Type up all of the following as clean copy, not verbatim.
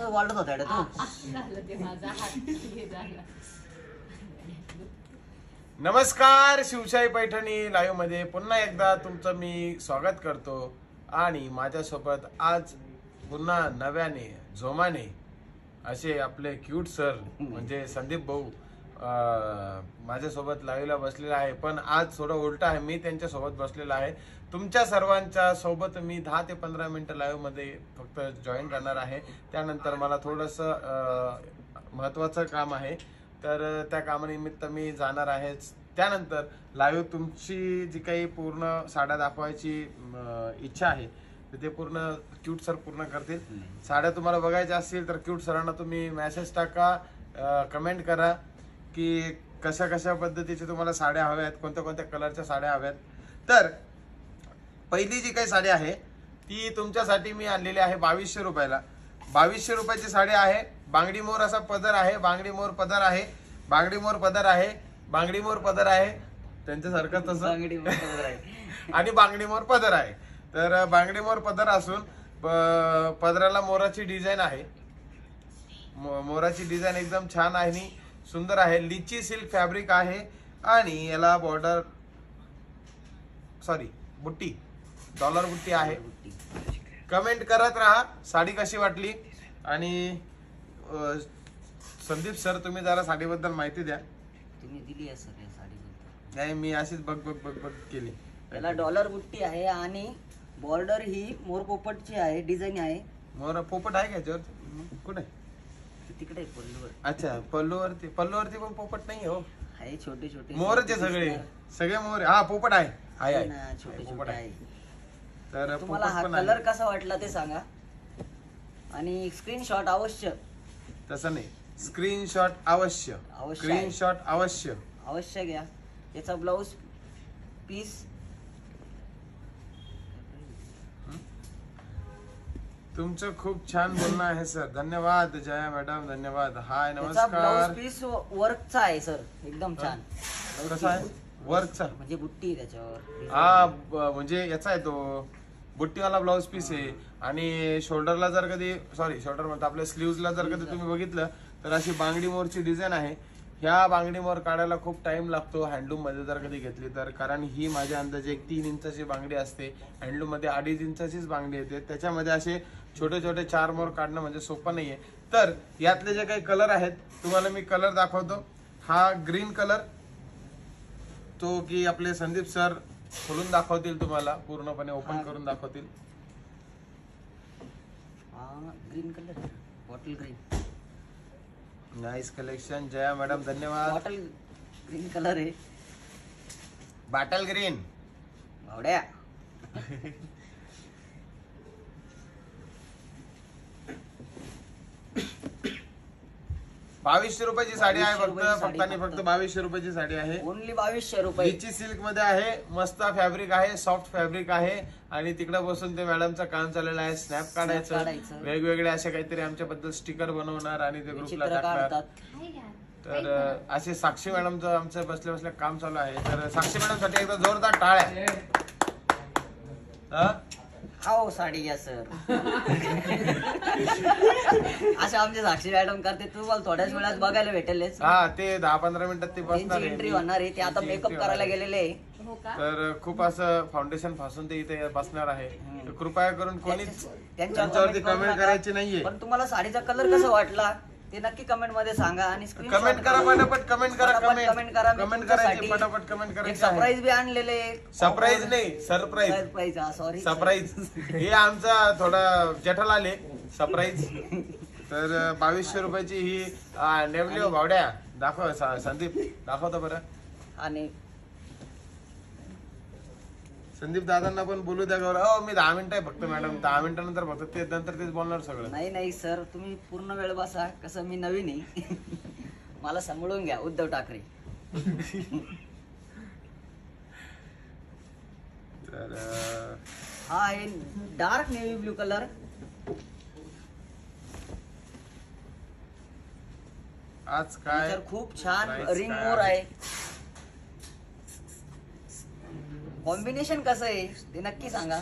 वाढत होता रे तू. नमस्कार, शिवशाही पैठणी लाईव्ह मध्ये पुन्हा एकदा तुमचं मी स्वागत करतो. आणि माझ्यासोबत आज पुन्हा नव्याने जोमाने असे आपले क्यूट सर म्हणजे संदीप भाऊ माझ्यासोबत लाईव्हला बसलेला आहे. पण आज थोडं उलट आहे, मी त्यांच्या सोबत बसलेला आहे. तुमच्या सर्वांच्या सोबत मी 10 ते 15 मिनिटं लाईव्ह मध्ये फक्त जॉईन करणार आहे. त्यानंतर मला थोडंसं महत्त्वाचं काम आहे, तर त्या कामानिमित्त मी जाणार आहे. त्यानंतर लाईव्ह तुमची जी काही पूर्ण साड्या दाखवायची इच्छा आहे ते पूर्ण क्यूट सर पूर्ण करतील. साड्या तुम्हाला बघायच्या असतील तर क्यूट सरांना तुम्ही मेसेज टाका, कमेंट करा की कशा कशा पद्धतीचे तुम्हाला साड्या हव्या आहेत, कोणत्या कोणत्या कलरच्या साड्या हव्यात. तर पहिली जी काही साडी आहे ती तुमच्यासाठी मी आणलेली आहे 2200 रुपयाला. 2200 रुपयाची साडी आहे. बांगडी मोर असा पदर आहे, बांगडी मोर पदर आहे, बांगडी मोर पदर आहे, बांगडी मोर पदर आहे त्यांच्यासारखं तसं आणि बांगडी मोर पदर आहे. तर बांगडी मोर पदर असून पदराला मोराची डिझाईन आहे. मोराची डिझाईन एकदम छान आहे आणि सुंदर आहे. लिची सिल्क फॅब्रिक आहे आणि याला बॉर्डर बुट्टी डॉलर बुट्टी आहे. कमेंट करत राहा साडी कशी वाटली. आणि संदीप सर तुम्ही जरा साडीबद्दल माहिती द्या. तुम्ही दिली आहे सर या साडीबद्दल? नाही, मी अशीच बघ केली. याला डॉलर बुट्टी आहे आणि बॉर्डर ही मोर पोपटची आहे, डिझाईन आहे. मोर पोपट आहे का याच्यावर? कुठे? तिकडे पल्लूवर. अच्छा, पल्लूवरती पण पोपट नाही हो, आहे छोटे छोटे मोरचे सगळे मोर. हा, पोपट आहे छोटे छोटे आहे. तर तुम्हाला हा कलर कसा वाटला ते सांगा आणि स्क्रीनशॉट अवश्य. तसं नाही, स्क्रीनशॉट अवश्य अवश्य घ्या. याचा ब्लाऊज पीस तुमचं खूप छान बोलणं आहे सर. धन्यवाद जया मॅडम, धन्यवाद. हाय, नमस्कार. नमस्कार. पीस वर्कचा आहे सर, एकदम छान. कसा आहे? वर्कचा म्हणजे बुट्टी त्याच्यावर. हा, म्हणजे याचा आहे तो बुट्टीवाला ब्लाऊज पीस आहे. आणि शोल्डरला जर कधी शोल्डर म्हणतो आपल्या स्लीव्हजला जर कधी तुम्ही बघितलं तर अशी बांगडी मोरची डिझाईन आहे. ह्या बांगडी मोर काढायला खूप टाइम लागतो हँडलूम मध्ये जर कधी घेतली तर, कारण ही माझ्या अंदाजे 3 इंचाची बांगडी असते. हँडलूम मध्ये 2.5 इंचाचीच बांगडी येते. त्याच्यामध्ये असे छोटे छोटे 4 मोर काढणं म्हणजे सोपं नाहीये. तर यातले जे काही कलर आहेत तुम्हाला मी कलर दाखवतो. हा ग्रीन कलर, तो की आपले संदीप सर खोलून दाखवतील, तुम्हाला पूर्णपणे ओपन करून दाखवतील. Green colour, bottle green. Nice collection Jaya madam, धन्यवाद. बॉटल ग्रीन कलर आहे, बॉटल ग्रीन भावड्या. 2200 रुपयाची साडी आहे. फक्त 2200 रुपयाची साडी आहे. ओनली 2200 रुपये. लिची सिल्क मध्ये आहे. मस्त फॅब्रिक आहे, सॉफ्ट फॅब्रिक आहे. आणि तिकडे बसून ते मॅडमचं काम चाललेलं आहे. स्नॅप काढायचं, वेगवेगळे असे काहीतरी आमच्याबद्दल स्टिकर बनवणार आणि ते ग्रुपला टाकणार. तर असे साक्षी मॅडमचं आमचं बसल्या बसल्या काम चालू आहे. तर साक्षी मॅडम साठी एकदा जोरदार टाळ्या. हो साडी घ्या सर. असं आमचे साक्षी मॅडम करते, तुम्हाला थोड्याच वेळात बघायला भेटेल. हा, ते 10-15 मिनिटात ते बसणार एंट्री होणार आहे. ते आता मेकअप करायला गेलेले. तर खूप असं फाउंडेशन फासून ते इथे बसणार आहे. कृपया करून कोणीच त्यांच्यावरती कमेंट करायची नाहीये. पण तुम्हाला साडीचा कलर कसा वाटला ते नक्की कमेंट मध्ये सांगा. आणि कमेंट करा, पटापट कमेंट करा. कमेंट करायची, पटापट कमेंट करायची. सरप्राईज बी आणलेले. सरप्राईज नाही, सरप्राईज. सॉरी, सरप्राईज हे आमचा थोडा जठल आले सरप्राईज. तर 2200 रुपयाची ही नेवली हो भावड्या. दाखव संदीप, दाखवतो बरं. आणि संदीप दादांना पण बोलू द्या. मी 10 मिनिटं आहे फक्त मॅडम, 10 मिनिटानंतर फक्त ते नंतर तेच बोलणार सगळं. नाही सर, तुम्ही पूर्ण वेळ बसा. कसं मी नवीन आहे. मला सांभाळून घ्या उद्धव ठाकरे. तर हा आहे डार्क नेव्ही ब्लू कलर. आज काय खूप छान रिंग मोर आहे. कॉम्बिनेशन कसं आहे ते नक्की सांगा.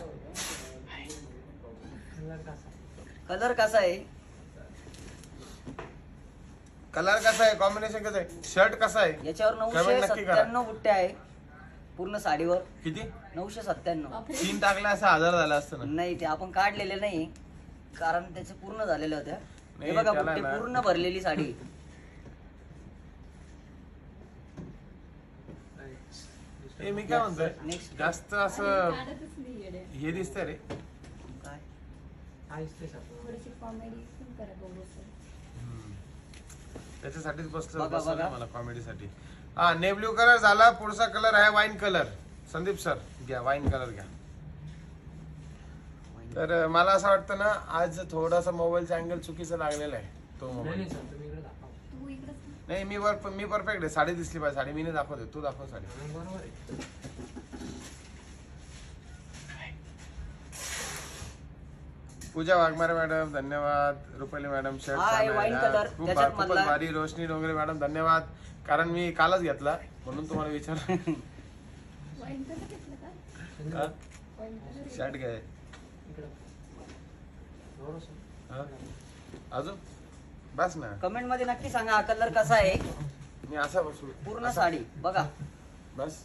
कलर कसा आहे? कलर कसा आहे, कॉम्बिनेशन कसं आहे, शर्ट कसा आहे, याच्यावर Comment नक्की करा. 997 बुट्टे आहे पूर्ण साडीवर. किती 997. 3 टाकले असं 1000 झालं असतं ना. नाही ते आपण काढलेले नाही कारण त्याचे पूर्ण झालेले होत्या. हे नाही, बघा त्याला बुट्टे ना- पूर्ण भरलेली साडी. हे मी काय म्हणतोय, नेक्स्ट जास्त असं हे दिसतंय रे. काय थोडीशी कॉमेडी पण करा बघू सर. त्याच्यासाठीच बघा, बसलं बघा. मला कॉमेडीसाठी. हा ने ब्ल्यू कलर झाला. पुढचा कलर आहे वाईन कलर. संदीप सर घ्या वाईन कलर घ्या. तर मला असं वाटतं ना आज थोडासा मोबाईलचा अँगल चुकीचा लागलेला आहे. तो मोबाईल तू इकडेच नाही, मी परफेक्ट आहे. साडी दिसली पाहिजे. साडी मी नाही दाखवते, तू दाखव साडी. पूजा वाघमारे मॅडम धन्यवाद. रुपाली मॅडम शर्ट हा, हे wine color. त्याच्यात खूपच मधला- भारी. रोशनी डोंगरे मॅडम धन्यवाद. कारण मी कालच घेतला म्हणून तुम्हाला विचार वाईन कसं घेतलं का? वाईन कलर शर्ट घ्याय. हा? अजून बस ना. कमेंट मध्ये नक्की सांगा हा कलर कसा आहे. मी असा बसू पूर्ण साडी बघा. बस.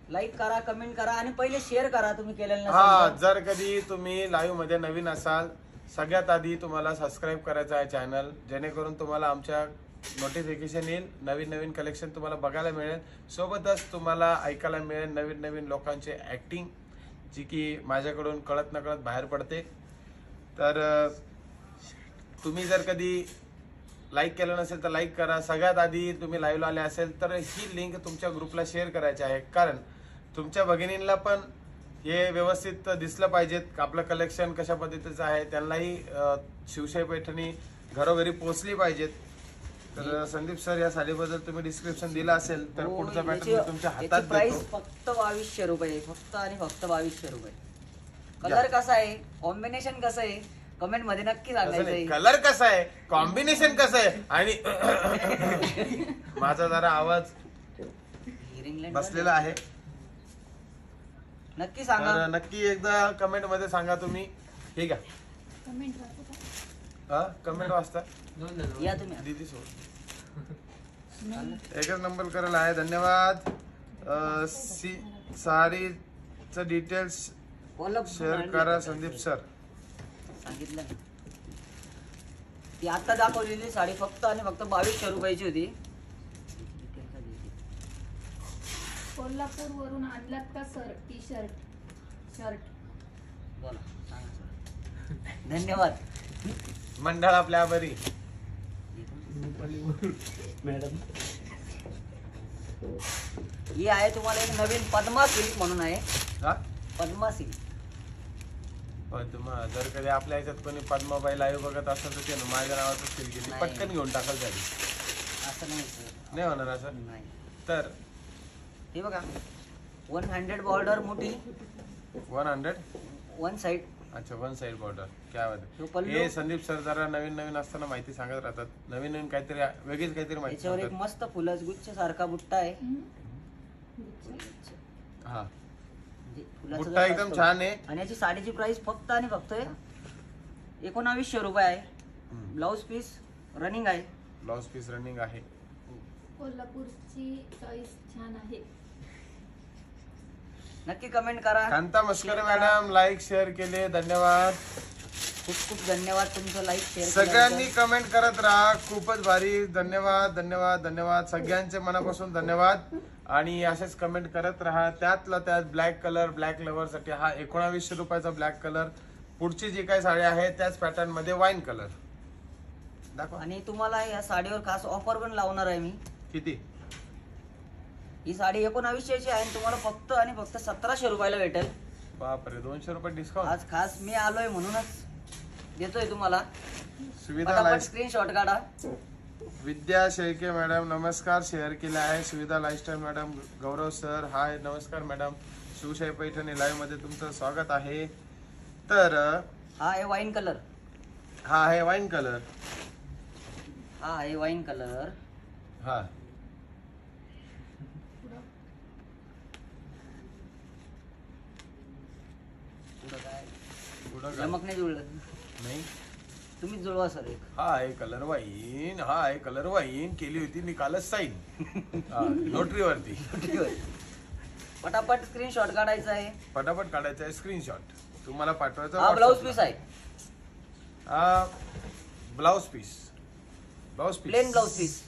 लाईक करा, कमेंट करा आणि पहिले शेअर करा तुम्ही केलेलं हा, नसेल तर. जर कधी तुम्ही लाईव्ह मध्ये नवीन असाल, सगळ्यात आधी तुम्हाला सबस्क्राईब करायचं आहे चॅनल, जेणेकरून तुम्हाला आमच्या नोटिफिकेशन येईल. नवीन नवीन कलेक्शन तुम्हाला बघायला मिळेल. सोबतच तुम्हाला ऐकायला मिळेल नवीन नवीन लोकांचे ऍक्टिंग, जी की माझ्याकडून कळत नकळत बाहेर पडते. तर तुम्ही जर कधी लाईक केलं नसेल तर लाईक करा. सगळ्यात आधी तुम्ही लाईव्हला आले असेल तर ही लिंक तुमच्या ग्रुपला शेअर करायची आहे. कारण तुमच्या भगिनींना पण हे व्यवस्थित दिसलं पाहिजेत आपलं कलेक्शन कशा पद्धतीचं आहे. त्यांनाही शिवशाही पैठणी घरोघरी पोहोचली पाहिजेत. तर संदीप सर या साडीबद्दल तुम्ही डिस्क्रिप्शन दिलं असेल तर हो, पुढचा पॅटर्न याची- तुमच्या याची हातात प्राइस देतो. फक्त 2200 रुपये. फक्त आणि फक्त 2200 रुपये. कलर कसा आहे, कॉम्बिनेशन कसं आहे, कमेंट मध्ये नक्की सांगायचंय. कलर कसा आहे, कॉम्बिनेशन कसं आहे आणि माझा जरा आवाज हिअरिंग बसलेला आहे. नक्की सांगा. तर नक्की एकदा कमेंट मध्ये सांगा तुम्ही. हे घ्या. कमेंट वाचू का? कमेंट वाचता या तुम्ही. दीदी सोबत एकच नंबर करायला आहे. धन्यवाद. साडीचं डिटेल्स शेअर करा संदीप सर. सांगितलं ना. ती आता दाखवलेली साडी फक्त आणि फक्त 2200 रुपयाची होती. कोल्हापूर वरून आणलात का सर टी शर्ट? बोला सांगा सर. धन्यवाद. मंडळ आपल्या आभारी. ही आहे तुम्हाला एक नवीन पद्मा सिल्क म्हणून आहे. हा पद्मा सिल्क. पद्मा जर कधी आपल्या ह्याच्यात कोणी पद्माबाई लाईव्ह बघत असेल तर ते ना माझ्या नावाचं स्किल केली नाही. पटकन घेऊन टाकाल साडी. असं नाही सर. नाही होणार असं. नाही. तर हे बघा 100 बॉर्डर मोठी 100. One side. अच्छा, वन साइड बॉर्डर. क्या बात तो आहे. पल्लू. हे संदीप सर जरा नवीन नवीन असताना माहिती सांगत राहतात. नवीन नवीन काहीतरी वेगळीच काहीतरी माहिती याच्यावर एक सांगतात. मस्त फुलाच गुच्छ सारखा बुट्टा आहे. हा, म्हणजे फुलाचा बुट्टा जसा एकदम असतो. छान आहे. आणि याची साडीची प्राइस फक्त आणि फक्त 1900 रुपये आहे. ब्लाउज पीस रनिंग आहे. ब्लाउज पीस रनिंग आहे. कोल्हापूरची चॉईस छान आहे. नक्की कमेंट करा. कांता मस्कर Share करा. मॅडम लाईक शेअर केले धन्यवाद. खूप खूप धन्यवाद तुमचं लाईक शेअर सगळ्यांनी कमेंट करत राहा. खूपच भारी. धन्यवाद धन्यवाद धन्यवाद सगळ्यांचे मनापासून धन्यवाद. आणि असेच कमेंट करत राहा. त्यातला त्यात ब्लॅक कलर, ब्लॅक लवर साठी हा 1900 रुपयाचा ब्लॅक कलर. पुढची जी काही साडी आहे त्याच पॅटर्न मध्ये वाईन कलर दाखवा. आणि तुम्हाला या साडीवर खास ऑफर पण लावणार आहे मी. किती? ही साडी 1900 ची आहे आणि तुम्हाला फक्त आणि फक्त 1700 रुपयाला भेटेल. बापरे, 200 रुपये डिस्काउंट. आज खास मी आलोय म्हणूनच देतोय तुम्हाला. सुविधा पटापट लाईफ स्क्रीनशॉट काढा. विद्या शेळके मॅडम नमस्कार शेअर केला आहे. सुविधा लाईफस्टाईल मॅडम, गौरव सर हाय नमस्कार मॅडम. शिवशाही पैठणी लाईव्ह मध्ये तुमचं स्वागत आहे. तर हा आहे वाईन कलर. हा आहे वाईन कलर. हा आहे वाईन कलर. हा पुढं काय पुढं काय? चमक नाही जुळलं. नाही तुम्हीच जुळवा सर एक. हा आहे कलर वाईन, हा आहे कलर वाईन, केली होती मी कालच साईन नोटरीवरती. पटापट स्क्रीनशॉट काढायचा आहे. पटापट काढायचा आहे स्क्रीनशॉट, तुम्हाला पाठवायचा. हा ब्लाऊज पीस आहे. Blouse piece, plain blouse piece.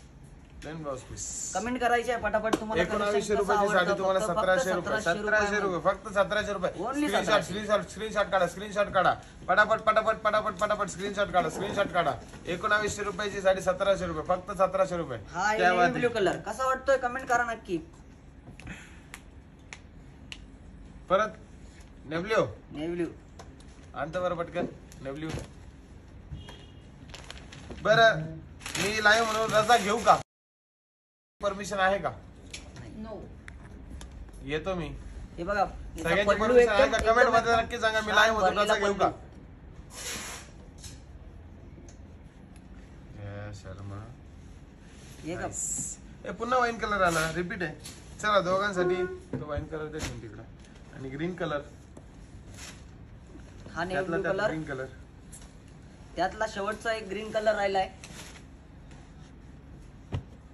Plain blouse piece. Comment करायची आहे पटापट. तुम्हाला 1900 रुपयाची साडी तुम्हाला 1700 रुपये, 1700 रुपये, फक्त 1700 रुपये. स्क्रीनशॉट काढा, स्क्रीनशॉट काढा, पटापट पटापट पटापट पटापट स्क्रीनशॉट काढा, स्क्रीनशॉट काढा. 1900 रुपयाची साडी 1700 रुपये, फक्त 1700 रुपये. हा नेव्ही ब्लू कलर कसा वाटतोय कमेंट करा नक्की. परत नेव्ही ब्लू आणत बरं पटकन नेव्ही. बरं मी लाईव्ह म्हणून रजा घेऊ का? परमिशन आहे का? नो. येतो मी. हे बघा सगळ्यांची परमिशन आहे का? कमेंट मध्ये नक्की सांगा. मी लाईव्ह म्हणून रजा घेऊ का? शर्मा हे का हे पुन्हा वाईन कलर आला, रिपीट आहे. चला दोघांसाठी तो वाईन कलर दे तिकडे. आणि ग्रीन कलर, हा navy blue colour. Green colour त्यातला शेवटचा एक ग्रीन कलर राहिलाय.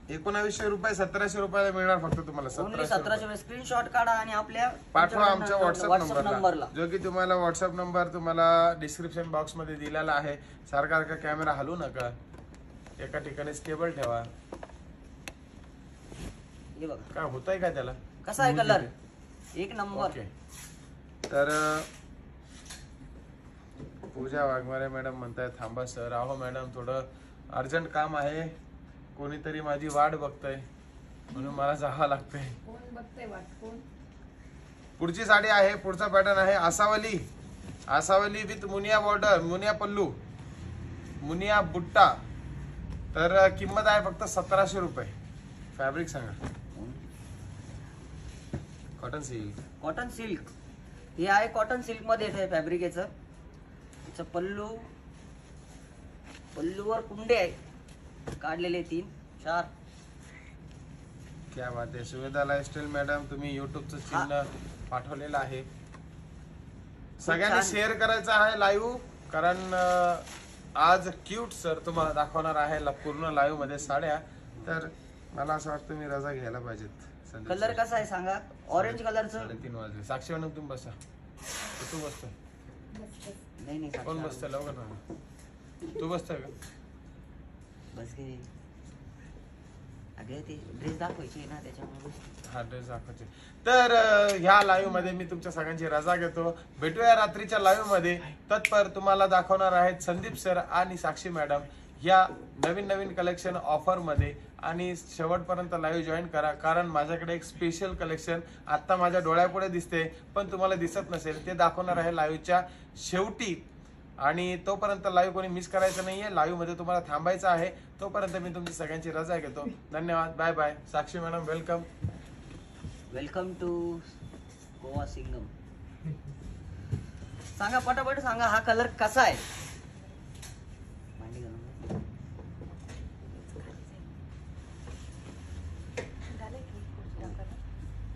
1900 रुपये 1700 रुपयाला मिळणार फक्त तुम्हाला. ओनली 1700. स्क्रीनशॉट काढा आणि आपल्या पाठवा आमच्या व्हॉट्सअप नंबरला, जो की तुम्हाला व्हॉट्सअप नंबर तुम्हाला डिस्क्रिप्शन बॉक्स मध्ये दिलेला आहे. सारखा कॅमेरा हलवू नका, एका ठिकाणी स्टेबल ठेवा. हे बघा काय होतंय का त्याला? कसा आहे कलर? एक नंबर. ओके. तर पूजा वाघमारे मॅडम म्हणताय थांबा सर. अहो मॅडम थोडं अर्जंट काम आहे, कोणीतरी माझी वाट बघतय म्हणून मला जावं लागतंय. कोण बघतंय वाट? कोण? पुढची साडी आहे, पुढचा पॅटर्न आहे आसावली. आसावली विथ मुनिया बॉर्डर, मुनिया पल्लू, मुनिया बुट्टा. तर किंमत आहे फक्त 1700 रुपये. फॅब्रिक सांगा. Cotton silk. कॉटन सिल्क हे आहे. कॉटन सिल्क मध्ये येते फॅब्रिक. याचं पल्लू, पल्लूवर कुंडे आहे काढलेले 3-4. क्या बात आहे. सुवेदा लाईफस्टाईल मॅडम तुम्ही युट्यूबचं चिन्ह पाठवलेलं आहे. सगळ्यांनी शेअर करायचं आहे लाईव्ह, कारण आज क्यूट सर तुम्हाला दाखवणार आहे पूर्ण लाईव्ह मध्ये साड्या. तर मला असं वाटतं मी रजा घ्यायला पाहिजेत. कलर कसा आहे सांगा? ऑरेंज कलरचं. 3:30 वाजले. साक्षी मॅडम तुम्ही बसा. तू बसतोय? नाही नाही कोण बसतंय? लवकर ना. तू बसतोय का? बस घे. अगं ते ड्रेस दाखवायची आहे ना त्याच्यामुळे. हा ड्रेस दाखवायचे. तर ह्या लाईव्ह मध्ये मी तुमच्या सगळ्यांची रजा घेतो. भेटूया रात्रीच्या लाईव्ह मध्ये. तत्पर तुम्हाला दाखवणार आहेत संदीप सर आणि साक्षी मॅडम या नवीन नवीन कलेक्शन ऑफर मध्ये. आणि शेवटपर्यंत लाईव्ह जॉईन करा, कारण माझ्याकडे एक स्पेशल कलेक्शन आता माझ्या डोळ्यापुढे दिसते पण तुम्हाला दिसत नसेल, ते दाखवणार आहे लाईव्हच्या शेवटी. आणि तोपर्यंत लाईव्ह कोणी मिस करायचं नाहीये. लाईव्ह मध्ये तुम्हाला थांबायचं आहे. तोपर्यंत मी तुमची सगळ्यांची रजा घेतो. धन्यवाद. Bye bye. Sakshi madam welcome. Welcome to Goa Singam. सांगा पटापट सांगा हा कलर कसा आहे?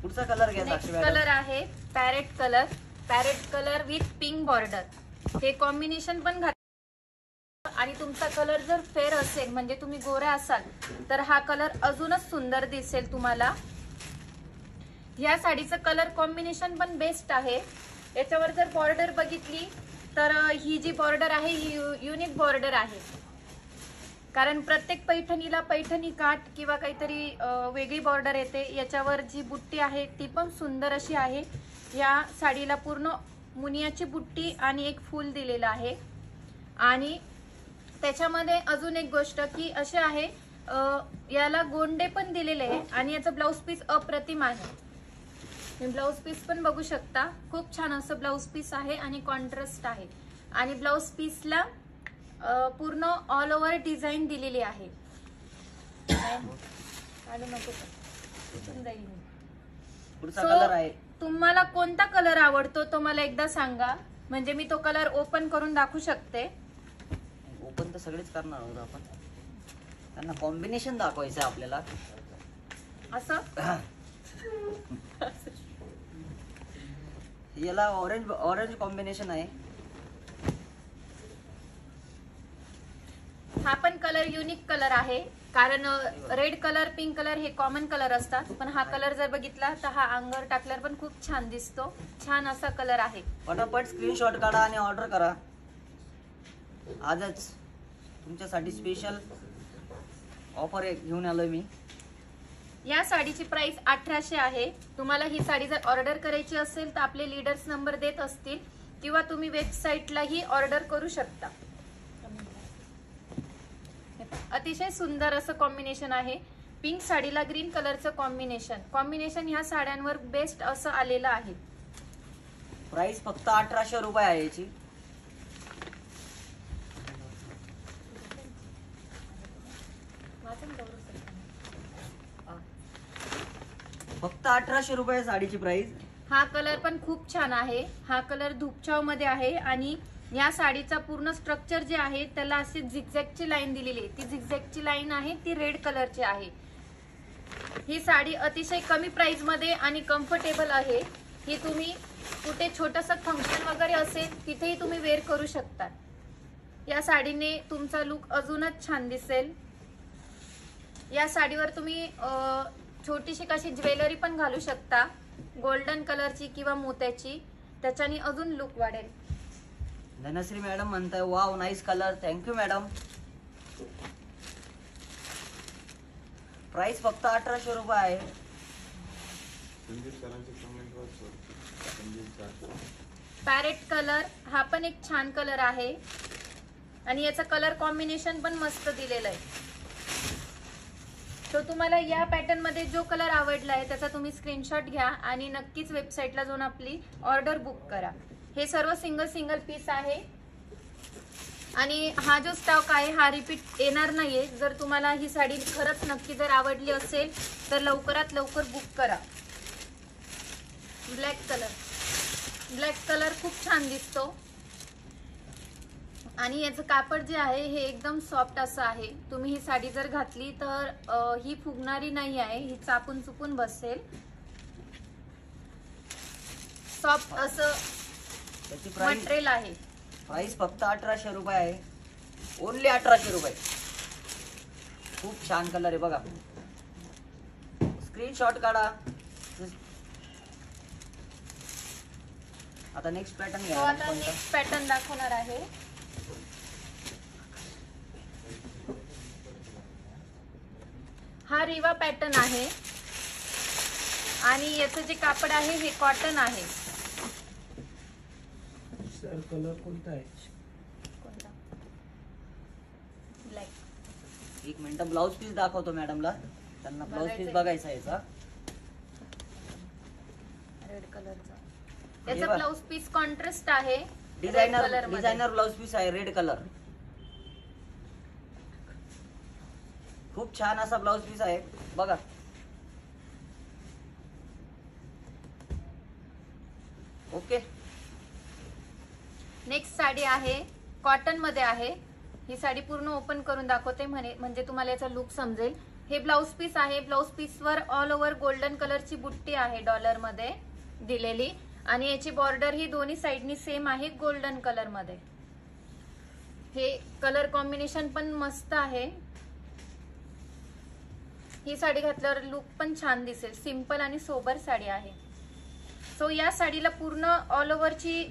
पुढचा कलर घ्या साक्षी मॅडम. कलर आहे parrot colour. Parrot colour with pink border. हे कॉम्बिनेशन पण घातलं. आणि तुमचा कलर जर फेअर असेल म्हणजे तुम्ही गोऱ्या असाल तर हा कलर अजूनच सुंदर दिसेल तुम्हाला. या साडीचं कलर कॉम्बिनेशन पण बेस्ट आहे. याच्यावर जर बॉर्डर बघितली तर ही जी बॉर्डर आहे ही युनिक बॉर्डर आहे. कारण प्रत्येक पैठणीला पैठणी काठ किंवा काहीतरी वेगळी बॉर्डर येते. याच्यावर जी बुट्टी आहे ती पण सुंदर अशी आहे. या साडीला पूर्ण मुनियाची बुट्टी आणि एक फूल दिलेलं आहे. आणि त्याच्यामध्ये अजून एक गोष्ट की असे आहे, याला गोंडे पण दिलेले आहे. आणि याचं ब्लाऊज पीस अप्रतिम आहे. तुम्ही ब्लाऊज पीस पण बघू शकता. खूप छान असं ब्लाऊज पीस आहे आणि कॉन्ट्रास्ट आहे. आणि ब्लाऊज पीसला पूर्ण ऑल ओव्हर डिझाईन दिलेली आहे. काढू नको जाईल. पुढचा कलर आहे. तुम्हाला कोणता कलर आवडतो तो मला एकदा सांगा, म्हणजे मी तो कलर ओपन करून दाखवू शकते. ओपन तर सगळेच करणार आहोत आपण. त्यांना कॉम्बिनेशन दाखवायचं आपल्याला. असं याला ऑरेंज ऑरेंज कॉम्बिनेशन आहे. हा पण कलर युनिक कलर आहे, कारण रेड कलर पिंक कलर हे कॉमन कलर असतात, पण हा कलर जर बघितला तर हा अंगावर टाकल्यावर पण खूप छान दिसतो. छान असा कलर आहे. पटापट स्क्रीनशॉट काढा आणि ऑर्डर करा. आजच तुमच्यासाठी स्पेशल ऑफर घेऊन आलोय मी. या साडीची प्राइस 1800 आहे. तुम्हाला ही साडी जर ऑर्डर करायची असेल तर आपले लीडर्स नंबर देत असतील, किंवा तुम्ही वेबसाईटलाही ऑर्डर करू शकता. अतिशय सुंदर असं कॉम्बिनेशन आहे. पिंक साडीला ग्रीन कलरचं कॉम्बिनेशन ह्या साड्यांवर बेस्ट असं आलेलं आहे. प्राइस फक्त 1800 रुपये आहे याची. फक्त 1800 रुपये साडीची प्राइस. हा कलर पण खूप छान आहे. हा कलर धूपछाव मध्ये आहे आणि या साडीचा पूर्ण स्ट्रक्चर जे आहे त्याला अशी झिगझॅगची लाईन दिलेली आहे. ती झिगझॅगची लाईन आहे ती रेड कलरची आहे. ही साडी अतिशय कमी प्राइस मध्ये आणि कम्फर्टेबल आहे. ही तुम्ही कुठे छोटस फंक्शन वगैरे असेल तिथेही तुम्ही वेअर करू शकता. या साडीने तुमचा लुक अजूनच छान दिसेल. या साडीवर तुम्ही छोटीशी कशी ज्वेलरी पण घालू शकता, गोल्डन कलरची किंवा मोत्याची. त्याच्याने अजून लुक वाढेल. धनश्री मॅडम म्हणताय wow nice colour. Thank you madam. Price फक्त 1800 रुपये आहे. पॅरेट कलर हा पण एक छान कलर आहे आणि याचा कलर कॉम्बिनेशन पण मस्त दिलेलं आहे. तो तुम्हाला या पॅटर्न मध्ये जो कलर आवडला आहे त्याचा तुम्ही स्क्रीनशॉट घ्या आणि नक्कीच वेबसाईटला जाऊन आपली ऑर्डर बुक करा. हे सर्व सिंगल पीस आहे आणि हा जो स्टॉक आहे हा रिपीट येणार नाहीये. जर तुम्हाला ही साडी खरंच नक्की जर आवडली असेल तर लवकरात लवकर बुक करा. ब्लॅक कलर खूप छान दिसतो आणि याचं कापड जे आहे हे एकदम सॉफ्ट असं आहे. तुम्ही ही साडी जर घातली तर ही फुगणारी नाही आहे, ही चापून चुपून बसेल. सॉफ्ट असं त्याची प्राइस मटेरियल आहे. प्राइस फक्त 1800 रुपये आहे. ओनली 1800 रुपये. खूप छान कलर आहे बघा. स्क्रीनशॉट काढा. आता नेक्स्ट पॅटर्न तो घ्या. आता नेक्स्ट पॅटर्न दाखवणार आहे. हा रिवा पॅटर्न आहे आणि याचं जे कापड आहे हे कॉटन आहे. सर कलर कोणता आहे? ब्लॅक. एक मिनिट ब्लाउज पीस दाखवतो मॅडमला. त्यांना ब्लाउज पीस बघायचा आहे याचा. रेड कलरचा याचा ब्लाउज पीस कॉन्ट्रास्ट आहे. डिझायनर ब्लाउज पीस आहे रेड कलर. खूप छान असा ब्लाउज पीस आहे बघा. ओके. नेक्स्ट साडी आहे कॉटन मध्ये आहे. ही साडी पूर्ण ओपन करून दाखवते म्हणजे तुम्हाला याचा लुक समजेल. हे ब्लाउज पीस आहे. ब्लाउज पीस वर ऑल ओव्हर गोल्डन कलरची बुट्टी आहे डॉलर मध्ये दिलेली आणि याची बॉर्डर ही दोन्ही साइडनी सेम आहे गोल्डन कलर मध्ये. हे कलर कॉम्बिनेशन पण मस्त आहे. ही साडी घातल्यावर लुक पण छान दिसेल. सिंपल आणि सोबर साडी आहे. सो या साडीला पूर्ण ऑल ओव्हरची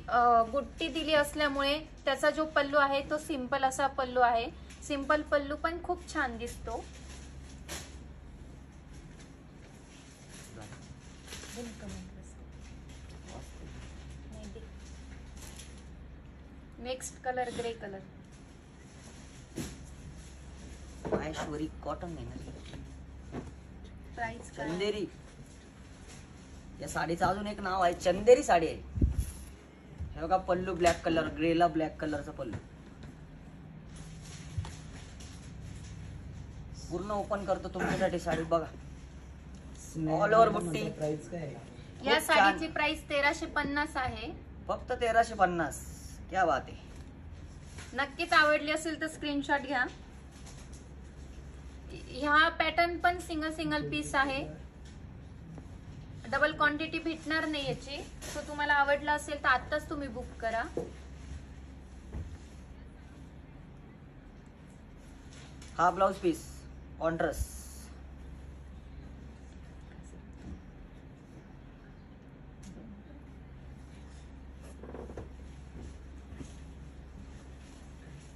बुट्टी दिली असल्यामुळे त्याचा जो पल्लू आहे तो सिंपल असा पल्लू आहे. सिंपल पल्लू पण खूप छान दिसतो. Next colour grey colour. Maheshwari cotton आहे ना. प्राइस चंदेरी. या साडीचं अजून एक नाव आहे चंदेरी साडी आहे. हे बघा पल्लू ब्लॅक कलर. ग्रेला ब्लॅक कलरचा पल्लू. पूर्ण ओपन करतो तुमच्यासाठी साडी बघा. ऑल ओव्हर बुट्टी. प्राइस काय आहे? या खूप छान. साडीची प्राइस 1350 आहे. फक्त 1350. क्या बात आहे. नक्कीच आवडली असेल तर स्क्रीनशॉट घ्या. ह्या पॅटर्न पण सिंगल पीस आहे. डबल क्वांटिटी भेटणार नाही याची. सो तुम्हाला आवडला असेल तर आत्ताच तुम्ही बुक करा. हा ब्लाउज पीस कॉन्ट्रास्ट.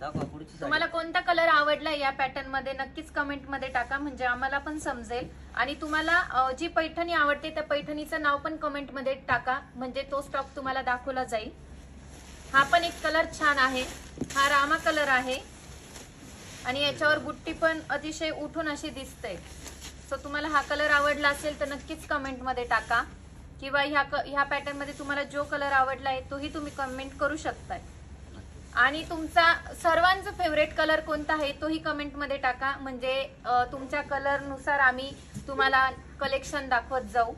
दाखवा पुढची साडी. तुम्हाला कोणता कलर आवडला या पॅटर्न मध्ये नक्कीच कमेंट मध्ये टाका, म्हणजे आम्हाला पण समजेल. आणि तुम्हाला जी पैठणी आवडते त्या पैठणीचं नाव पण कमेंट मध्ये टाका, म्हणजे तो स्टॉक तुम्हाला दाखवला जाईल. हा पण एक कलर छान आहे, हा रामा कलर आहे आणि याच्यावर बुट्टी पण अतिशय उठून अशी दिसते. सो तुम्हाला हा कलर आवडला असेल तर नक्कीच कमेंट मध्ये टाका, किंवा ह्या पॅटर्न मध्ये तुम्हाला जो कलर आवडला आहे तोही तुम्ही कमेंट करू शकताय. आणि तुमचा सर्वांचा फेवरेट कलर कोणता आहे तोही कमेंट मध्ये टाका, म्हणजे तुमच्या कलर नुसार आम्ही तुम्हाला कलेक्शन दाखवत जाऊ.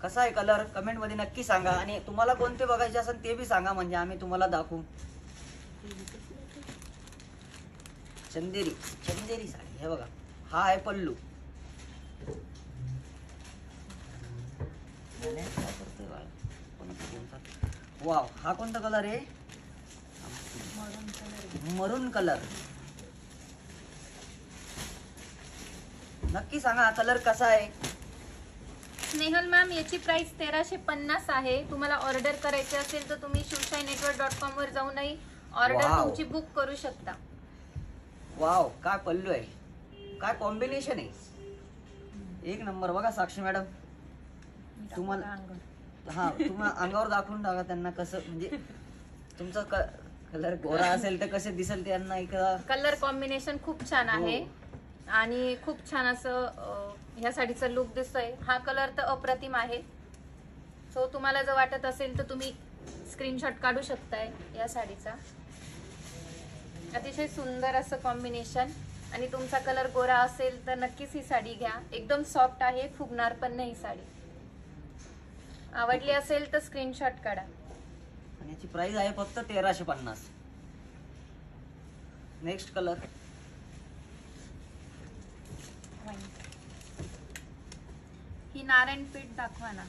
कसा आहे कलर कमेंट मध्ये नक्की सांगा, आणि तुम्हाला कोणते बघायचे असेल ते बी सांगा, म्हणजे आम्ही तुम्हाला दाखवू. चंदेरी चंदेरी साडी हे बघा, हा आहे पल्लू. वाव, हा कोणता कलर आहे? मरून कलर. नक्की सांगा हा कलर कसा आहे. स्नेहल मॅम, याची प्राइस 1350 आहे. तुम्हाला ऑर्डर करायची असेल तर तुम्ही shivshainetwork.com वर जाऊनही ऑर्डर वाव. तुमची बुक करू शकता. वाव, काय पल्लू आहे, काय कॉम्बिनेशन आहे, एक नंबर. बघा साक्षी मॅडम, तुम्हाला हा तुम्हाला अंगावर दाखवून टाका त्यांना कसं, म्हणजे तुमचा कलर गोरा असेल तर कसे दिसेल त्यांना. एक कलर कॉम्बिनेशन खूप छान आहे आणि खूप छान असं ह्या साडीचा लुक दिसतोय. हा कलर तर अप्रतिम आहे. सो तुम्हाला जर वाटत असेल तर तुम्ही स्क्रीनशॉट काढू शकताय या साडीचा. अतिशय सुंदर असं कॉम्बिनेशन, आणि तुमचा कलर गोरा असेल तर नक्कीच ही साडी घ्या. एकदम सॉफ्ट आहे, फुगणार पण नाही साडी. आवडली असेल तर स्क्रीनशॉट काढा. आणि याची प्राइस आहे फक्त 1350. नेक्स्ट कलर ही नारायणपेठ दाखवा ना.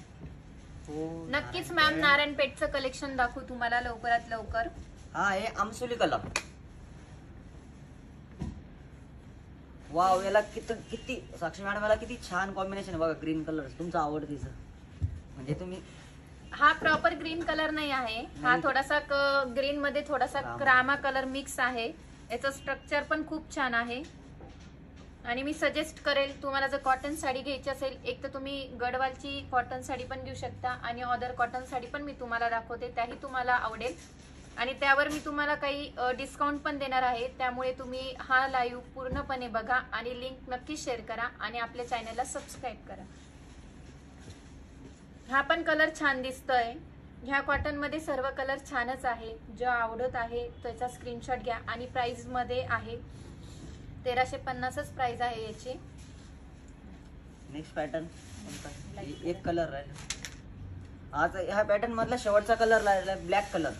हो, नक्कीच मॅम, नारायणपेठचं कलेक्शन दाखवू तुम्हाला लवकरात लवकर. हा आहे आमसुली कलर. वाव, याला किती साक्षी मॅडम, याला किती छान कॉम्बिनेशन आहे बघा. ग्रीन कलर तुमचा आवडतीचं, म्हणजे तुम्ही हा प्रॉपर ग्रीन कलर नाही आहे, हा नाही. थोडासा ग्रीन मध्ये थोडासा रामा कलर मिक्स आहे. याचं स्ट्रक्चर पण खूप छान आहे. आणि मी सजेस्ट करेल, तुम्हाला जर कॉटन साडी घ्यायची असेल, एक तर तुम्ही गडवालची कॉटन साडी पण घेऊ शकता, आणि अदर कॉटन साडी पण मी तुम्हाला दाखवते, त्याही तुम्हाला आवडेल. आणि त्यावर मी तुम्हाला काही डिस्काउंट पण देणार आहे. त्यामुळे तुम्ही हा लाईव्ह पूर्णपणे बघा आणि लिंक नक्की शेअर करा आणि आपल्या चॅनलला सबस्क्राईब करा. हा पण कलर छान दिसतोय. ह्या कॉटन मध्ये सर्व कलर छानच आहे. जो आवडत आहे त्याचा स्क्रीनशॉट घ्या. आणि प्राइस मध्ये आहे 1350च प्राइस आहे याची. नेक्स्ट पॅटर्न एक कलर राहिला. आज ह्या पॅटर्न मधला शेवटचा कलर राहिला ब्लॅक कलर.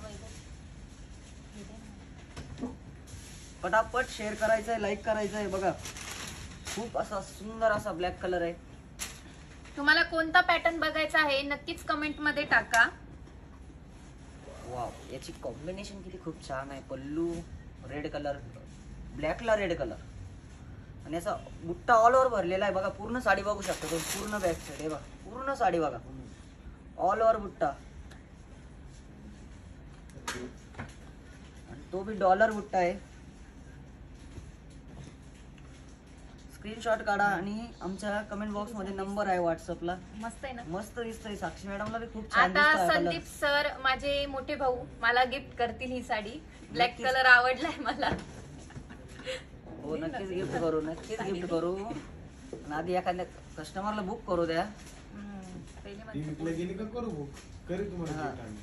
पटापट शेअर करायचंय, लाईक करायचंय. बघा, खूप असा सुंदर असा ब्लॅक कलर आहे. तुम्हाला कोणता पॅटर्न बघायचा आहे नक्कीच कमेंट मध्ये टाका. वाव, याची कॉम्बिनेशन किती खूप छान आहे. पल्लू रेड कलर, ब्लॅकला रेड कलर, आणि याचा बुट्टा ऑल ओव्हर भरलेला आहे. बघा, पूर्ण साडी बघू शकता तुम्ही, पूर्ण बॅक साईड आहे बघा, पूर्ण साडी बघा, ऑल ओव्हर बुट्टा. आणि तो बी डॉलर बुट्टा आहे. स्क्रीनशॉट काढा आणि आमच्या कमेंट बॉक्स मध्ये नंबर आहे व्हॉट्सअपला. मस्त आहे ना, मस्त दिसतंय. साक्षी मॅडमला बी खूप छान आता दिसतंय कलर. संदीप सर माझे मोठे भाऊ मला गिफ्ट करतील ही साडी. ब्लॅक नक्कीच. कलर आवडलाय मला. हो, नक्कीच गिफ्ट करू, नक्कीच गिफ्ट करू. आणि आधी एखाद्या कस्टमरला बुक करू द्या. पहिले ती म्हणते. विकल्या गेली का करू बुक करू तुम्हाला हा. gift आम्ही.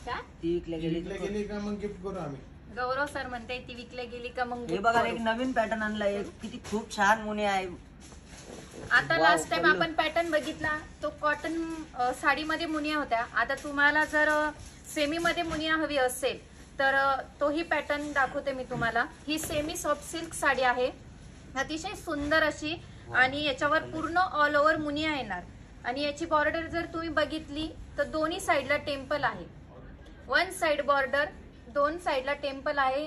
काय? ती विकल्या ती गेली विकल्या तर- गेली का मग गिफ्ट करू आम्ही. गौरव सर म्हणते ती विकल्या गेली का मग हे gift बघा, करू. एक नवीन पॅटर्न आणलाय. किती खूप छान मुने आहे. आता वाव, लास्ट टाइम पल्लू. आपण पॅटर्न बघितला तो कॉटन साडीमध्ये मुनिया होत्या. आता तुम्हाला जर सेमी मध्ये मुनिया हवी असेल तर तोही पॅटर्न दाखवते मी तुम्हाला. ही सेमी सॉफ्ट सिल्क साडी आहे, अतिशय सुंदर अशी, आणि याच्यावर पूर्ण ऑल ओव्हर मुनिया येणार. आणि याची बॉर्डर जर तुम्ही बघितली तर दोन्ही साईडला टेम्पल आहे. वन साइड बॉर्डर, दोन साइडला टेम्पल आहे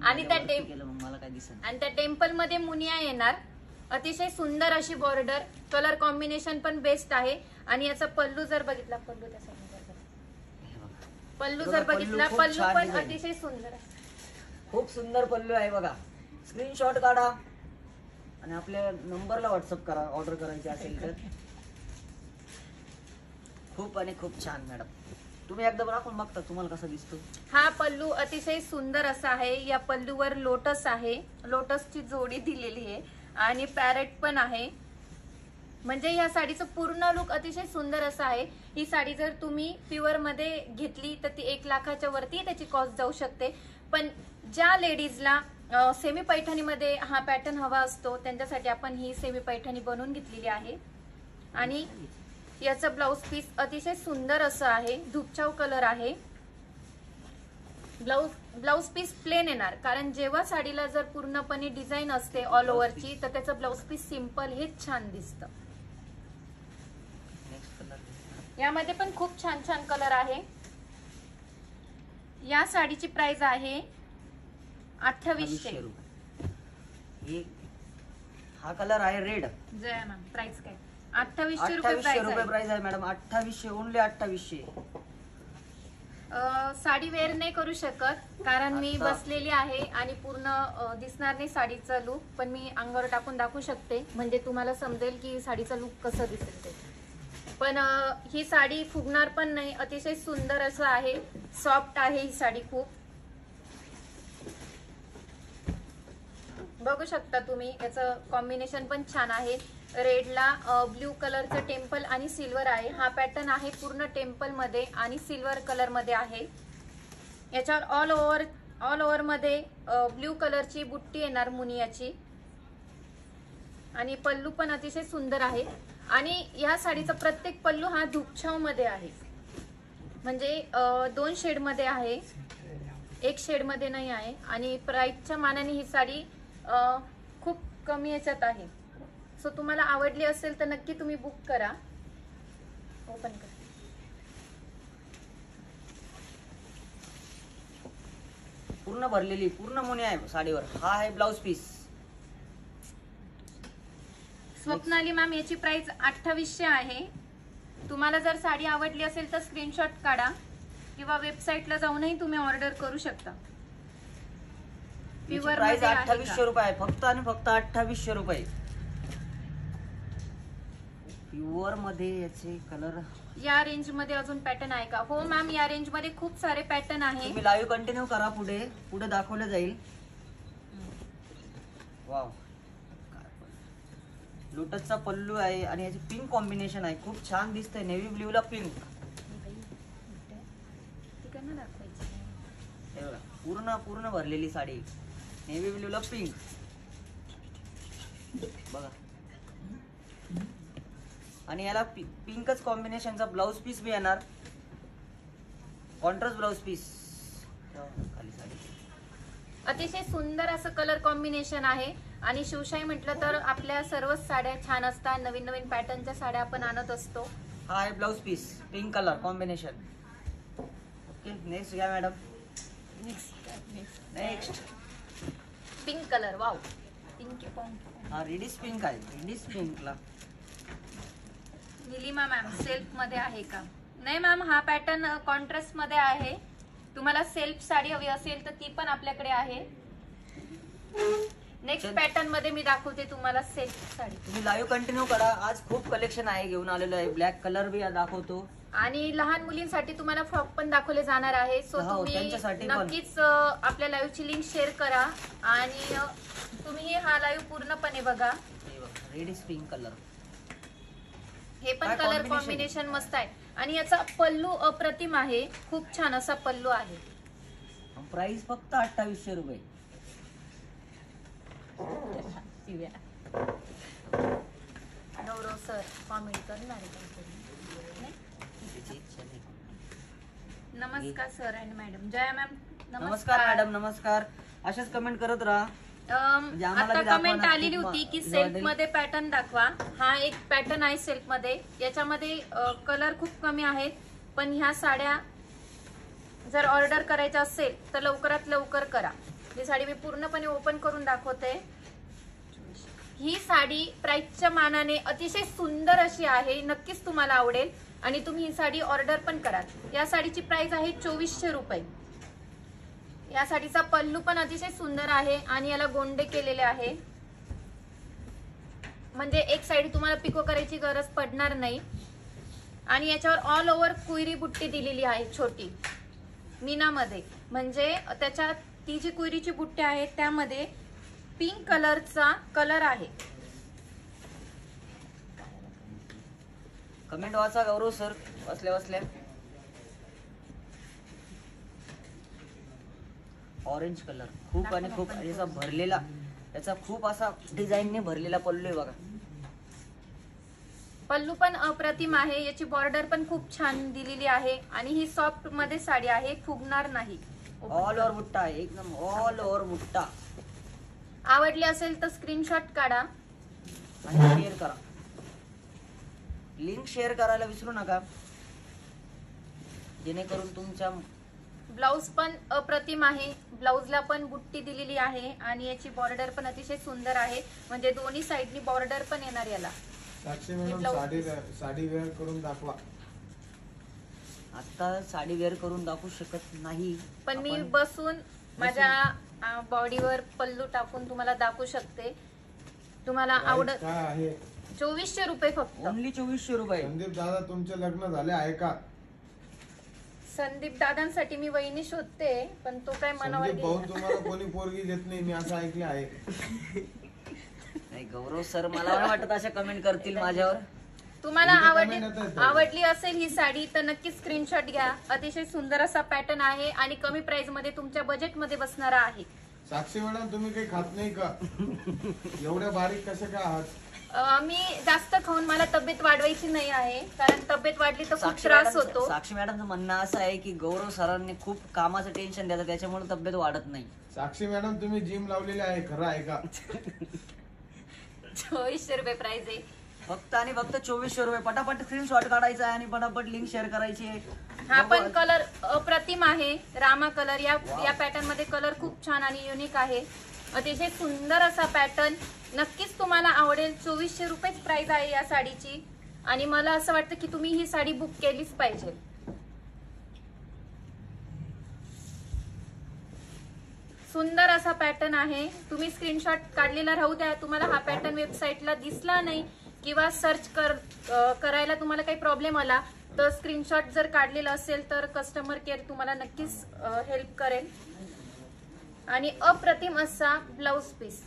आणि त्या केलं मग मला काय दिसत आणि त्या टेम्पल मध्ये मुनिया येणार. अतिशय सुंदर अशी बॉर्डर, कलर कॉम्बिनेशन पण बेस्ट आहे. आणि याचा पल्लू जर बघितला, पल्लू जर बघितला, खूप पल्लू छान पण design. अतिशय सुंदर आहे. खूप सुंदर पल्लू आहे बघा. स्क्रीनशॉट काढा आणि आपल्या नंबरला व्हॉट्सअप करा ऑर्डर करायची असेल तर. खूप आणि खूप छान मॅडम. तुम्ही एकदा दाखवून बघता तुम्हाला कसा दिसतो. हा पल्लू अतिशय सुंदर असा आहे. या पल्लूवर लोटस आहे, लोटसची जोडी दिलेली आहे आणि पॅरेट पण आहे. म्हणजे या साडीचं पूर्ण लुक अतिशय सुंदर असं आहे. ही साडी जर तुम्ही प्युअर मध्ये घेतली तर ती 1 लाखाच्या वरती त्याची कॉस्ट जाऊ शकते. पण ज्या लेडीजला सेमी पैठणीमध्ये हा पॅटर्न हवा असतो त्यांच्यासाठी आपण ही सेमी पैठणी बनवून घेतलेली आहे. आणि याचं ब्लाउज पीस अतिशय सुंदर असं आहे, धुपचाव कलर आहे. ब्लाउज पीस प्लेन येणार, कारण जेव्हा साडीला जर पूर्णपणे डिझाईन असते ऑल ओव्हरची तर त्याचं ब्लाउज पीस सिंपल हेच छान दिसतं. नेक्स्ट कलर यामध्ये पण खूप छान छान कलर आहे. या साडीची प्राइस आहे 2800 रुपये. हा कलर आहे रेड. जय मॅम, प्राइस काय? 2800 रुपये 2800 प्राइस रुपये आहे. प्राइस आहे मॅडम. 2800 ओनली 2800. साडी वेअर नाही करू शकत कारण मी अच्छा. बसलेली आहे आणि पूर्ण दिसणार नाही साडीचा लुक, पण मी अंगावर टाकून दाखवू शकते म्हणजे तुम्हाला समजेल की साडीचा लुक कसं दिसेल ते. पण ही साडी फुगणार पण नाही, अतिशय सुंदर असं आहे, सॉफ्ट आहे ही साडी खूप. बघू शकता तुम्ही, याचं कॉम्बिनेशन पण छान आहे. रेडला ब्ल्यू कलरचं टेम्पल आणि सिल्वर आहे. हा पॅटर्न आहे पूर्ण टेम्पल मध्ये आणि सिल्वर कलर मध्ये आहे. याच्यावर ऑल ओव्हर मध्ये ब्ल्यू कलरची बुट्टी येणार मुनियाची आणि पल्लू पण अतिशय सुंदर आहे. आणि या साडीचा प्रत्येक पल्लू हा धुपछाव मध्ये आहे, म्हणजे 2 शेड मध्ये आहे, 1 शेड मध्ये नाही आहे. आणि प्राइसच्या मानाने ही साडी खूप कमी याच्यात आहे. सो तुम्हाला आवडली असेल तर नक्की तुम्ही बुक करा. ओपन करा. पूर्ण भरलेली पूर्ण मुनी आहे साडीवर. हा आहे ब्लाउज पीस. स्वप्नाली मॅम, याची प्राइस 2800 आहे. तुम्हाला जर साडी आवडली असेल तर स्क्रीनशॉट काढा किंवा वेबसाईटला जाऊनही तुम्ही ऑर्डर करू शकता. प्युअर प्राइस मध्ये आहे 2800 का? रुपये आहे फक्त आणि फक्त 2800 रुपये. प्युअर मध्ये याचे कलर. या रेंज मध्ये अजून पॅटर्न आहे का? हो मॅम, या रेंज मध्ये खूप सारे पॅटर्न आहे. तुम्ही लाईव्ह कंटिन्यू करा, पुढे पुढे दाखवलं जाईल. वाव, लोटसचा पल्लू आहे आणि याची पिंक कॉम्बिनेशन आहे, खूप छान दिसतंय. नेव्ही ब्ल्यू ला पिंक. तिकडनं दाखवायची. हे बघा, पूर्ण पूर्ण भरलेली साडी, नेव्ही ब्ल्यू ला पिंक. बघा, आणि याला पिंकच कॉम्बिनेशनचा ब्लाउज पीस बी येणार, कॉन्ट्रास्ट ब्लाउज पीस. खाली साडी अतिशय सुंदर असं कलर कॉम्बिनेशन आहे. आणि शिवशाही म्हटलं तर आपल्या सर्वच साड्या छान असतात, नवीन नवीन पॅटर्नच्या साड्या आपण आणत असतो. हा आहे blouse piece, pink colour combination. Okay, next घ्या madam. Next pink colour. Wow, pink. हा रेडिश पिंक आहे. रेडिश पिंकला निलिमा मॅम, सेल्फ मध्ये आहे का? नाही मॅम, हा पॅटर्न कॉन्ट्रास्ट मध्ये आहे. तुम्हाला सेल्फ साडी हवी असेल तर ती पण आपल्याकडे आहे. नेक्स्ट पॅटर्न मध्ये मी दाखवते तुम्हाला सेल्फ साडी. तुम्ही लाईव्ह कंटिन्यू करा. आज खूप कलेक्शन आहे, घेऊन आलेलो आहे. ब्लॅक कलर बी दाखवतो आणि लहान मुलींसाठी तुम्हाला फ्रॉक पण दाखवले जाणार आहे. सो हो, तुम्ही त्यांच्यासाठी पण. नक्कीच आपल्या लाईव्हची लिंक शेअर करा आणि तुम्ही हा लाईव्ह पूर्णपणे बघा. Reddish pink colour. हे पण काय कलर combination? कॉम्बिनेशन मस्त आहे. आणि याचा पल्लू अप्रतिम आहे, खूप छान असा पल्लू आहे. प्राइस फक्त 2800 रुपये. गौरव सर कॉमेंट करणार आहे काहीतरी. नमस्कार sir and madam. Jaya ma'am, नमस्कार मॅडम, नमस्कर. अशाच कमेंट करत राहा. म्हणजे आम्हाला आता बी दाखवा कमेंट ना, आलेली खूप होती की जवळ सेल्फ देईल. मध्ये पॅटर्न दाखवा. हा एक पॅटर्न आहे सेल्फ मध्ये. याच्यामध्ये कलर खूप कमी आहेत पण ह्या साड्या जर ऑर्डर करायच्या असेल तर लवकरात लवकर करा. ही साडी मी पूर्णपणे ओपन करून दाखवते. ही साडी प्राइसच्या मानाने अतिशय सुंदर अशी आहे, नक्कीच तुम्हाला आवडेल आणि तुम्ही ही साडी ऑर्डर पण कराल. या साडीची प्राइस आहे 2400 रुपये. या साडीचा पल्लू पण अतिशय सुंदर आहे आणि याला गोंडे केलेले आहे, म्हणजे एक साइड तुम्हाला पिको करायची गरज पडणार नाही. आणि याच्यावर ऑल ओव्हर कुयरी बुट्टी दिलेली आहे छोटी मीनामध्ये, म्हणजे त्याच्यात ती जी कुयरीची बुट्टी आहे त्यामध्ये पिंक कलरचा कलर आहे. कमेंट वाचा गौरव सर बसल्या बसल्या. ऑरेंज कलर खूप आणि खूप याचा भरलेला, याचा खूप असा डिझाईनने भरलेला पल्लू आहे बघा. पल्लू पण अप्रतिम आहे, याची बॉर्डर पण खूप छान दिलेली आहे आणि ही सॉफ्ट मध्ये साडी आहे, फुगणार नाही. ऑल ओव्हर बुट्टा आहे, एकदम ऑल ओव्हर बुट्टा. आवडली असेल तर स्क्रीनशॉट काढा आणि शेअर करा. लिंक शेअर करायला विसरू नका, जेणेकरून तुमच्या ब्लाउज पण अप्रतिम आहे. ब्लाउजला पण बुट्टी दिलेली आहे आणि याची बॉर्डर पण अतिशय सुंदर आहे, म्हणजे दोन्ही साइडनी बॉर्डर पण येणार याला. साक्षी मॅडम साडी वेअर करून दाखवा. आता साडी वेअर करून दाखवू शकत नाही, पण मी आपण बसून माझ्या बॉडीवर पल्लू टाकून तुम्हाला दाखवू शकते. तुम्हाला आवडत. काय आहे 2400 रुपये फक्त. ओनली 2400 रुपये. संदीप दादा तुमचे लग्न झाले आहे का? संदीप दादांसाठी मी वहिनी शोधते, पण तो काय मनावर संदीप भाऊ घेईना. तुम्हाला कोणी पोरगी देत नाही, मी असं ऐकलं आहे. नाही गौरव सर, मला नाही वाटत अशा कमेंट करतील माझ्यावर. तुम्हाला इथे आवडली comment येतात. आवडली असेल ही साडी तर नक्की स्क्रीनशॉट घ्या. अतिशय सुंदर असा पॅटर्न आहे आणि कमी प्राइस मध्ये तुमच्या बजेट मध्ये बसणारा आहे. साक्षी मॅडम तुम्ही काही खात नाही का? एवढ्या बारीक कशा काय आहात? मी जास्त खाऊन मला तब्येत वाढवायची नाही आहे, कारण तब्येत वाढली तर खूप साक्षी त्रास मॅडम, होतो. साक्षी मॅडमचं म्हणणं असं आहे की गौरव सरांनी खूप कामाचं टेन्शन देतात, त्याच्यामुळे तब्येत वाढत नाही. साक्षी मॅडम तुम्ही जिम लावलेली आहे, खरं आहे का? 2400 रुपये प्राइस आहे. फक्त आणि फक्त 2400 रुपये. पटापट स्क्रीनशॉट काढायचा आहे आणि पटापट लिंक शेअर करायची आहे. हा पण कलर अप्रतिम आहे, रामा कलर. या पॅटर्न मध्ये कलर खूप छान आणि युनिक आहे. अतिशय सुंदर असा पॅटर्न, नक्कीच तुम्हाला आवडेल. 2400 रुपयेच प्राइस आहे या साडीची आणि मला असं वाटतं की तुम्ही ही साडी बुक केलीच पाहिजे. सुंदर असा पॅटर्न आहे. तुम्ही स्क्रीनशॉट काढलेला राहू द्या. तुम्हाला हा पॅटर्न वेबसाईटला दिसला नाही किंवा सर्च करायला तुम्हाला काही प्रॉब्लेम आला तर स्क्रीनशॉट जर काढलेला असेल तर कस्टमर केअर तुम्हाला नक्कीच हेल्प करेल. आणि अप्रतिम असा ब्लाउज पीस.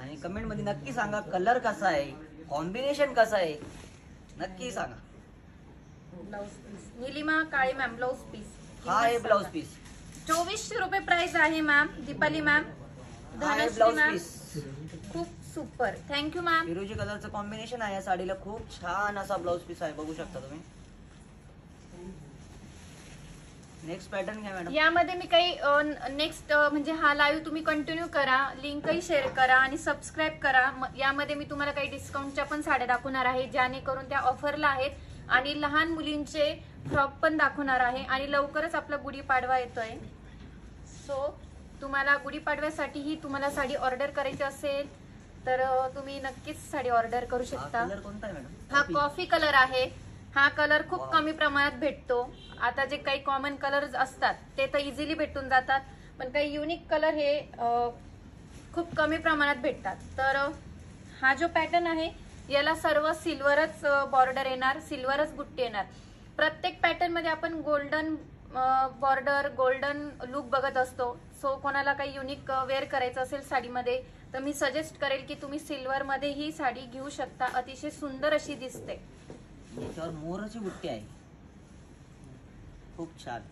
आणि कमेंट मध्ये नक्की सांगा कलर कसा आहे, कॉम्बिनेशन कसं आहे, नक्की सांगा. ब्लाउज पीस निलिमा काळे मॅम, ब्लाउज पीस हा आहे ब्लाउज पीस. 2400 रुपये प्राइस आहे मॅम. दीपाली मॅम, हा आहे धनश्री ब्लाउज मॅम, पीस. खूप सुपर, थँक्यू मॅम. फिरोजी कलरचं कॉम्बिनेशन आहे या साडीला. खूप छान असा ब्लाउज पीस आहे, बघू शकता तुम्ही. नेक्स्ट पॅटर्न घ्या मॅडम. यामध्ये मी काही नेक्स्ट म्हणजे हा लाईव्ह तुम्ही कंटिन्यू करा, लिंकही शेअर करा आणि सबस्क्राईब करा. यामध्ये मी तुम्हाला काही डिस्काउंटच्या पण साड्या दाखवणार आहे, जेणेकरून त्या ऑफरला आहेत आणि लहान मुलींचे फ्रॉक पण दाखवणार आहे. आणि लवकरच आपला गुढीपाडवा येतोय, सो तुम्हाला गुढीपाडव्यासाठीही तुम्हाला साडी ऑर्डर करायची असेल तर तुम्ही नक्कीच साडी ऑर्डर करू शकता. कलर कोणता आहे मॅडम? हा कॉफी कलर आहे. हा कलर खूप कमी प्रमाणात भेटतो. आता जे काही कॉमन कलर असतात ते तर इझिली भेटून जातात, पण काही युनिक कलर हे खूप कमी प्रमाणात भेटतात. तर हा जो पॅटर्न आहे याला सर्व सिल्वरच बॉर्डर येणार, सिल्वरच बुट्टी येणार. प्रत्येक पॅटर्न मध्ये आपण गोल्डन बॉर्डर, गोल्डन लुक बघत असतो. सो कोणाला काही युनिक वेअर करायचं असेल साडीमध्ये तर मी सजेस्ट करेल की तुम्ही सिल्वर मध्ये ही साडी घेऊ शकता. अतिशय सुंदर अशी दिसते. याच्यावर मोराची बुट्टी आहे, खूप छान.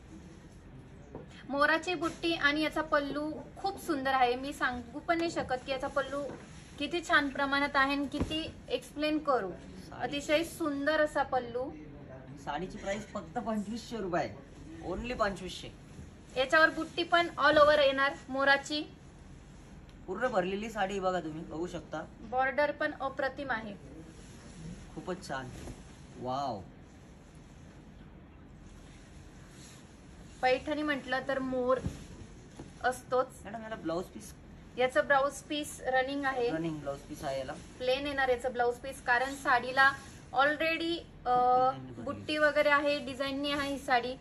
मोराची बुट्टी आणि याचा पल्लू खूप सुंदर आहे. मी सांगू पण नाही शकत की याचा पल्लू किती छान प्रमाणात आहे आणि किती एक्सप्लेन करू. अतिशय सुंदर असा पल्लू. साडीची प्राइस फक्त 2500 रुपये, ओनली 2500. याच्यावर बुट्टी पण ऑल ओव्हर येणार मोराची. पूर्ण भरलेली साडी बघा, तुम्ही बघू शकता. बॉर्डर पण अप्रतिम आहे. खूपच छान. वाव. पैठणी म्हटलं तर मोर असतोच. मॅडम याला ब्लाऊज पीस याचं ब्लाऊज पीस रनिंग आहे, रनिंग ब्लाऊज पीस आहे याला. प्लेन येणार याचं ब्लाऊज पीस, कारण साडीला ऑलरेडी बुट्टी वगैरे आहे, डिझाईननी आहे ही साडी.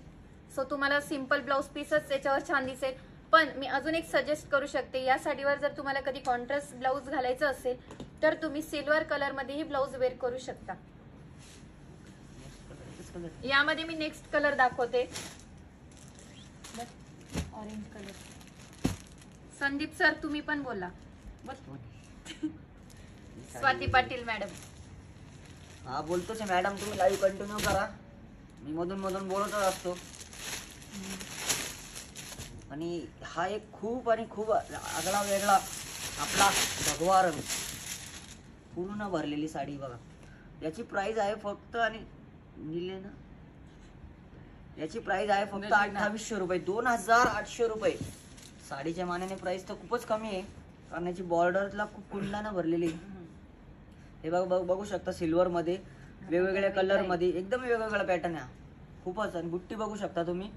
सो तुम्हाला सिम्पल ब्लाऊज पीसच याच्यावर छान दिसेल. पण मी अजून एक सजेस्ट करू शकते, या साडीवर जर तुम्हाला कधी कॉन्ट्रास्ट ब्लाऊज घालायचं असेल तर तुम्ही सिल्वर कलर मध्येही ब्लाऊज वेअर करू शकता. यामध्ये मी नेक्स्ट कलर दाखवते. Orange colour. संदीप सर तुम्ही पण बोला. स्वाती पाटील मॅडम. हा बोलतोच आहे मॅडम, तुम्ही लाईव्ह कंटिन्यू करा, मी मधून मधून बोलतच असतो. आणि हा एक खूप आणि खूप आगळा वेगळा आपला भगवा रंग, पूर्ण भरलेली साडी बघा. याची प्राइस आहे फक्त, आणि निले ना, याची प्राइस आहे फक्त 2800 रुपये, 2800 रुपये. साडीच्या मानाने प्राइस तर खूपच कमी आहे, कारण याची बॉर्डरला खूप कुंडलानं भरलेली. हे बघू शकता, सिल्वर मध्ये वेगवेगळ्या कलर मध्ये एकदम वेगवेगळा पॅटर्न आहे खूपच. आणि बुट्टी बघू शकता तुम्ही,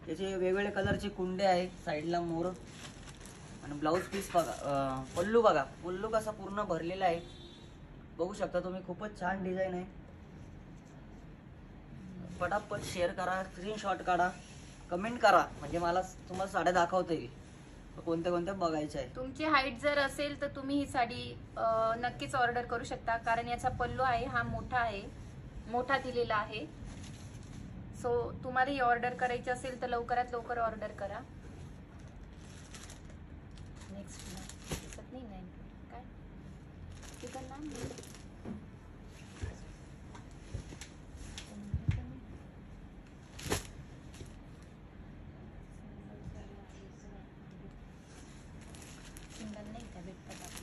याचे वेगवेगळे कलरचे कुंडे आहे, साईडला मोर. आणि ब्लाऊज पीस बघा, पल्लू बघा, पल्लू कसा पूर्ण भरलेला आहे बघू शकता तुम्ही. खूपच छान डिझाईन आहे. पटापट शेअर करा, स्क्रीनशॉट काढा, कमेंट करा, म्हणजे मला तुम्हाला साड्या दाखवता येईल कोणत्या कोणत्या बघायच्या आहे. तुमची हाईट जर असेल तर तुम्ही ही साडी नक्कीच ऑर्डर करू शकता, कारण याचा पल्लू आहे हा मोठा आहे, मोठा दिलेला आहे. सो तुम्हाला ही ऑर्डर करायची असेल तर लवकरात लवकर ऑर्डर करा. नेक्स्ट दिसत नाही काय तिथं नाम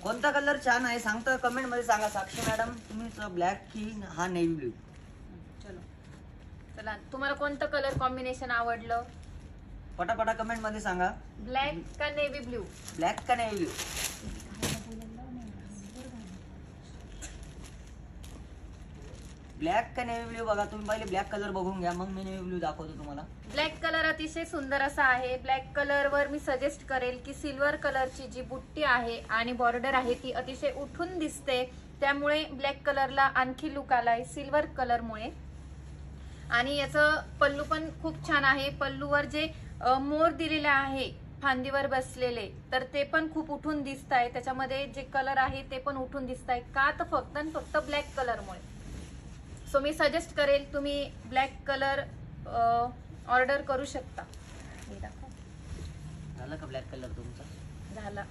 कोणता कलर छान आहे सांगता कमेंट मध्ये सांगा. साक्षी मॅडम तुम्ही ब्लॅक की हा नेव्ही ब्लू. चलो चला, तुम्हाला कोणतं कलर कॉम्बिनेशन आवडलं पटापटा कमेंट मध्ये सांगा. ब्लॅक का नेव्ही ब्ल्यू? ब्लॅक का नेव्ही ब्लू? ब्लॅक का नेव्ही ब्लू बघा तुम्ही, पहिले ब्लॅक कलर बघून घ्या, मग मी नेव्ही ब्लू दाखवतो तुम्हाला. ब्लॅक कलर अतिशय सुंदर असा आहे. ब्लॅक कलर वर मी सजेस्ट करेल की सिल्वर कलरची जी बुट्टी आहे आणि बॉर्डर आहे ती अतिशय उठून दिसते, त्यामुळे ब्लॅक कलरला आणखी लुक आलाय सिल्वर कलरमुळे. आणि याचं पल्लू पण खूप छान आहे. पल्लूवर जे मोर दिलेले आहे फांदीवर बसलेले, तर ते पण खूप उठून दिसत आहे. त्याच्यामध्ये जे कलर आहे ते पण उठून दिसत आहे, का तर फक्त आणि फक्त ब्लॅक कलरमुळे. सो मी सजेस्ट करेल तुम्ही ब्लॅक कलर ऑर्डर करू शकता. हे दाखव. झाला का ब्लॅक कलर तुमचा? झाला.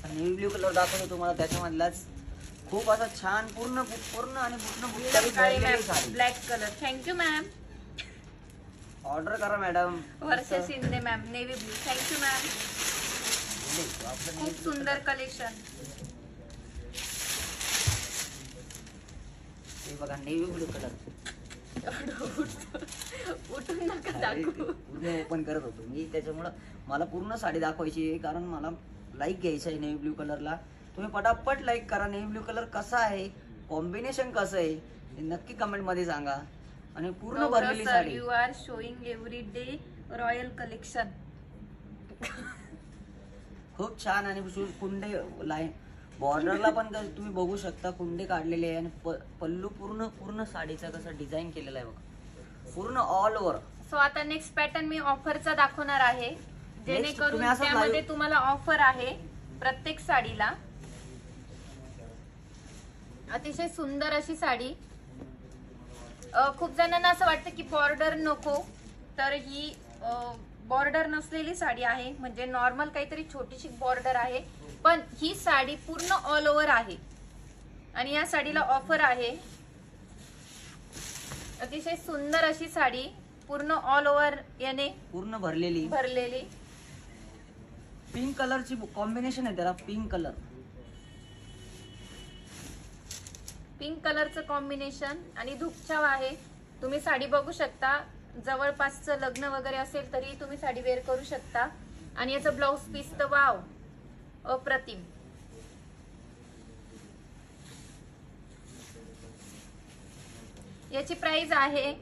नेव्ही ब्लू कलर दाखवतो तुम्हाला, त्याच्यामधलाच खूप असा छान पूर्ण आणि पूर्ण भरलेली sari. Black colour. Thank you ma'am. Order करा madam. Varsha Shinde ma'am, navy blue. Thank you ma'am. खूप सुंदर कलेक्शन. हे बघा नेव्ही ब्लू कलर. उठून नका दाखवू. पूर्ण ओपन करत होतो मी, त्याच्यामुळं मला पूर्ण साडी दाखवायची आहे, कारण मला लाईक घ्यायचं आहे नेव्ही ब्लू कलरला. तुम्ही पटापट लाईक करा. नेव्ही ब्लू कलर कसा आहे, कॉम्बिनेशन कसं आहे हे नक्की कमेंट मध्ये सांगा. आणि पूर्ण भरलेली sari. You are showing every day royal collection. खूप छान. आणि कुंडे लाईन बॉर्डरला पण तुम्ही बघू शकता कुंडे काढलेले आहे. आणि पल्लू पूर्ण साडीचा कसं डिझाईन केलेला आहे बघा, पूर्ण ऑल ओव्हर. सो आता नेक्स्ट पॅटर्न मी ऑफरचा दाखवणार आहे, जेणेकरून तुम्ही असं त्यामध्ये तुम्हाला ऑफर आहे प्रत्येक साडीला. अतिशय सुंदर अशी साडी. खूप जणांना असं वाटतं की बॉर्डर नको, तर ही बॉर्डर नसलेली साडी आहे, म्हणजे नॉर्मल काहीतरी छोटीशी बॉर्डर आहे, पण ही साडी पूर्ण ऑल ओव्हर आहे. आणि या साडीला ऑफर आहे. अतिशय सुंदर अशी साडी, पूर्ण ऑल ओव्हर याने पूर्ण भरलेली. पिंक कलरची कॉम्बिनेशन आहे त्याला, पिंक कलरचं कॉम्बिनेशन आणि धूपछाव आहे. तुम्ही साडी बघू शकता, जवळपासचं लग्न वगैरे असेल तरी तुम्ही साडी वेअर करू शकता. आणि याचं ब्लाऊज पीस तर वाव, अप्रतिम. याची प्राइस आहे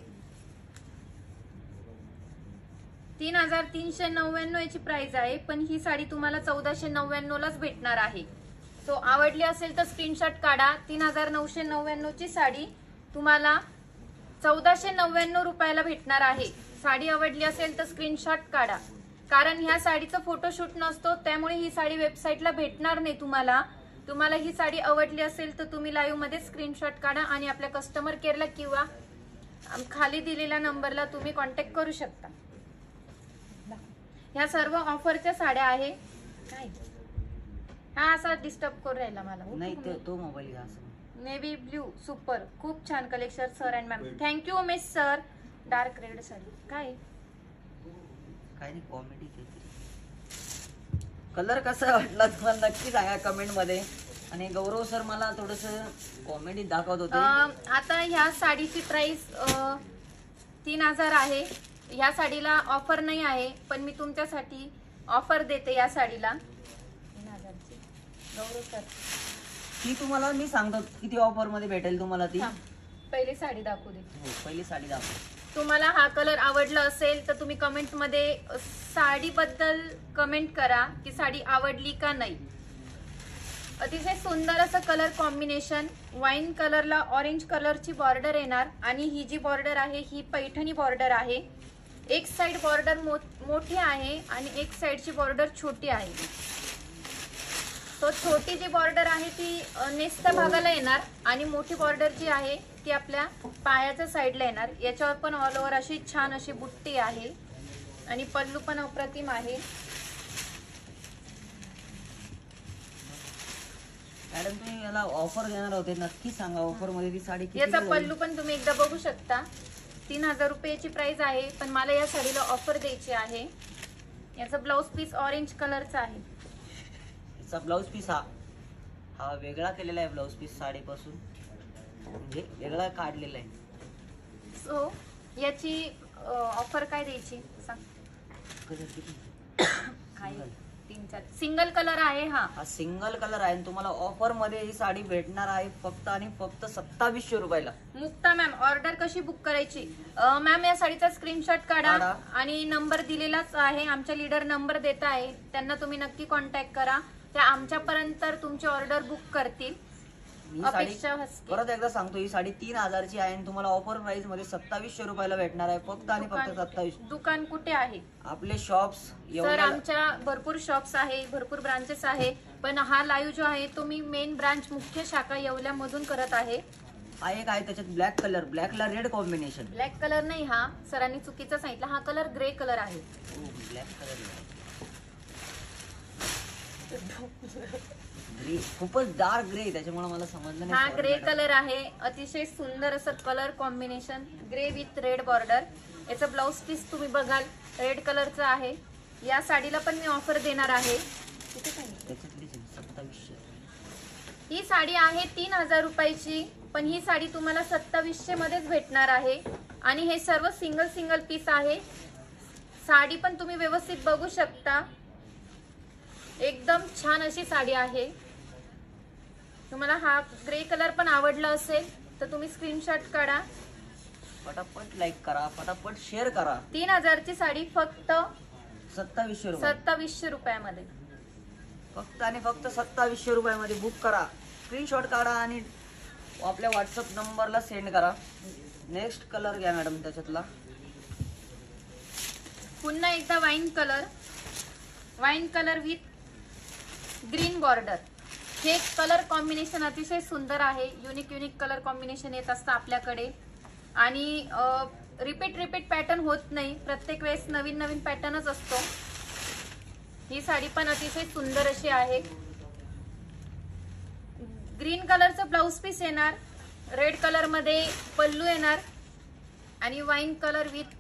3,399 याची प्राइस आहे, पण ही साडी तुम्हाला 1,499 लाच भेटणार आहे. सो आवडली असेल तर स्क्रीनशॉट काढा. 3,999 ची साडी तुम्हाला 1,499 रुपयाला भेटणार आहे. साडी आवडली असेल तर स्क्रीनशॉट काढा, कारण ह्या साडीचा फोटोशूट नसतो, त्यामुळे ही साडी वेबसाईटला भेटणार नाही तुम्हाला. तुम्हाला ही साडी आवडली असेल तर तुम्ही लाईव्ह मध्ये स्क्रीनशॉट काढा आणि आपल्या कस्टमर केअरला किंवा खाली दिलेल्या नंबरला तुम्ही कॉन्टॅक्ट करू शकता. ह्या सर्व ऑफरच्या साड्या आहे. काय हा असा डिस्टर्ब करून राहिला मला. नाही तो मोबाईल घ्या असं. नेव्ही ब्ल्यू सुपर, खूप छान collection sir and ma'am. Thank you miss sir. Dark red sari काय नाही कॉमेडी कलर कसा वाटला तुम्हाला नक्की सांगा कमेंट मध्ये. आणि गौरव सर मला थोडस कॉमेडी दाखवत होते. आता ह्या साडीची प्राइस 3,000 आहे. ह्या साडीला ऑफर नाही आहे, पण मी तुमच्यासाठी ऑफर देते या साडीला 3,000ची. गौरव सर ती तुम्हाला मी सांगतो किती ऑफर मध्ये भेटेल तुम्हाला ती. पहिली साडी दाखवू दे. हो, पहिली साडी दाखव. तुम्हाला हा कलर आवडला असेल तर तुम्ही कमेंट मध्ये साडीबद्दल कमेंट करा की साडी आवडली का नाही. अतिशय सुंदर असं कलर कॉम्बिनेशन. वाईन कलरला ऑरेंज कलरची बॉर्डर येणार आणि ही जी बॉर्डर आहे ही पैठणी बॉर्डर आहे. एक साइड बॉर्डर मोठी आहे आणि एक साइडची बॉर्डर छोटी आहे. तो छोटी जी बॉर्डर आहे ती नेसत्या भागाला येणार आणि मोठी बॉर्डर जी आहे ती आपल्या पायाच्या साईडला येणार. याच्यावर पण ऑल ओव्हर अशी छान अशी बुट्टी आहे आणि पल्लू पण अप्रतिम आहे. मॅडम तुम्ही याला ऑफर देणार होते, नक्की सांगा ऑफर मध्ये ती साडी किती याचा पल्लू पण तुम्ही एकदा बघू शकता. 3,000 रुपयाची प्राइस आहे, पण मला या साडीला ऑफर द्यायची आहे. याचा ब्लाउज पीस ऑरेंज कलरचा आहे. याचा ब्लाउज पीस हा वेगळा केलेला आहे. ब्लाउज पीस साडीपासून म्हणजे वेगळा काढलेला आहे. सो याची ऑफर काय द्यायची सांग. कलर किती आहे 3-4 सिंगल कलर आहे. हा सिंगल कलर आहे. तुम्हाला ऑफर मध्ये ही साडी भेटणार आहे फक्त आणि फक्त 2700 रुपयाला. मुक्ता मॅम ऑर्डर कशी बुक करायची. मॅम या साडीचा स्क्रीनशॉट काढा काढा. आणि नंबर दिलेलाच आहे. आमच्या लीडर नंबर देत आहे, त्यांना तुम्ही नक्की कॉन्टॅक्ट करा. त्या आमच्यापर्यंत तुमची ऑर्डर बुक करतील. ही साडी अपेक्षा हसके. परत एकदा सांगतो, ही साडी 3,000 ची आहे आणि तुम्हाला ऑफर प्राइस मध्ये 2700 रुपयाला भेटणार आहे फक्त आणि फक्त 2700. दुकान कुठे आहे. आपले शॉप्स सर आमच्या भरपूर शॉप्स आहे, भरपूर ब्रांचेस आहे, पण हा लाईव्ह जो आहे तो मी मेन ब्रांच मुख्य शाखा येवल्यामधून करत आहे. हा एक आहे त्याच्यात ब्लॅक कलर, ब्लॅकला रेड कॉम्बिनेशन. ब्लॅक कलर नाही, हा सरांनी चुकीचा सांगितला. हा कलर ग्रे कलर आहे. ब्लॅक कलर ग्रे, खूपच डार्क ग्रे, त्याच्यामुळे मला समजलं नाही. हा ग्रे कलर आहे. अतिशय सुंदर असं colour combination, grey with red border. याचं ब्लाउज पीस तुम्ही बघाल रेड कलरचं आहे. या साडीला पण मी ऑफर देणार आहे. त्याच्यातली 2700. ही साडी आहे 3,000 रुपयाची, पण ही साडी तुम्हाला 2700 मध्येच भेटणार आहे. आणि हे सर्व सिंगल सिंगल पीस आहे. साडी पण तुम्ही व्यवस्थित बघू शकता, एकदम छान अशी साडी आहे. तुम्हाला हा ग्रे कलर पण आवडला असेल तर तुम्ही स्क्रीनशॉट काढा, फटाफट लाईक करा, फटाफट शेअर करा. 3,000 ची साडी फक्त 2700 रुपये, 2700 रुपयामध्ये. फक्त आणि फक्त 2700 रुपयामध्ये बुक करा. स्क्रीनशॉट काढा आणि आपल्या व्हॉट्सअप नंबरला सेंड करा. नेक्स्ट कलर घ्या मॅडम त्याच्यातला. पुन्हा एकदा wine colour with green border. हे कलर कॉम्बिनेशन अतिशय सुंदर आहे. युनिक कलर कॉम्बिनेशन येत असतं आपल्याकडे आणि रिपीट पॅटर्न होत नाही. प्रत्येक वेळेस नवीन पॅटर्नच असतो. ही साडी पण अतिशय सुंदर अशी आहे. ग्रीन कलरचं ब्लाउज पीस येणार, रेड कलर मध्ये पल्लू येणार आणि wine colour with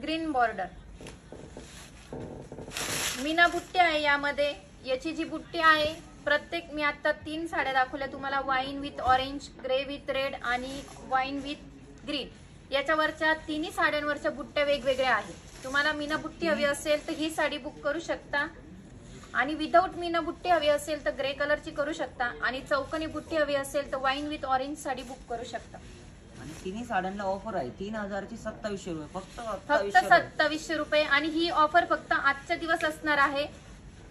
green border. Meena बुट्टी आहे यामध्ये. याची जी बुट्टी आहे प्रत्येक, मी आता 3 साड्या दाखवल्या तुम्हाला. Wine with orange, grey with red आणि वाईन विथ ग्रीन. याच्यावरच्या तिन्ही साड्यांवरच्या बुट्ट्या वेगवेगळ्या आहेत. तुम्हाला मीना बुट्टी हवी असेल तर ही साडी बुक करू शकता आणि विदाऊट मीना बुट्टी हवी असेल तर ग्रे कलरची करू शकता आणि चौकनी बुट्टी हवी असेल तर wine with orange sari book करू शकता. आणि तिन्ही साड्यांना ऑफर आहे 3000 ची 2700 रुपये, फक्त फक्त 2700 रुपये. 2700 रुपये. आणि ही ऑफर फक्त आजच्या दिवस असणार आहे.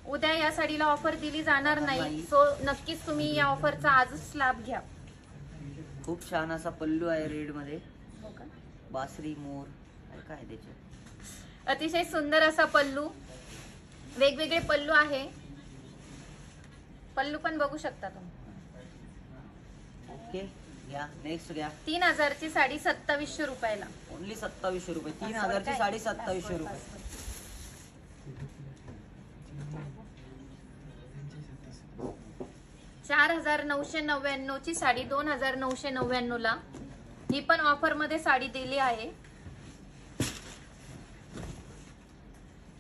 उद्या या साडीला ऑफर दिली जाणार नाही. नाही. सो नक्कीच तुम्ही या ऑफरचा आजच लाभ घ्या. खूप छान असा पल्लू आहे रेड मध्ये, हो का? बासरी मोर अरे काय त्याच्यात. अतिशय सुंदर असा पल्लू, वेगवेगळे पल्लू आहे. पल्लू पण बघू शकता तुम्ही. ओके घ्या, नेक्स्ट घ्या. 3000 ची साडी 2700 रुपयाला. ओनली 2700 रुपये. 3000 ची साडी 2700 रुपये. 4999 ची साडी 2999 ला. ही पण ऑफर मध्ये साडी दिली आहे.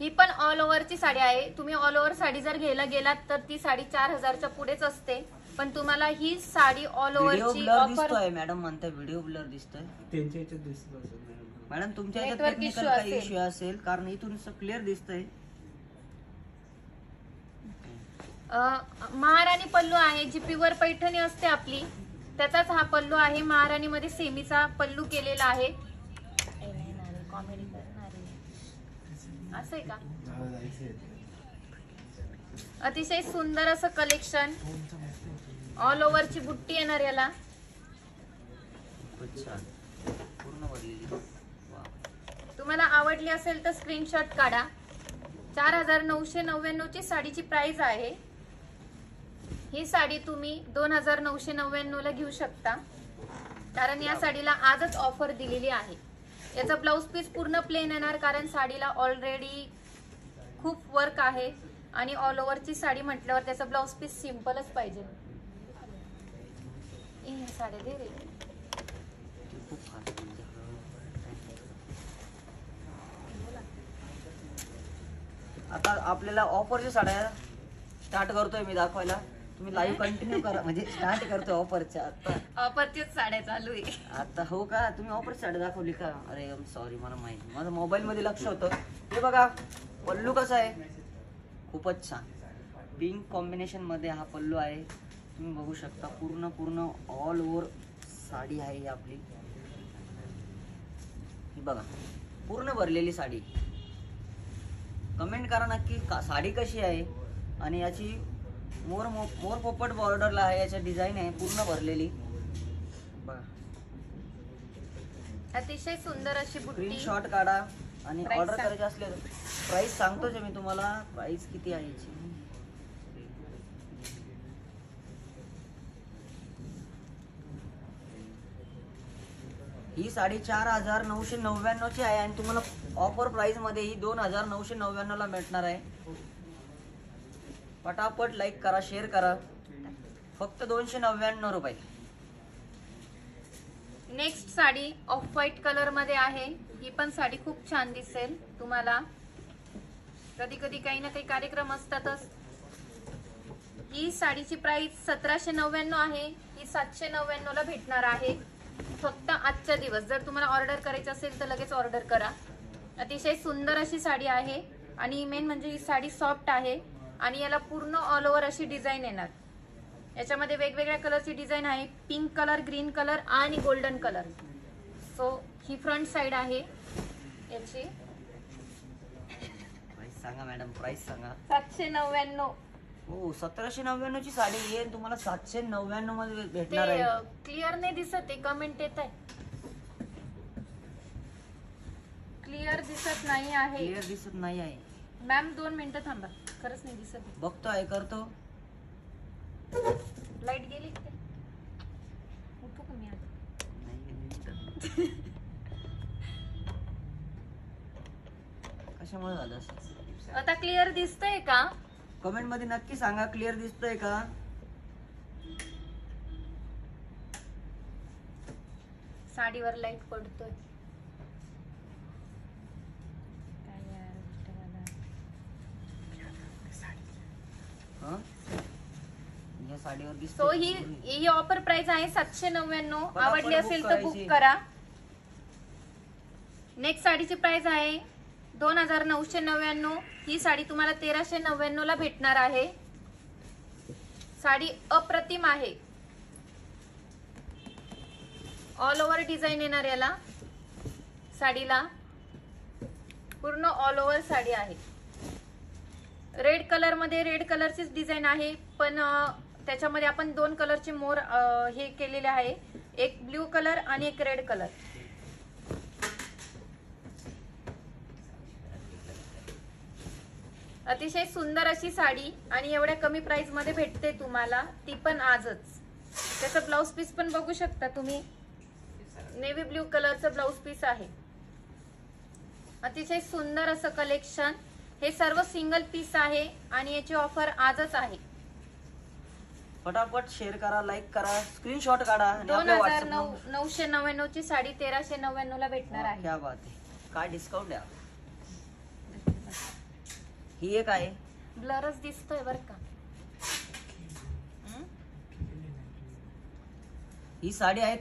ही पण ऑल ओव्हर ची साडी आहे. तुम्ही ऑल ओव्हर साडी जर घ्यायला गेलात तर ती साडी 4000च्या पुढेच असते. पण तुम्हाला ही साडी ऑल व्हिडिओ ओव्हरची ब्लर ऑफर. दिसतोय मॅडम, म्हणताय व्हिडिओ ब्लर दिसतोय. त्यांच्या याच्यात दिसत असेल मॅडम. मॅडम तुमच्या याच्यात Network टेक्निकल issue काही असेल. इश्यू असेल, कारण इथून क्लिअर दिसतंय. महाराणी पल्लू आहे, जी प्युअर पैठणी असते आपली, त्याचाच हा पल्लू आहे. महाराणी मध्ये सेमीचा पल्लू केलेला आहे. कॉमेडी करणार आहे असं आहे का? अतिशय सुंदर असं कलेक्शन. ऑल ओव्हरची बुट्टी येणार याला. खूपच छान, पूर्ण भरलेली. वा. तुम्हाला आवडली असेल तर स्क्रीनशॉट काढा. 4999 ची साडीची प्राइस आहे. ही साडी तुम्ही 2999 ला घेऊ शकता, कारण या साडीला आजच ऑफर दिलेली आहे. याचा ब्लाउज पीस पूर्ण प्लेन येणार, कारण साडीला ऑलरेडी खूप वर्क आहे. आणि ऑल ओव्हरची साडी म्हटल्यावर त्याचा ब्लाउज पीस सिम्पलच पाहिजे. ही साडी दे रे. खूप फास्ट म्हणजे. आता आपल्याला ऑफरच्या साड्या स्टार्ट करतोय मी दाखवायला. तुम्ही लाईव्ह कंटिन्यू करा, म्हणजे स्टार्ट करतोय ऑफरच्या. आता ऑफरचीच साड्या चालू आहे. आता हो का, तुम्ही ऑफर साडी दाखवली का? अरे सॉरी, मला माहिती, माझं मोबाईल मध्ये लक्ष होतं. हे बघा पल्लू कसा आहे, खूपच छान पिंक कॉम्बिनेशन मध्ये हा पल्लू आहे. तुम्ही बघू शकता पूर्ण ऑल ओव्हर साडी आहे ही आपली. ही बघा पूर्ण भरलेली साडी. कमेंट करा नक्की साडी कशी आहे. आणि याची मोर पोपट बॉर्डरला आहे, याच्या डिझाईन आहे पूर्ण भरलेली. बघा अतिशय सुंदर अशी बुट्टी. स्क्रीनशॉट काढा आणि Price ऑर्डर सांग. करायचे असले प्राइस सांगतोच मी तुम्हाला. प्राइस किती आहे याची. ही साडी 4999 ची आहे आणि तुम्हाला ऑफर प्राइस मध्ये ही 2999 ला भेटणार आहे. पटापट लाईक करा, शेअर करा. फक्त 299 रुपये. Next sari off white colour मध्ये आहे. ही पण साडी खूप छान दिसेल तुम्हाला. कधी कधी काही ना काही कार्यक्रम असतातच. ही साडीची प्राइस 1799 आहे. ही 799 ला भेटणार आहे फक्त आजच्या दिवस. जर तुम्हाला ऑर्डर करायची असेल तर लगेच ऑर्डर करा. अतिशय सुंदर अशी साडी आहे. आणि मेन म्हणजे ही साडी सॉफ्ट आहे आणि याला पूर्ण ऑल ओव्हर अशी डिझाईन येणार. याच्यामध्ये वेगवेगळ्या कलरची डिझाईन आहे. पिंक कलर, ग्रीन कलर आणि गोल्डन कलर. सो ही फ्रंट साइड आहे याची. प्राइस सांगा मॅडम, प्राइस सांगा. 799. हो 1799 ची साडी आहे आणि तुम्हाला 799 मध्ये भेटणार ते आहे. क्लिअर नाही दिसत आहे, कमेंट येत आहे. क्लिअर दिसत नाही आहे क्लिअर दिसत नाही आहे. मॅम. 2 मिनिटं थांबा, खरंच नाही दिसत आहे. बघतो आहे, करतो. लाईट गेली का? उठू का मी आता? नाही गेली. कशामुळे झालं असं? आता क्लिअर दिसतंय का? कमेंट मध्ये नक्की सांगा क्लिअर दिसतंय का. साडीवर लाईट पडतोय. काय यार, विठ्ठलाला. हं? या साडीवर सो दिसतंय. ही ऑफर प्राइस आहे 799. पटापट आवडली book असेल तर बुक करायची. करा. नेक्स्ट साडीची प्राइस आहे 2999. ही साडी तुम्हाला 1399 ला भेटणार आहे. साडी अप्रतिम आहे. ऑल ओव्हर डिझाईन येणार याला साडीला, पूर्ण ऑल ओव्हर साडी आहे. रेड कलर मध्ये रेड कलरचीच डिझाईन आहे, पण त्याच्यामध्ये आपण 2 कलरचे मोर हे केलेले आहे, एक ब्ल्यू कलर आणि एक रेड कलर. अतिशय सुंदर अशी साडी आणि एवढ्या कमी प्राइस मध्ये भेटते तुम्हाला, ती पण आजच. त्याचं ब्लाउज पीस पण बघू शकता तुम्ही, नेव्ही ब्ल्यू कलरचं ब्लाउज पीस आहे. अतिशय सुंदर असं कलेक्शन. हे सर्व सिंगल पीस आहे आणि याची ऑफर आजच आहे. फटाफट शेअर करा, लाईक करा, स्क्रीनशॉट काढा आणि आपल्या WhatsApp नंबर. 999 ची साडी 1399 ला भेटणार आहे. क्या बात आहे, काय डिस्काउंट द्या. ही एक आहे, ब्लरच दिसतोय बर का. ही साडी आहे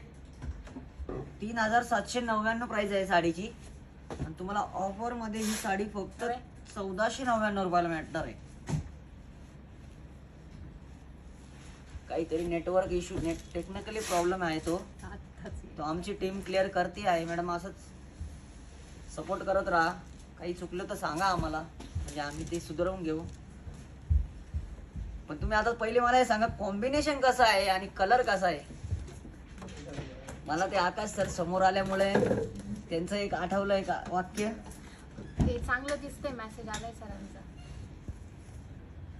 3799 प्राइस आहे साडीची, आणि तुम्हाला ऑफर मध्ये ही साडी फक्त 1499 रुपयाला भेटणार आहे. काहीतरी नेटवर्क इश्यू, टेक्निकली प्रॉब्लेम आहे तो आमची टीम क्लिअर करते आहे. मॅडम असंच सपोर्ट करत राहा, काही चुकलं तर सांगा आम्हाला, म्हणजे आम्ही ते सुधारवून घेऊ. पण तुम्ही आता पहिले मला हे सांगा, कॉम्बिनेशन कसं आहे आणि कलर कसा आहे. मला ते आकाश सर समोर आल्यामुळे त्यांचं एक आठवलंय का वाक्य, ते चांगलं दिसतंय. मेसेज आलाय सरांचा.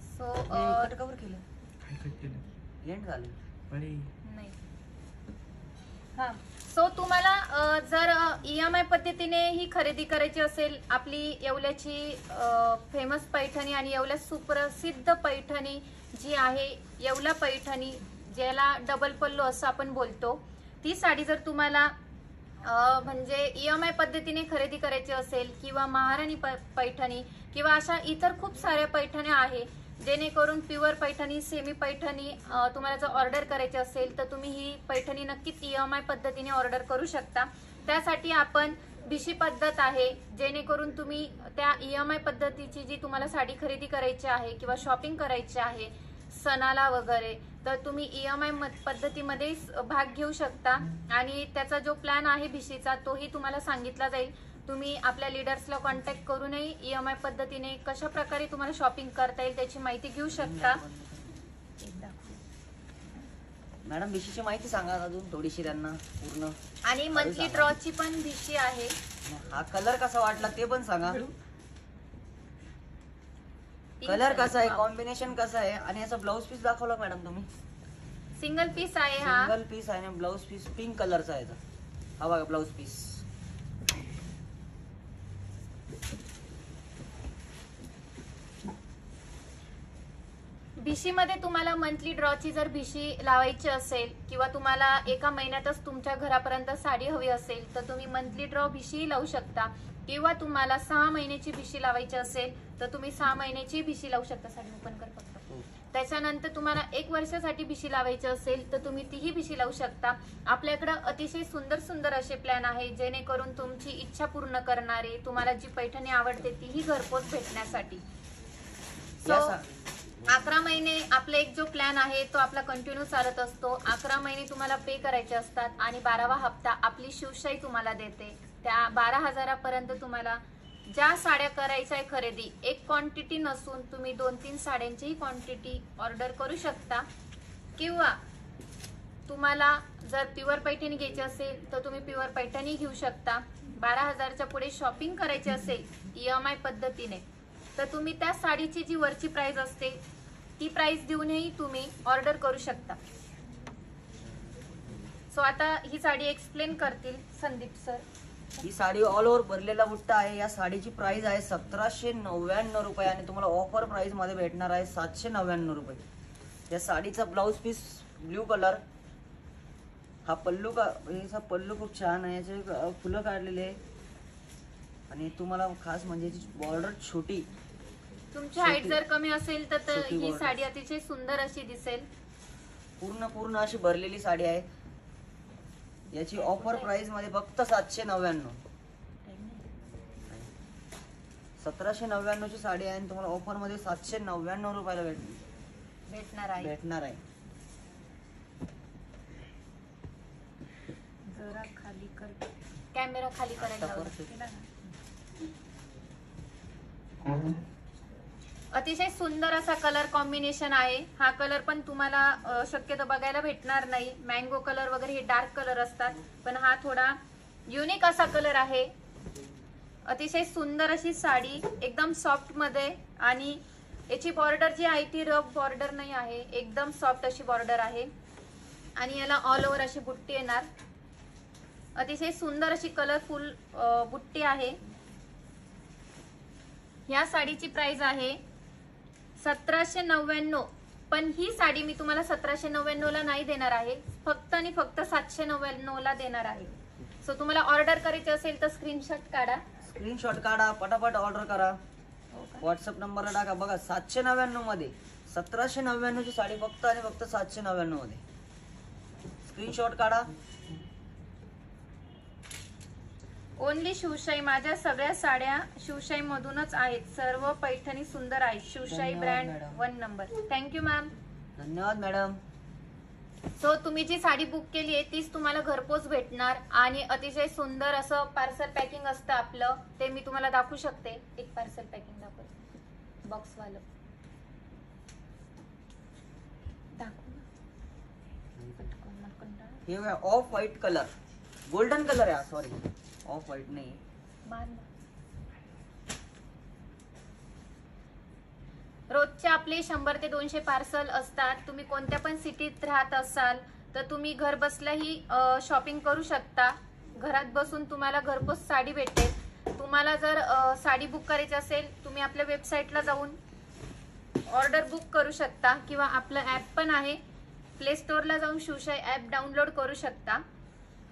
सो कट कवर केलं, एंड झालं नाही. हा, सो तुम्हाला जर EMI पद्धतीने ही खरेदी करायची असेल, आपली येवल्याची फेमस पैठणी आणि येवल्या सुप्रसिद्ध पैठणी जी आहे, येवला पैठणी, ज्याला डबल पल्लू असं आपण बोलतो, ती साडी जर तुम्हाला म्हणजे EMI पद्धतीने खरेदी करायची असेल, किंवा महाराणी पैठणी किंवा अशा इतर खूप साऱ्या पैठण्या आहे, जेणेकरून प्युअर पैठणी, सेमी पैठणी तुम्हाला जर ऑर्डर करायची असेल तर तुम्ही ही पैठणी नक्कीच EMI पद्धतीने ऑर्डर करू शकता. त्यासाठी आपण भिशी पद्धत आहे, जेणेकरून तुम्ही त्या EMI पद्धतीची जी तुम्हाला साडी खरेदी करायची आहे किंवा शॉपिंग करायची आहे सणाला वगैरे, तर तुम्ही EMI पद्धतीमध्ये भाग घेऊ शकता. आणि त्याचा जो प्लॅन आहे भिशीचा, तोही तुम्हाला सांगितला जाईल. तुम्ही आपल्या लीडर्सला कॉन्टॅक्ट करूनही EMI पद्धतीने कशा प्रकारे तुम्हाला शॉपिंग करता येईल त्याची माहिती घेऊ शकता. मॅडम भिशीची माहिती सांगा अजून थोडीशी त्यांना पूर्ण. आणि मंथली ड्रॉची पण भिशी आहे. हा कलर कसा वाटला ते पण सांगा, कलर कसा आहे, कॉम्बिनेशन कसं आहे, आणि याचा ब्लाऊज पीस दाखवला मॅडम तुम्ही. सिंगल पीस आहे हा, सिंगल पीस आहे, ब्लाऊज पीस पिंक कलरचा आहे. हा बघा ब्लाऊज पीस. भिशीमध्ये तुम्हाला मंथली ड्रॉची जर भिशी लावायची असेल, किंवा तुम्हाला एका महिन्यातच तुमच्या घरापर्यंत साडी हवी असेल, तर तुम्ही मंथली ड्रॉ भिशी लावू शकता. किंवा तुम्हाला 6 महिन्याची भिशी लावायची असेल तर तुम्ही 6 महिन्याची भिशी लावू शकता. साडी ओपन कर फक्त. त्याच्यानंतर तुम्हाला 1 वर्षासाठी भिशी लावायची असेल तर तुम्ही तीही भिशी लावू शकता. आपल्याकडे अतिशय सुंदर सुंदर असे प्लॅन आहे, जेणेकरून तुमची इच्छा पूर्ण करणारे, तुम्हाला जी पैठणी आवडते तीही घरपोच भेटण्यासाठी. सो 11 महिने आपला एक जो प्लॅन आहे तो आपला कंटिन्यू चालत असतो. 11 महिने तुम्हाला पे करायचे असतात आणि 12वा हप्ता आपली शिवशाही तुम्हाला देते. त्या 12,000 पर्यंत तुम्हाला ज्या साड्या करायच्या आहे खरेदी, एक क्वांटिटी नसून तुम्ही 2-3 साड्यांचीही क्वांटिटी ऑर्डर करू शकता. किंवा तुम्हाला जर प्युअर पैठणी घ्यायची असेल तर तुम्ही प्युअर पैठणी घेऊ शकता. 12,000च्या पुढे शॉपिंग करायची असेल EMI पद्धतीने तर तुम्ही त्या साडीची जी वरची प्राइस असते ती प्राइस देऊनही तुम्ही ऑर्डर करू शकता. सो आता ही साडी एक्सप्लेन करतील संदीप सर. ही साडी ऑल ओव्हर भरलेला बुट्टा आहे. या साडीची प्राइस आहे 1799 रुपये आणि तुम्हाला ऑफर प्राइस मध्ये भेटणार आहे 799 रुपये. या साडीचा ब्लाऊज पीस ब्ल्यू कलर. हा पल्लू याचा पल्लू खूप छान आहे, याचे फुलं काढलेले आहे आणि तुम्हाला खास म्हणजे बॉर्डर छोटी. तुमची हाईट जर कमी असेल तर ही साडी अतिशय सुंदर अशी दिसेल. पूर्ण अशी भरलेली साडी आहे. याची ऑफर प्राइस मध्ये फक्त 799. 1799 ची साडी आहे आणि तुम्हाला ऑफर मध्ये 799 रुपयाला भेटणार आहे. जरा खाली कर. कॅमेरा खाली करायला आता लावला. परत. केला ना? अतिशय सुंदर असा कलर कॉम्बिनेशन आहे. हा कलर पण तुम्हाला शक्यतो बघायला भेटणार नाही. मँगो कलर वगैरे हे डार्क कलर असतात, पण हा थोडा युनिक असा कलर आहे. अतिशय सुंदर अशी साडी एकदम सॉफ्ट मध्ये, आणि याची बॉर्डर जी आहे ती रफ बॉर्डर नाही आहे, एकदम सॉफ्ट अशी बॉर्डर आहे. आणि याला ऑल ओव्हर अशी बुट्टी येणार. अतिशय सुंदर अशी कलरफुल बुट्टी आहे. या साडीची प्राइस आहे 1799. पण ही साडी मी तुम्हाला 1799 ला नाही देणार आहे, फक्त आणि फक्त 799 ला देणार आहे. सो तुम्हाला ऑर्डर करायची असेल तर स्क्रीनशॉट काढा. स्क्रीनशॉट काढा, पटापट ऑर्डर करा. व्हॉट्सअप नंबरला टाका. बघा 799 मध्ये 1799 ची साडी फक्त आणि फक्त 799 मध्ये. स्क्रीनशॉट काढा. ओनली शिवशाही. माझ्या सगळ्या साड्या शिवशाही मधूनच आहेत. सर्व पैठणी सुंदर आहेत. शिवशाही धन्यवाद brand madam. 1 number. Thank you ma'am. धन्यवाद मॅडम. सो तुम्ही जी साडी बुक केली आहे तीच तुम्हाला घरपोच भेटणार. आणि अतिशय सुंदर असं पार्सल पॅकिंग असतं आपलं, ते मी तुम्हाला दाखवू शकते. एक पार्सल पॅकिंग दाखवते, बॉक्स वालं दाखवू ना. पटकन पटकन टाक. हे off white colour, golden colour आहे. सॉरी, ऑफ व्हाईट नाही. बांध. रोजचे आपले 100 ते 200 पार्सल असतात. तुम्ही कोणत्या पण सिटीत राहत असाल तर तुम्ही घर बसल्याही शॉपिंग करू शकता. घरात बसून तुम्हाला घरपोच साडी भेटेल. तुम्हाला जर साडी बुक करायची असेल, तुम्ही आपल्या वेबसाईटला जाऊन ऑर्डर बुक करू शकता, किंवा आपलं ॲप पण आहे, प्ले स्टोअरला जाऊन शिवशाही ॲप डाउनलोड करू शकता.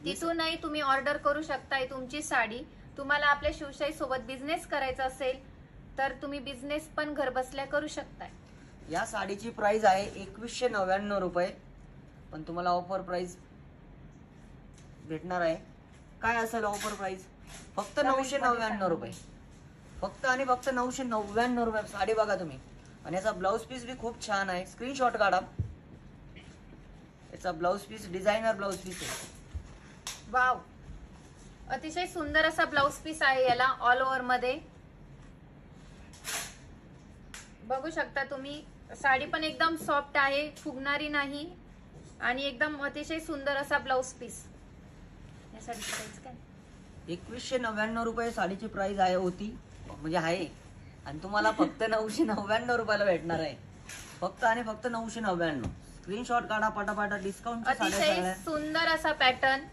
तिथूनही तुम्ही ऑर्डर करू शकता तुमची साडी. तुम्हाला आपल्या शिवशाही सोबत बिझनेस करायचा असेल तर तुम्ही बिझनेस पण घर बसल्या करू शकताय. या साडीची प्राइस आहे 2199 रुपये, पण तुम्हाला ऑफर प्राइस भेटणार आहे. काय असेल ऑफर प्राइस? फक्त 999 रुपये. फक्त आणि फक्त 999 रुपये. साडी बघा तुम्ही. आणि याचा ब्लाऊज पीस बी खूप छान आहे. स्क्रीनशॉट काढा. याचा blouse piece designer blouse piece आहे. वाव, अतिशय सुंदर असा ब्लाऊज पीस आहे याला ऑल ओव्हर मध्ये. बघू शकता तुम्ही. साडी पण एकदम सॉफ्ट आहे, फुगणारी नाही, आणि एकदम अतिशय सुंदर असा ब्लाऊज पीस. या साडीची प्राइस काय? 2199 रुपये साडीची प्राइस आहे होती, म्हणजे आहे. आणि तुम्हाला फक्त 999 रुपयाला भेटणार आहे. फक्त आणि फक्त 999. स्क्रीनशॉट काढा पटापट. डिस्काउंट अतिशय सुंदर असा पॅटर्न,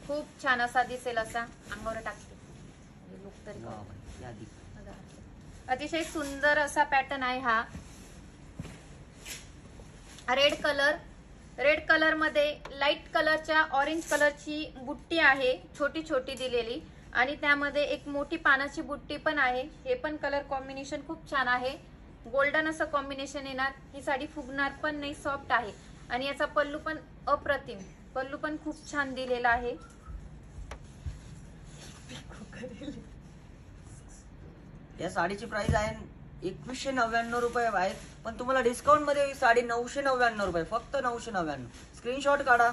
खूप छान असा दिसेल असा. अंगावर टाकते लुक तरी. अतिशय सुंदर असा पॅटर्न आहे हा. रेड कलर, रेड कलर मध्ये लाईट कलरच्या ऑरेंज कलरची बुट्टी आहे, छोटी छोटी दिलेली, आणि त्यामध्ये एक मोठी पानाची बुट्टी पण आहे. हे पण कलर कॉम्बिनेशन खूप छान आहे. गोल्डन असं कॉम्बिनेशन येणार. ही साडी फुगणार पण नाही, सॉफ्ट आहे. आणि याचा पल्लू पण अप्रतिम, पल्लू पण खूप छान दिलेला आहे. या साडीची प्राइस आहे 2199 रुपये आहे, पण तुम्हाला डिस्काउंट मध्ये ही साडी 999 रुपये. फक्त 999. स्क्रीनशॉट काढा.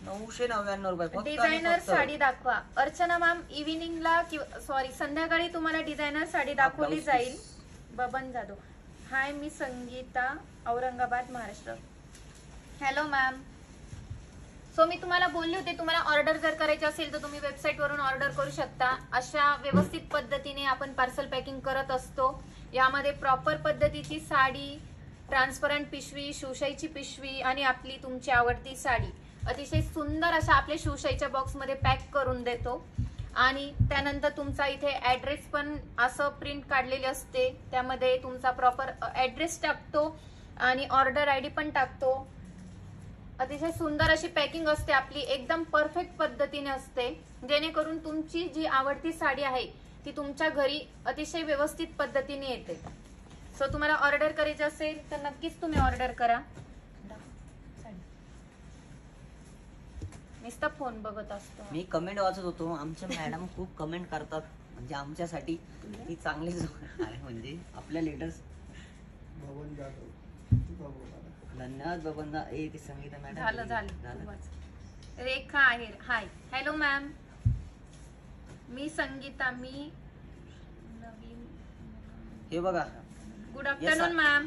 999 रुपये फक्त. डिझायनर साडी दाखवा. अर्चना मॅम, इव्हिनिंगला सॉरी संध्याकाळी तुम्हाला डिझायनर साडी दाखवली जाईल. बबन जाधव. हाय, मी Sangeeta, Aurangabad, Maharashtra. Hello ma'am. So मी तुम्हाला बोलले होते, तुम्हाला ऑर्डर जर करायची असेल तर तुम्ही वेबसाईट वरून ऑर्डर करू शकता. अशा व्यवस्थित पद्धतीने आपण पार्सल पॅकिंग करत असतो. यामध्ये प्रॉपर पद्धतीची साडी, ट्रान्सपरंट पिशवी, शिवशाहीची पिशवी, आणि आपली तुमची आवडती साडी अतिशय सुंदर अशा आपल्या शिवशाहीच्या बॉक्समध्ये पॅक करून देतो. आणि त्यानंतर तुमचा इथे ऍड्रेस पण असं प्रिंट काढलेली असते, त्यामध्ये तुमचा प्रॉपर ऍड्रेस टाकतो आणि ऑर्डर आयडी पण टाकतो. अतिशय सुंदर अशी पॅकिंग असते आपली, एकदम परफेक्ट पद्धतीने असते, जेणेकरून तुमची जी आवडती साडी आहे ती तुमच्या घरी अतिशय व्यवस्थित पद्धतीने येते. सो तुम्हाला ऑर्डर करायची असेल तर नक्कीच तुम्ही ऑर्डर करा. नुसता फोन बघत असतो. मी कमेंट वाचत होतो, आमच्या मॅडम खूप कमेंट करतात, म्हणजे आमच्यासाठी ही चांगली आहे. म्हणजे आपल्या लीडर्स. भवन जाधव. धन्यवाद बबनदा. ए ती संगीता मॅडम. झालं. रेखा आहेर, हाय. हॅलो मॅम, मी संगीता, मी नवीन. हे बघा गुड आफ्टरनून मॅम.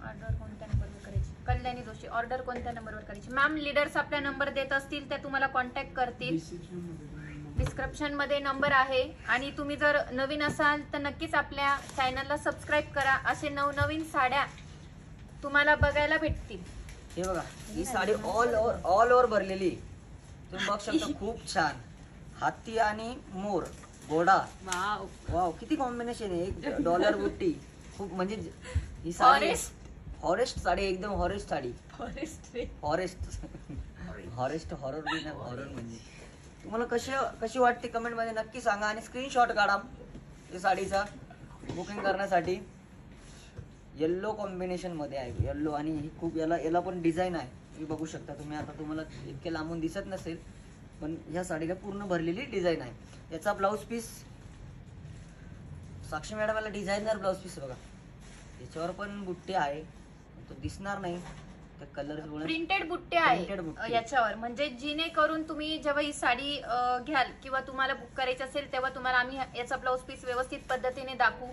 ऑर्डर कोणत्या नंबरवर करायची? कल्याणी जोशी. ऑर्डर कोणत्या नंबरवर करायची? मॅम लीडर्स आपल्या नंबर देत असतील त्या तुम्हाला कॉन्टॅक्ट करतील. डिस्क्रिप्शन मध्ये नंबर आहे. आणि तुम्ही जर नवीन असाल तर नक्कीच आपल्या चॅनलला सबस्क्राईब करा. असे नवनवीन साड्या तुम्हाला बघायला भेटतील. हे बघा ही साडी ऑल ओव्हर भरलेली. तुम्ही बघू शकता खूप छान. हाती आणि मोर घोडा. वाव किती कॉम्बिनेशन आहे. एक डॉलर बुट्टी. खूप म्हणजे ही साडी फॉरेस्ट साडी, एकदम फॉरेस्ट साडी. फॉरेस्ट हॉरर बी ना, हॉरर म्हणजे. तुम्हाला कशी वाटते कमेंट मध्ये नक्की सांगा. आणि स्क्रीनशॉट काढा या साडीचा बुकिंग करण्यासाठी. येल्लो कॉम्बिनेशन मध्ये आहे. येल्लो आणि ही खूप याला पण डिझाईन आहे. तुम्ही बघू शकता. तुम्ही आता तुम्हाला इतके लांबून दिसत नसेल पण ह्या साडीला पूर्ण भरलेली डिझाईन आहे. याचा ब्लाऊज पीस साक्षी मॅडम याला डिझायनर ब्लाऊज पीस बघा. याच्यावर पण बुट्टे आहे, तो दिसणार नाही त्या कलर. प्रिंटेड बुट्टे आहे याच्यावर. म्हणजे जेणेकरून तुम्ही जेव्हा ही साडी घ्याल किंवा तुम्हाला बुक करायची असेल तेव्हा तुम्हाला आम्ही याचा ब्लाऊज पीस व्यवस्थित पद्धतीने दाखवू.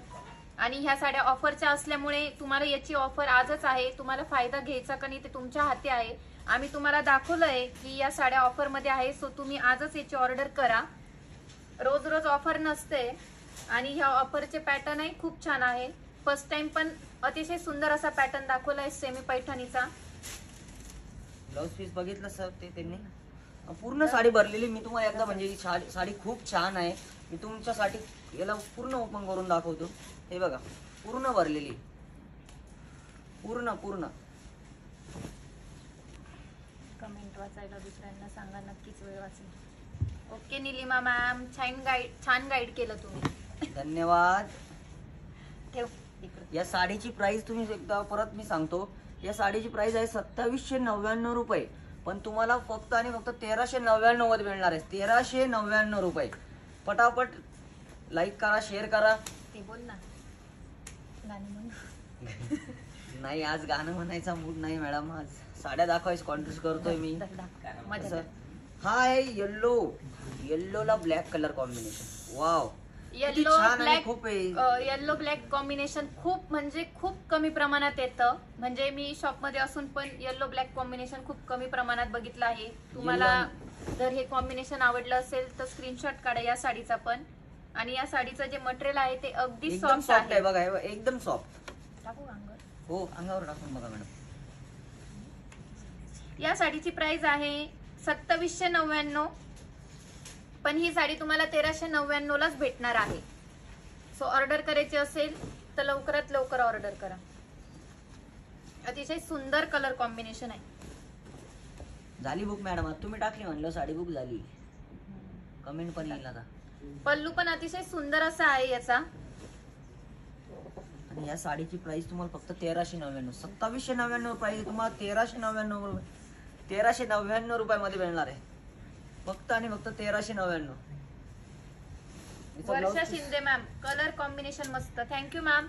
आणि ह्या साड्या ऑफरच्या असल्यामुळे तुम्हाला याची ऑफर आजच आहे. तुम्हाला फायदा घ्यायचा का नाही ते तुमच्या हाती आहे. आम्ही तुम्हाला दाखवलंय की या साड्या ऑफर मध्ये आहे. सो तुम्ही आजच याची ऑर्डर करा. रोज रोज ऑफर नसते. आणि ह्या ऑफरचे पॅटर्न आहे खूप छान आहे. फर्स्ट टाइम पण अतिशय सुंदर असा पॅटर्न दाखवलाय सेमी पैठणीचा. ब्लाऊज पीस बघितलं सर ते त्यांनी पूर्ण साडी भरलेली. मी तुम्हाला एकदा म्हणजे साडी खूप छान आहे. मी तुमच्यासाठी याला पूर्ण ओपन करून दाखवतो. हे बघा पूर्ण भरलेली. पूर्ण कमेंट वाचायला दुसऱ्यांना सांगा, नक्कीच वेळ वाचेल. ओके निलिमा मॅम, छान गाईड केलं तुम्ही. धन्यवाद. ठेव इकडे. या साडीची प्राइस तुम्ही एकदा परत मी सांगतो. या साडीची प्राइस आहे 2799 रुपये. पण तुम्हाला फक्त आणि फक्त 1399 मध्ये मिळणार आहे. 1399 रुपये. पटापट लाईक करा, शेअर करा. ते बोल ना गाणी म्हण. नाही आज गाणं म्हणायचा मूड नाही मॅडम. आज साड्या दाखवायची कॉन्ट्रीस्ट करतोय मी. हा आहे येल्लोला black colour combination. Wow yellow black. खूप येल्लो ब्लॅक कॉम्बिनेशन खूप म्हणजे खूप कमी प्रमाणात येतं. म्हणजे मी शॉप मध्ये असून पण येल्लो ब्लॅक कॉम्बिनेशन खूप कमी प्रमाणात बघितलं आहे. तुम्हाला जर हे कॉम्बिनेशन आवडलं असेल तर स्क्रीनशॉट काढा या साडीचा पण. आणि या साडीचं जे मटेरियल आहे ते अगदी सॉफ्ट आहे बघा. एकदम सॉफ्ट. टाकू अंगावर? हो अंगावर टाकून बघा मॅडम. या साडीची प्राइस आहे 2799. पण ही साडी तुम्हाला 1399 लाच भेटणार आहे. सो ऑर्डर करायची असेल तर लवकरात लवकर ऑर्डर करा. अतिशय सुंदर कलर कॉम्बिनेशन आहे. झाली बुक मॅडम. आता तुम्ही टाकली म्हणलं साडी बुक झाली. कमेंट पण येईल आता. पल्लू पण अतिशय सुंदर असा आहे याचा. आणि या साडीची प्राइस तुम्हाला फक्त 1399. 2799 प्राइस तुम्हाला 1399 रुपयामध्ये मिळणार आहे. फक्त आणि फक्त 1399. वर्षा शिंदे मॅम, कलर कॉम्बिनेशन मस्त. Thank you ma'am.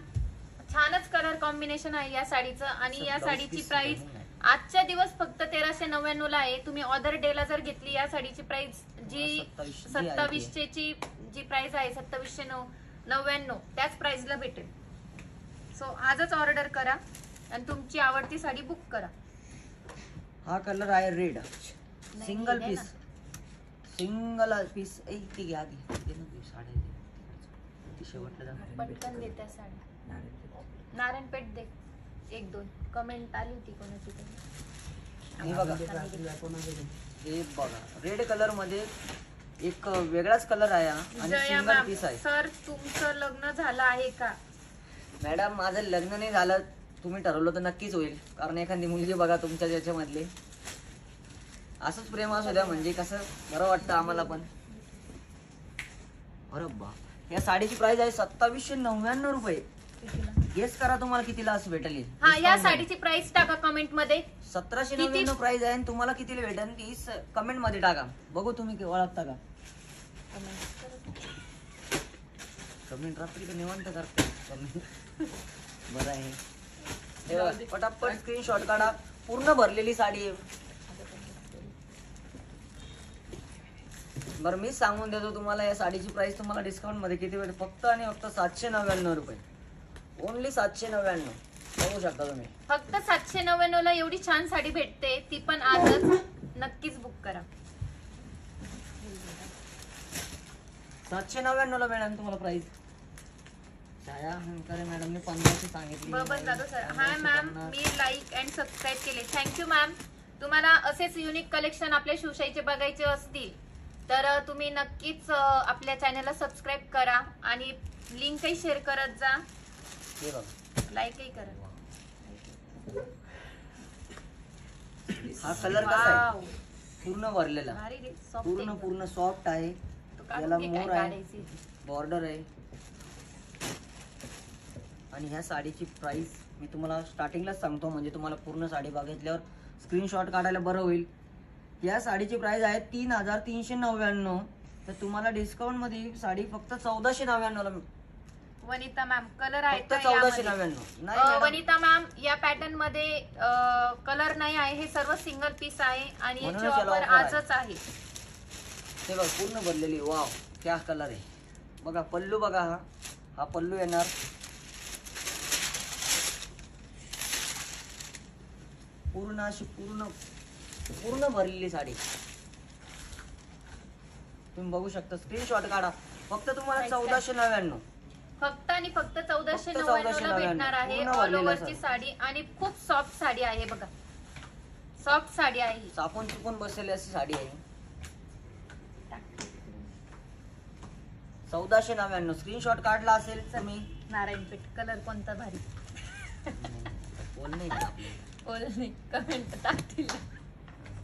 छानच कलर कॉम्बिनेशन आहे या साडीचं. आणि या साडीची प्राइस आजच्या दिवस फक्त 1399 ला आहे. तुम्ही ऑदर डे ला जर घेतली या साडीची प्राइस जी 2700 ची जी प्राइस आहे 2799 त्याच प्राइसला भेटेल. सो आजच ऑर्डर करा आणि तुमची आवडती साडी बुक करा. हा कलर आहे रेड. सिंगल पीस ती घ्या आधी. शेवटला पटकन देत्या साडी. नारायणपेठ दे. 1-2 कमेंट आली होती कोणाची तरी. हे बघा रेड कलर मध्ये एक वेगळाच कलर आहे आणि जया सिंगल मॅम, पीस आहे. सर तुमचं लग्न झालं आहे का? मॅडम माझं लग्न नाही झालं. तुम्ही ठरवलं तर नक्कीच होईल. कारण एखादी मुलगी बघा तुमच्या याच्यामधली. असंच प्रेम असू द्या म्हणजे कसं बरं वाटतं आम्हाला पण. अरे बा. या साडीची प्राइस आहे 2799 रुपये. गेस करा तुम्हाला कितीला असं भेटेल. हा या साडीची प्राइस टाका कमेंट मध्ये. 1799 प्राइस आहे. तुम्हाला कितीला भेटेल ती कमेंट मध्ये टाका. बघू तुम्ही ओळखता का. कमेंट रात्री का निवांत करते कमेंट. बरं आहे. पटापट स्क्रीनशॉट काढा. पूर्ण भरलेली साडी आहे. बरं मी सांगून देतो तुम्हाला, या साडीची प्राइस तुम्हाला डिस्काउंट मध्ये किती भेटेल? फक्त आणि फक्त 799 रुपये. ओनली 799. बघू शकता तुम्ही. फक्त 799 ला एवढी छान साडी भेटते, ती पण आजच. नक्कीच बुक करा. 799 ला मॅडम तुम्हाला प्राइस. छाया हंकारे मॅडमने 1500 सांगितली. Baban Jadhav sir, hi ma'am, मी लाईक अँड सबस्क्राईब केले. Thank you ma'am. तुम्हाला असेच युनिक कलेक्शन आपल्या शिवशाहीचे बघायचे असतील तर तुम्ही नक्कीच आपल्या चॅनलला सबस्क्राईब करा आणि लिंकही शेअर करत जा, हे बघा, लाईकही करा. हा कलर कसा आहे? वाव, पूर्ण भरलेला, भारी रे, soft पूर्ण एकदम. पूर्ण सॉफ्ट आहे. तू काढून याला घे, काय मोर आहे, काढायची. बॉर्डर आहे. आणि ह्या साडीची प्राइस मी तुम्हाला स्टार्टिंगलाच सांगतो, म्हणजे तुम्हाला पूर्ण साडी बघितल्यावर स्क्रीनशॉट काढायला बरं होईल. या साडीची प्राइस आहे 3399. तर तुम्हाला डिस्काउंट मध्ये ही साडी फक्त 1499 ला. वनिता मॅम, कलर आहे फक्त का यामध्ये? 1499. नाही मॅडम. वनिता मॅम, या पॅटर्न मध्ये कलर नाही आहे, हे सर्व सिंगल पीस आहे आणि याची म्हणूनच याला ऑफर offer आहे. आजच आहे. हे बघा पूर्ण भरलेली. वाव, क्या कलर आहे बघा. पल्लू बघा, हा पल्लू येणार. पूर्ण अशी पूर्ण भरलेली साडी तुम्ही बघू शकता. स्क्रीनशॉट काढा. फक्त तुम्हाला 1499. फक्त आणि फक्त 1499 ला 1499 भेटणार आहे. पूर्ण ऑल भरलेलं ओव्हरची सर. साडी आणि खूप सॉफ्ट साडी आहे बघा. सॉफ्ट साडी आहे ही. चापून चुपून बसलेली अशी साडी आहे. 1499. स्क्रीनशॉट काढला असेल तर मी नारायणपेठ कलर कोणता भारी? बोल नाही का आपलं? बोल नाही, कमेंट टाकतील.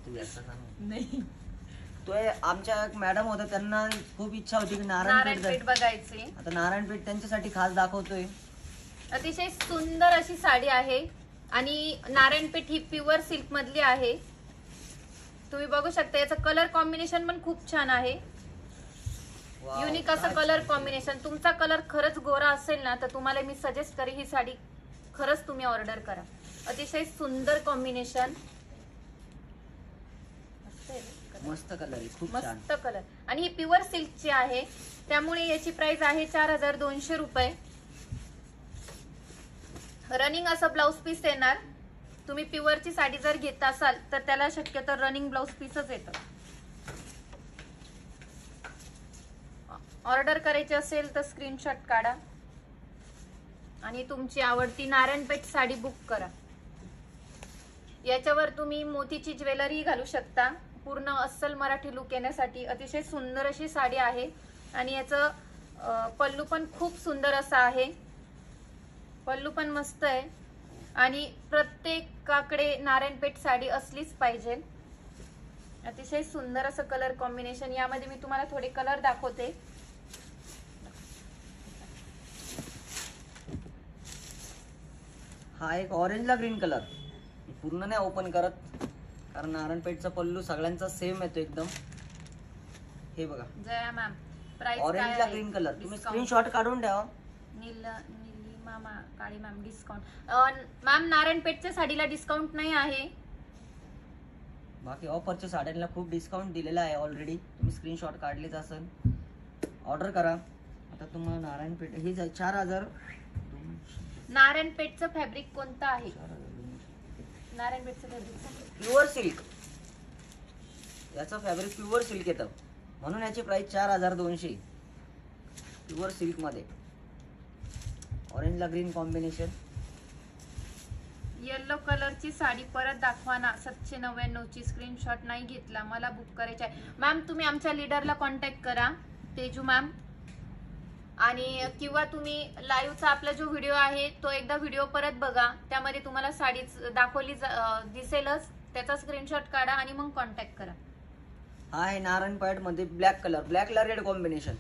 तू असं सांग. नाही, तो आमच्या एक मॅडम होत्या, त्यांना खूप इच्छा होती की नारायणपेठ नारायणपेठ. बघायचे. आता नारायणपेठ त्यांच्यासाठी खास दाखवतोय. अतिशय सुंदर अशी साडी आहे आणि नारायणपेठ ही प्युअर सिल्क मधली आहे. तुम्ही बघू शकता, याचं कलर कॉम्बिनेशन पण खूप छान आहे. वाव, युनिक असं काय कलर छान. कॉम्बिनेशन. तुमचा कलर खरंच गोरा असेल ना तर तुम्हाला मी सजेस्ट करेन ही साडी खरंच तुम्ही ऑर्डर करा. अतिशय सुंदर कॉम्बिनेशन. मस्त कलर आहे, खूप छान. मस्त कलर आणि ही प्युअर सिल्कची आहे, त्यामुळे याची प्राइस आहे 4200 रुपये. रनिंग असं ब्लाउज पीस येणार. तुम्ही प्युअरची साडी जर घेत असाल तर त्याला शक्यतो रनिंग ब्लाउज पीसच येतं. ऑर्डर करायची असेल तर स्क्रीनशॉट काढा आणि तुमची आवडती नारायणपेठ साडी बुक करा. याच्यावर तुम्ही मोतीची ज्वेलरी घालू शकता. पूर्ण अस्सल मराठी लुक येण्यासाठी अतिशय सुंदर अशी साडी आहे आणि याचं पल्लू पण खूप सुंदर असा आहे. पल्लू पण मस्त आहे आणि प्रत्येकाकडे नारायणपेठ साडी असलीच पाहिजे. अतिशय सुंदर असं कलर कॉम्बिनेशन. यामध्ये मी तुम्हाला थोडे कलर दाखवते. हा एक ऑरेंजला ग्रीन कलर. पूर्ण नाही ओपन करत कारण नारायणपेठचा पल्लू सगळ्यांचा सेम येतो एकदम. हे बघा, जया मॅम, प्राइस ऑरेंजला ग्रीन कलर. तुम्ही स्क्रीनशॉट काढून ठेवा. मामा काळी मॅम, डिस्काउंट मॅम. नारायणपेठच्या साडीला डिस्काउंट नाही आहे. बाकी ऑफरच्या साड्यांना खूप डिस्काउंट दिलेला आहे ऑलरेडी. तुम्ही स्क्रीनशॉट काढलेच असेल. ऑर्डर करा. आता तुम्हाला नारायणपेठ हे 4000. नारायणपेठचं फॅब्रिक कोणतं आहे? नारायणपेठचं फॅब्रिक प्युअर सिल्क. याचं फॅब्रिक प्युअर सिल्क येतं म्हणून याची प्राइस 4200. प्युअर सिल्क मध्ये ऑरेंजला ग्रीन कॉम्बिनेशन. येलो कलरची साडी परत दाखवा ना. 799 ची. स्क्रीनशॉट नाही घेतला, मला बुक करायची आहे. मॅम तुम्ही आमच्या लीडरला कॉन्टॅक्ट करा, तेजू मॅम, आणि किंवा तुम्ही लाईव्हचा आपला जो व्हिडिओ आहे तो एकदा व्हिडिओ परत बघा. त्यामध्ये तुम्हाला साडी दाखवली दिसेलच. त्याचा स्क्रीनशॉट काढा आणि मग कॉन्टॅक्ट करा. हा आहे नारायणपेठ मध्ये ब्लॅक कलर. ब्लॅकला रेड कॉम्बिनेशन.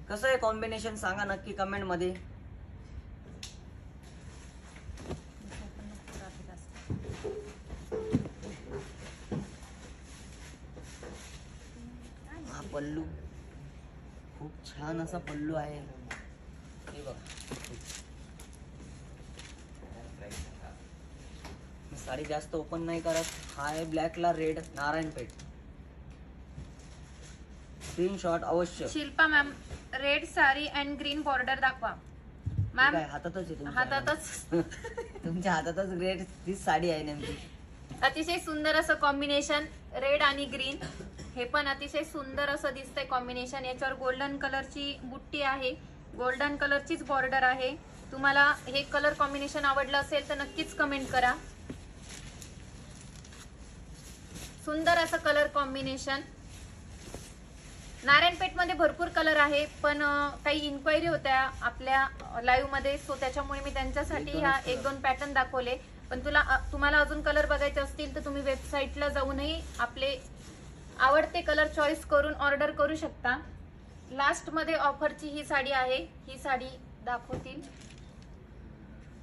कसं आहे कॉम्बिनेशन सांगा नक्की कमेंट मध्ये. हा पल्लू खूप छान असा पल्लू आहे. हे बघा, मी साडी जास्त ओपन नाही करत. हा आहे ब्लॅकला रेड नारायणपेठ. स्क्रीनशॉट अवश्य. Shilpa ma'am, red sari and green border दाखवा. मॅम काय हातातच आहे तुमच्या? हातातच तुमच्या हातातच रेड ती साडी आहे नेमकी. अतिशय सुंदर असं कॉम्बिनेशन, रेड आणि ग्रीन. हे पण अतिशय सुंदर असं दिसतंय कॉम्बिनेशन. याच्यावर गोल्डन कलरची बुट्टी आहे, गोल्डन कलरचीच बॉर्डर आहे. तुम्हाला हे कलर कॉम्बिनेशन आवडलं असेल तर नक्कीच कमेंट करा. सुंदर असं कलर कॉम्बिनेशन. नारायणपेठ मध्ये भरपूर कलर आहे, पण काही इन्क्वायरी होत्या आपल्या लाईव्ह मध्ये, सो त्याच्यामुळे मी त्यांच्यासाठी ह्या 1-2 पॅटर्न दाखवले. पण तुम्हाला अजून कलर बघायचे असतील तर तुम्ही वेबसाईटला जाऊनही आपले आवडते कलर चॉईस करून ऑर्डर करू शकता. लास्ट मध्ये ऑफरची ही साडी आहे, ही साडी दाखवतील.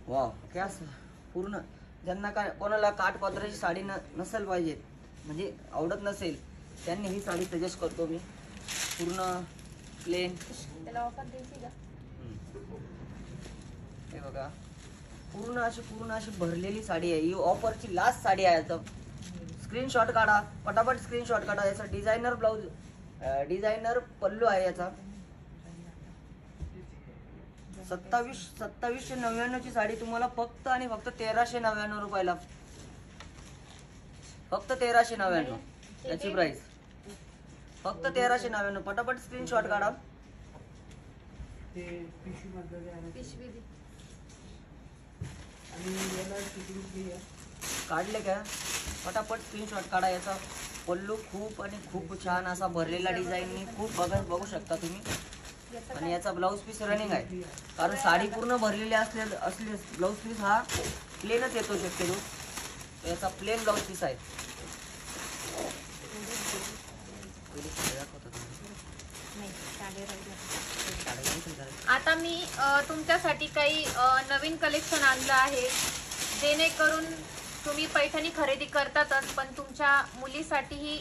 वाव, क्या पूर्ण ज्यांना काय कोणाला काठपदराची साडी नसेल पाहिजे, म्हणजे आवडत नसेल, त्यांनी ही साडी सजेस्ट करतो मी. पूर्ण प्लेन. त्याला ऑफर द्यायची का? हे बघा, पूर्ण अशी भरलेली साडी आहे. ही ऑफरची लास्ट साडी आहे. याचा स्क्रीनशॉट काढा, पटापट स्क्रीनशॉट काढा. याचा डिझायनर ब्लाऊज, डिझायनर पल्लू आहे याचा. 2799 ची साडी तुम्हाला फक्त आणि फक्त 1399 रुपयाला. फक्त 1399 याची प्राइस. फक्त 1399. पटापट स्क्रीनशॉट काढा. पिशवी दे. काढले का? पटापट स्क्रीनशॉट काढा. याचा पल्लू खूप छान असा भरलेला डिझाईननी खूप बघू शकता तुम्ही. आणि याचा ब्लाऊज पीस रनिंग आहे, कारण साडी पूर्ण भरलेली असली ब्लाऊज पीस हा प्लेनच येतो शक्यतो. याचा प्लेन ब्लाऊज पीस आहे. आता मी तुमच्यासाठी काही नवीन कलेक्शन आणलं आहे, जेणेकरून तुम्ही पैठणी खरेदी करतातच, पण तुमच्या मुलीसाठीही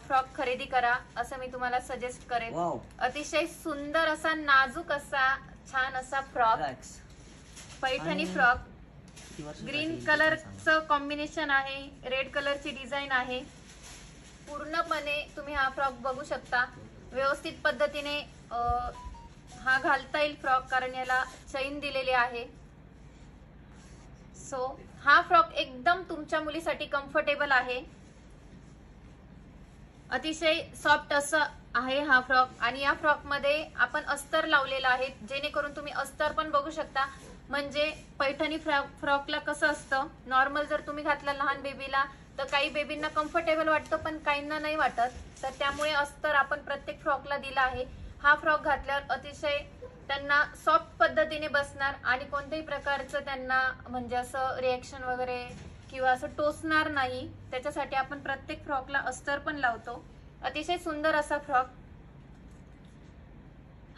फ्रॉक खरेदी करा असं मी तुम्हाला सजेस्ट करेन. वाव, अतिशय सुंदर असा, नाजूक असा, छान असा फ्रॉक, पैठणी फ्रॉक. ग्रीन कलरचं कॉम्बिनेशन आहे, रेड कलरची डिझाईन आहे. पूर्णपणे तुम्ही हा फ्रॉक बघू शकता. व्यवस्थित पद्धतीने हा घालता येईल फ्रॉक, कारण याला चैन दिलेली आहे. सो हा फ्रॉक एकदम तुमच्या मुलीसाठी कम्फर्टेबल आहे. अतिशय सॉफ्ट असं आहे हा फ्रॉक. आणि या फ्रॉक मध्ये आपण अस्तर लावलेला आहे, जेणेकरून तुम्ही अस्तर पण बघू शकता. म्हणजे पैठणी फ्रॉकला कसं असतं, नॉर्मल जर तुम्ही घातला लहान बेबीला तर काही बेबींना कम्फर्टेबल वाटतं, पण काहींना नाही वाटत. तर त्यामुळे अस्तर आपण प्रत्येक फ्रॉकला दिला आहे. हा फ्रॉक घातल्यावर अतिशय त्यांना सॉफ्ट पद्धतीने बसणार आणि कोणत्याही प्रकारचं त्यांना म्हणजे असं रिएक्शन वगैरे किंवा असं टोचणार नाही. त्याच्यासाठी आपण प्रत्येक फ्रॉकला अस्तर पण लावतो. अतिशय सुंदर असा फ्रॉक.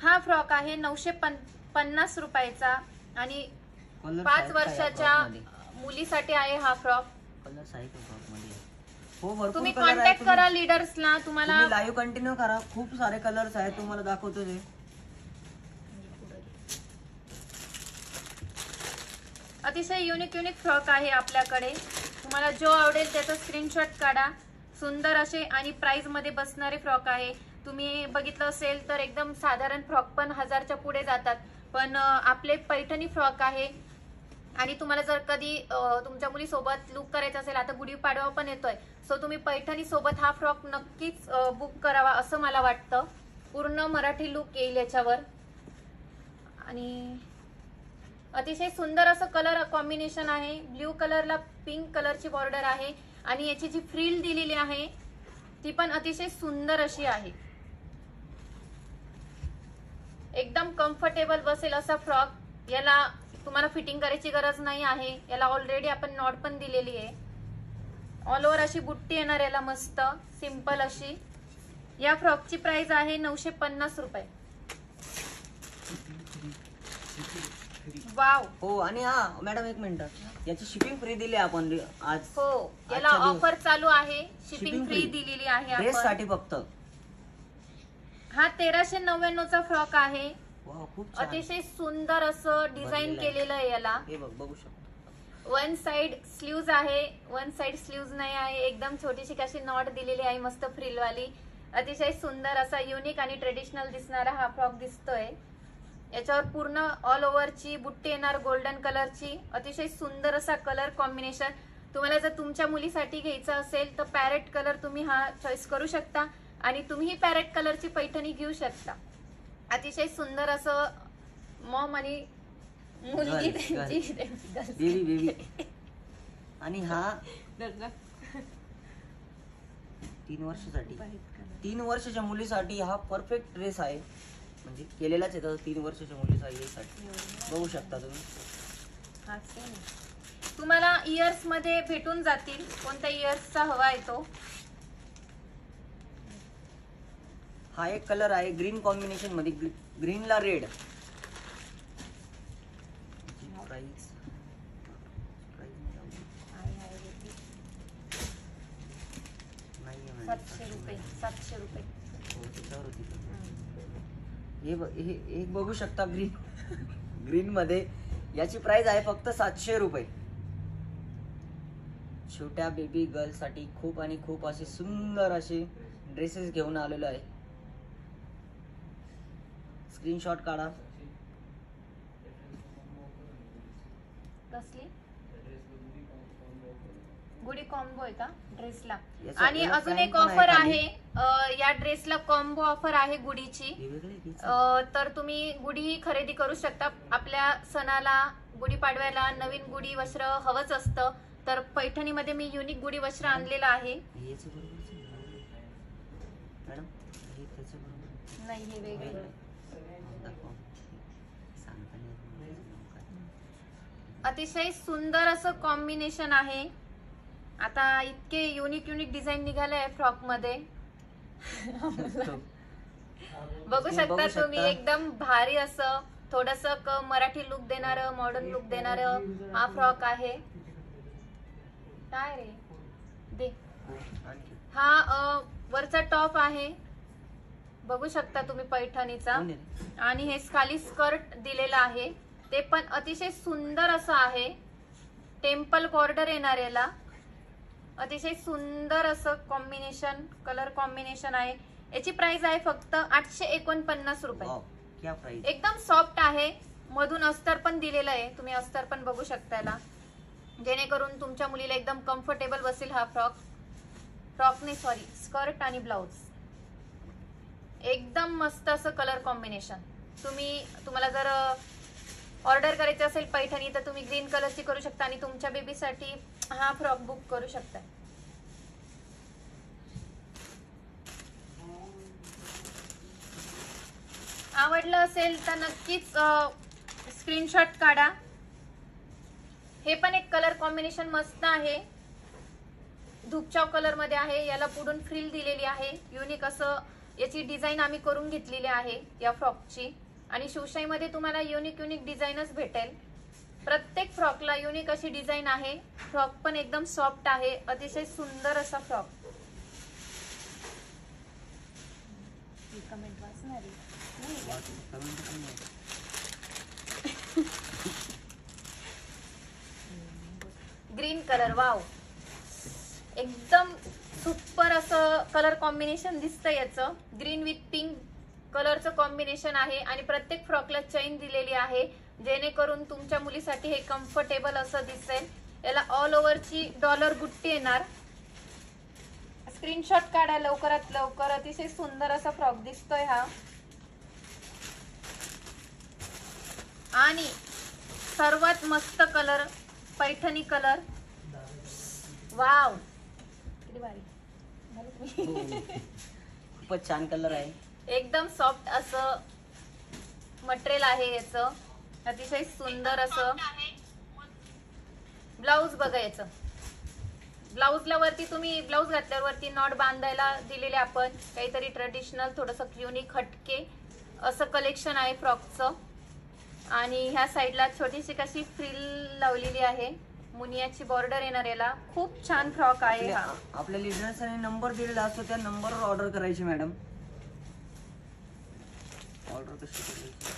हा फ्रॉक आहे 950 रुपयाचा आणि 5 वर्षाच्या मुलीसाठी आहे हा फ्रॉक. कलर आहे का फ्रॉक मध्ये? हो, भरपूर तुम्ही कलर आहे. कॉन्टॅक्ट करा लीडर्सला. तुम्हाला लाईव्ह कंटिन्यू करा. खूप सारे कलर्स आहेत, तुम्हाला दाखवतो ते. अतिशय युनिक फ्रॉक आहे आपल्याकडे. तुम्हाला जो आवडेल त्याचा स्क्रीनशॉट काढा. सुंदर असे आणि प्राइस मध्ये बसणारे फ्रॉक आहे. तुम्ही बघितलं असेल तर एकदम साधारण फ्रॉक पण 1000च्या पुढे जातात, पण आपले पैठणी फ्रॉक आहे. आणि तुम्हाला जर कधी तुमच्या मुलीसोबत लुक करायचं असेल, आता गुढीपाडवा पण येतोय, सो तुम्ही पैठणी सोबत हा फ्रॉक नक्कीच बुक करावा असं मला वाटतं. पूर्ण मराठी लुक येईल याच्यावर. आणि अतिशय सुंदर असं कलर कॉम्बिनेशन आहे. ब्ल्यू कलरला पिंक कलरची बॉर्डर आहे आणि याची जी फ्रिल दिलेली आहे ती पण अतिशय सुंदर अशी आहे. एकदम कम्फर्टेबल बसेल असा फ्रॉक. याला तुम्हाला फिटिंग करायची गरज नाही आहे. याला ऑलरेडी आपण नॉट पण दिलेली आहे. ऑल ओव्हर अशी बुट्टी येणार याला, मस्त सिंपल अशी. या फ्रॉकची प्राइस आहे 950 रुपये. वाव. हो, आणि हा मॅडम एक मिनिट, याची शिपिंग फ्री दिली आपण आज. हो, याला ऑफर चालू आहे. शिपिंग फ्री दिलेली आहे ड्रेस आपण. साठी फक्त. हा 1399 चा फ्रॉक आहे. वाव, खूप छान. अतिशय सुंदर असं डिझाईन केलेलं आहे याला. हे बघू शकतो. वन साइड स्लीव्ज आहे, वन साइड स्लीव्ज नाही आहे. एकदम छोटीशी कशी नॉट दिलेली आहे, मस्त फ्रिलवाली. अतिशय सुंदर असा युनिक आणि ट्रेडिशनल दिसणारा हा फ्रॉक दिसतोय. याच्यावर पूर्ण ऑल ओव्हरची बुट्टी येणार गोल्डन कलरची. अतिशय सुंदर असा कलर कॉम्बिनेशन. तुम्हाला जर तुमच्या मुलीसाठी घ्यायचा असेल तर पॅरेट कलर तुम्ही हा चॉईस करू शकता आणि तुम्ही पॅरेट कलरची पैठणी घेऊ शकता. अतिशय सुंदर असं मॉम आणि मुलगी त्यांची बेबी आणि हा 3 वर्षासाठी 3 वर्षाच्या मुलीसाठी हा परफेक्ट ड्रेस आहे. म्हणजे केलेलाच आहे 3 वर्षाच्या मुलीसाठी बघू शकता तुम्ही. तुम्हाला इयर्स मध्ये भेटून जातील. कोणत्या इयर्सचा हवा आहे तो. हा एक कलर आहे ग्रीन कॉम्बिनेशन मध्ये, ग्रीनला रेड. प्राइस 700 रुपये. 700 रुपये. हे बघू शकता ग्रीन मध्ये. याची प्राइस आहे फक्त 700 रुपये. छोट्या बेबी गर्ल साठी खूप आणि खूप असे सुंदर असे ड्रेसेस घेऊन आलेलो आहे. स्क्रीनशॉट काढा. कसली गुडी कॉम्बो आहे का ड्रेसला. याचा- आणि याला अजून pant एक पण आहे ऑफर खाली. आहे. या ड्रेसला कॉम्बो ऑफर आहे गुडीची. हे वेगळे आहे की? तर तुम्ही गुढी खरेदी करू शकता. आपल्या सणाला गुढीपाडव्याला नवीन गुढी वस्त्र हवंच असतं. तर पैठणीमध्ये मी युनिक गुढी वस्त्र आणलेलं आहे. हे याच्या बरोबरच आहे. मॅडम हे त्याच्या बरोबर नाही हे वेगळे. दाखवा. सांगता नाही येत मला काय. अतिशय सुंदर असं कॉम्बिनेशन आहे. आता इतके युनिक डिझाईन निघाले आहे फ्रॉक मध्ये. बघू शकता तुम्ही. एकदम भारी असं थोडस मराठी लुक देणार, मॉडर्न लुक देणार हा फ्रॉक आहे. काय रे दे. आणखी हा वरचा टॉप आहे. बघू शकता तुम्ही पैठणीचा. कोण आहे रे? आणि हे खाली स्कर्ट दिलेलं आहे. ते पण अतिशय सुंदर असं आहे. टेम्पल बॉर्डर येणार याला. अतिशय सुंदर असं कॉम्बिनेशन, कलर कॉम्बिनेशन आहे. याची प्राइस आहे फक्त 849 रुपये. वाव, क्या प्राइस. एकदम सॉफ्ट आहे. मधून अस्तर पण दिलेलं आहे. तुम्ही अस्तर पण बघू शकता याला. जेणेकरून तुमच्या मुलीला एकदम कम्फर्टेबल बसेल हा फ्रॉकने सॉरी स्कर्ट आणि ब्लाउज. एकदम मस्त असं कलर कॉम्बिनेशन. तुम्हाला जर ऑर्डर करायची असेल पैठणी तर तुम्ही ग्रीन कलरची करू शकता आणि तुमच्या बेबीसाठी हा फ्रॉक बुक करू शकता. आवडलं असेल तर नक्कीच स्क्रीनशॉट काढा. हे पण एक कलर कॉम्बिनेशन मस्त आहे. धूपचाव कलर मध्ये आहे. याला पुढून फ्रिल दिलेली आहे. युनिक असं याची डिझाईन आम्ही करून घेतलेली आहे या फ्रॉकची. आणि शिवशाहीमध्ये तुम्हाला युनिक डिझाईनच भेटेल. प्रत्येक फ्रॉकला युनिक अशी डिझाईन आहे. फ्रॉक पण एकदम सॉफ्ट आहे. अतिशय सुंदर असा फ्रॉक. कमेंट वाचणार ग्रीन कलर. वाव, एकदम सुपर असं कलर कॉम्बिनेशन दिसतंय याचं. ग्रीन विथ पिंक कलरचं कॉम्बिनेशन आहे. आणि प्रत्येक फ्रॉकला चेन दिलेली आहे जेणेकरून तुमच्या मुलीसाठी हे कम्फर्टेबल असं दिसेल. याला ऑल ओव्हरची डॉलर बुट्टी येणार. स्क्रीनशॉट काढा लवकरात लवकर. अतिशय सुंदर असा फ्रॉक दिसतोय हा. आणि सर्वात मस्त कलर पैठणी कलर. वाव, किती भारी. खूपच छान कलर आहे. एकदम सॉफ्ट असं मटेरियल आहे याचं. अतिशय सुंदर असं ब्लाऊज बघा याचं. ब्लाऊजला वरती तुम्ही ब्लाऊज घातल्यावर वरती नॉट बांधायला दिलेले आपण. काहीतरी ट्रेडिशनल थोडंसं युनिक हटके असं कलेक्शन आहे फ्रॉकचं. आणि ह्या साईडला छोटीशी कशी फ्रिल लावलेली आहे. मुनियाची बॉर्डर येणार याला. खूप छान फ्रॉक आहे हा. आपल्या लिडर्सने नंबर दिलेला असतो त्या नंबरवर ऑर्डर करायची मॅडम. ऑर्डर कशी करायची.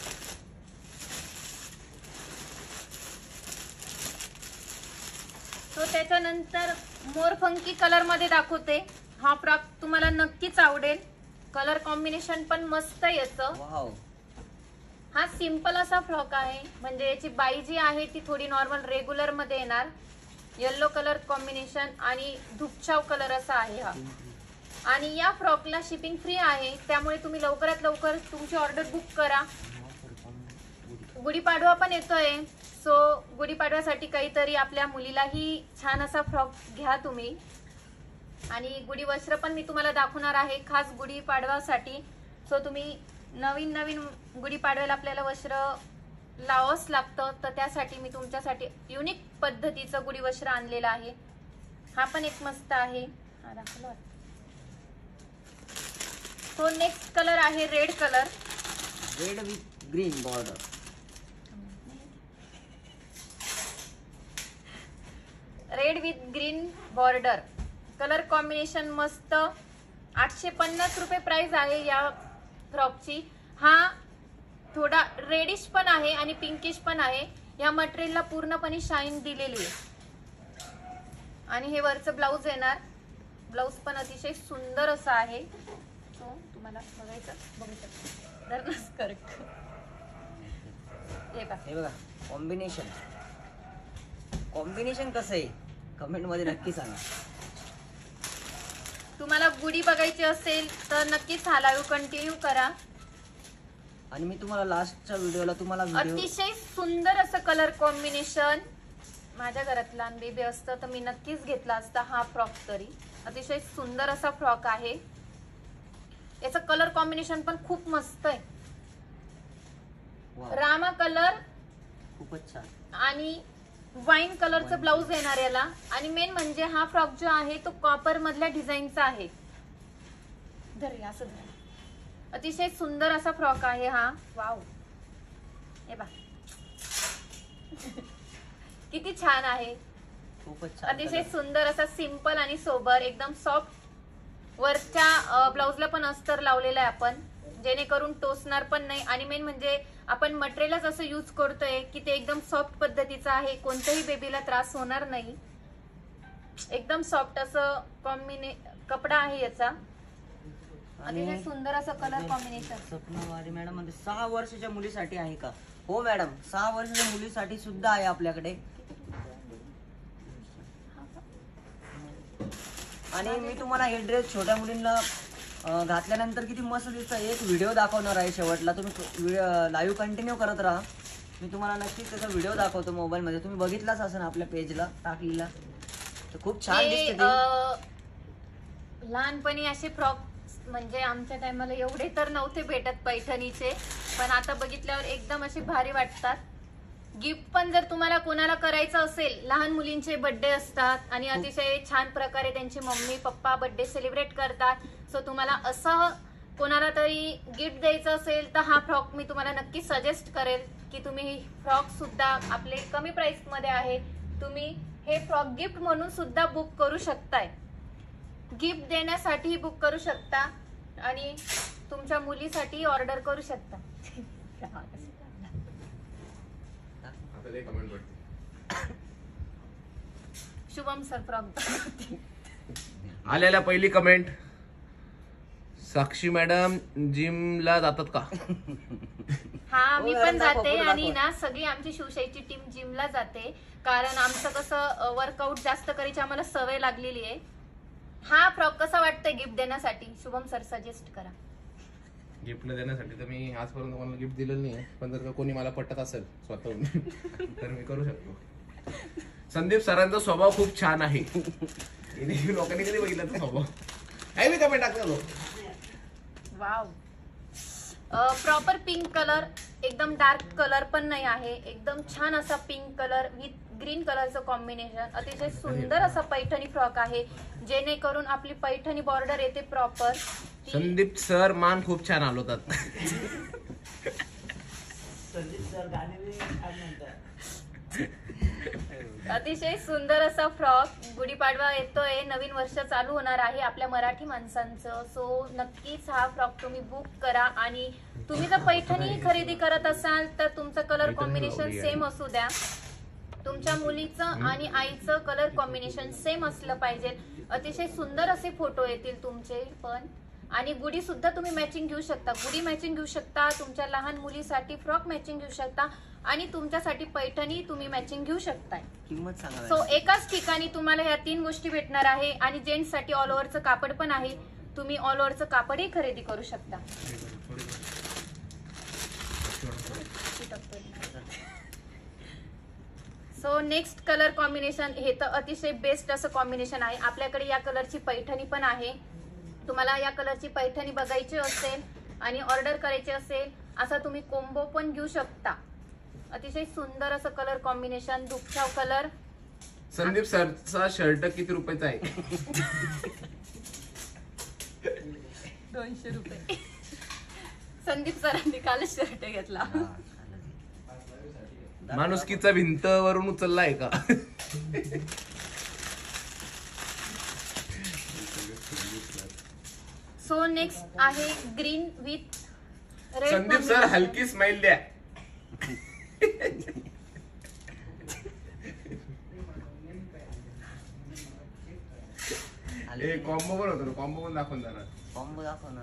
तो त्याच्यानंतर मोर फंकी कलर मध्ये दाखवते. हा फ्रॉक तुम्हाला नक्कीच आवडेल. कलर कॉम्बिनेशन पण मस्त येतं. वाव. हा सिंपल असा फ्रॉक आहे, म्हणजे याची बाई जी आहे ती थोडी नॉर्मल रेग्युलर मध्ये येणार. येल्लो कलर कॉम्बिनेशन आणि धुपछाव कलर असा आहे हा. आणि या फ्रॉकला शिपिंग फ्री आहे, त्यामुळे तुम्ही लवकरात लवकर तुमची ऑर्डर बुक करा. गुढीपाडवा पण येतोय, सो गुढीपाडव्यासाठी काहीतरी आपल्या मुलीलाही छान असा फ्रॉक घ्या तुम्ही. आणि गुढी वस्त्र पण मी तुम्हाला दाखवणार आहे खास गुढीपाडव्यासाठी. सो तुम्ही नवीन नवीन गुढीपाडव्याला आपल्याला वस्त्र लावावंच लागतं, तर त्यासाठी मी तुमच्यासाठी युनिक पद्धतीचं गुढी वस्त्र आणलेलं आहे. हा पण एक मस्त आहे. हा दाखवला. तो नेक्स्ट कलर आहे red colour. Red with green border. Red with green border colour combination मस्त. 850 रुपये प्राइस आहे या फ्रॉकची. हा थोडा रेडिश पण आहे आणि पिंकिश पण आहे. या मटेरियलला पूर्णपणे शाईन दिलेली आहे. आणि हे वरचं ब्लाऊज येणार. ब्लाऊज पण अतिशय सुंदर असं आहे. सो तुम्हाला बघायचं, बघू शकता. करेक्ट. हे बघा कॉम्बिनेशन. कॉम्बिनेशन कसं आहे कमेंट मध्ये नक्की सांगा. तुम्हाला गुढी बघायची असेल तर नक्कीच हा लाईव्ह कंटिन्यू करा. आणि मी तुम्हाला लास्टच्या व्हिडिओला तुम्हाला अतिशय सुंदर असं कलर कॉम्बिनेशन. माझ्या घरात लहान बेबी असतं तर मी नक्कीच घेतला असता हा फ्रॉक. तरी अतिशय सुंदर असा फ्रॉक आहे. याचं कलर कॉम्बिनेशन पण खूप मस्त आहे. रामा कलर खूपच छान आणि वाईन कलरचं ब्लाऊज येणार याला. आणि मेन म्हणजे हा फ्रॉक जो आहे तो कॉपर मधल्या डिझाईनचा आहे. असं अतिशय सुंदर असा फ्रॉक आहे हा. वाव. हे बघा किती छान आहे. खूपच छान. अतिशय सुंदर असा सिंपल आणि सोबर एकदम सॉफ्ट. वरच्या ब्लाऊजला पण अस्तर लावलेला आहे आपण, जेणेकरून टोचणार पण नाही. आणि मेन म्हणजे आपण मटेरियलच असं यूज करतोय की ते एकदम सॉफ्ट पद्धतीचं आहे. कोणत्याही बेबीला त्रास होणार नाही. एकदम सॉफ्ट असं कपडा आहे याचा. अतिशय सुंदर असं कलर कॉम्बिनेशन. स्वप्नवारी मॅडम म्हणजे 6 वर्षाच्या मुलीसाठी आहे का? हो मॅडम, 6 वर्षाच्या मुलीसाठी सुद्धा आहे आपल्याकडे. आणि मी तुम्हाला हे ड्रेस छोट्या मुलींना घातल्यानंतर किती मस्त दिसतं एक व्हिडिओ दाखवणार आहे शेवटला. तुम्ही लाईव्ह कंटिन्यू करत राहा. मी तुम्हाला नक्कीच त्याचा व्हिडिओ दाखवतो मोबाईल मध्ये. तुम्ही बघितलाच असेल आपल्या पेजला टाकलेला. तर खूप छान दिसते ते. लहानपणी असे फ्रॉक म्हणजे आमच्या टायमाला एवढे तर नव्हते भेटत पैठणीचे, पण आता बघितल्यावर एकदम असे भारी वाटतात. गिफ्ट पण जर तुम्हाला कोणाला करायचं असेल, लहान मुलींचे बर्थडे असतात आणि अतिशय छान प्रकारे त्यांचे मम्मी पप्पा बर्थडे सेलिब्रेट करतात. सो तुम्हाला असं कोणाला तरी गिफ्ट द्यायचं असेल तर हा फ्रॉक मी तुम्हाला नक्की सजेस्ट करेल की तुम्ही फ्रॉक सुद्धा आपले कमी प्राइस मध्ये आहे. तुम्ही हे फ्रॉक गिफ्ट म्हणून सुद्धा बुक करू शकताय. गिफ्ट देण्यासाठी बुक करू शकता आणि तुमच्या मुलीसाठी ऑर्डर करू शकता. शुभम सर फ्रॉक आलेल्या पहिली कमेंट, साक्षी मॅडम जिमला जातात का? हा मी हो, पण दाखव, जाते दाखव. आणि ना सगळी आमची शिवशाहीची टीम जिमला जाते, कारण आमचं कसं वर्कआउट जास्त करायची आम्हाला सवय लागलेली आहे. हा फ्रॉक कसा वाटतंय गिफ्ट देण्यासाठी? शुभम सर सजेस्ट करा. गिफ्ट देण्यासाठी तर मी आजपर्यंत कोणाला गिफ्ट दिलेलं नाही, पण जर कोणी मला पटत असेल स्वतःहून तर मी करू शकतो. संदीप सरांचा स्वभाव खूप छान आहे. लोकांनी कधी बघितला तो स्वभाव आहे मी कमेंट टाकतो. वाव. प्रॉपर पिंक कलर, एकदम डार्क कलर पण नाही आहे, एकदम छान असा पिंक कलर विथ ग्रीन कलरचं कॉम्बिनेशन. अतिशय सुंदर असा पैठणी फ्रॉक आहे, जेणेकरून आपली पैठणी बॉर्डर येते प्रॉपर. संदीप सर मान खूप छान हलवतात. अतिशय सुंदर असा फ्रॉक. गुढीपाडवा येतोय, नवीन वर्ष चालू होणार आहे आपल्या मराठी माणसांचं. सो नक्कीच हा फ्रॉक तुम्ही बुक करा. आणि तुम्ही जर पैठणी खरेदी करत असाल तर तुमचं कलर कॉम्बिनेशन सेम असू द्या. तुमच्या मुलीचं आणि आईचं कलर कॉम्बिनेशन सेम असलं पाहिजे. अतिशय सुंदर असे फोटो येतील तुमचे पण. आणि गुढी सुद्धा तुम्ही मॅचिंग घेऊ शकता. गुढी मॅचिंग घेऊ शकता, तुमच्या लहान मुलीसाठी फ्रॉक मॅचिंग घेऊ शकता आणि तुमच्यासाठी पैठणी तुम्ही मॅचिंग घेऊ शकताय. किंमत सांगा सो एकाच ठिकाणी तुम्हाला ह्या 3 गोष्टी भेटणार आहे. आणि जेंट्स साठी ऑल ओव्हरचं कापड पण आहे, तुम्ही ऑल ओव्हरचं कापडही खरेदी करू शकता. सो नेक्स्ट कलर कॉम्बिनेशन, हे तर अतिशय बेस्ट असं कॉम्बिनेशन आहे. आपल्याकडे या कलरची पैठणी पण आहे. तुम्हाला या कलरची पैठणी बघायची असेल आणि ऑर्डर करायची असेल, असा तुम्ही कोंबो पण घेऊ शकता. अतिशय सुंदर असं कलर कॉम्बिनेशन, दुपछाव कलर. संदीप सरचा शर्ट किती रुपयाचा आहे? 200 रुपये. संदीप सरांनी कालच शर्ट घेतला. माणुसकीचा भिंत वरून उचललाय का? सो नेक्स्ट आहे green with red. Sandeep sir हलकी स्माइल द्या. कॉम्बो पण होतो, कॉम्बो पण दाखवून जरा. कॉम्बो दाखव ना.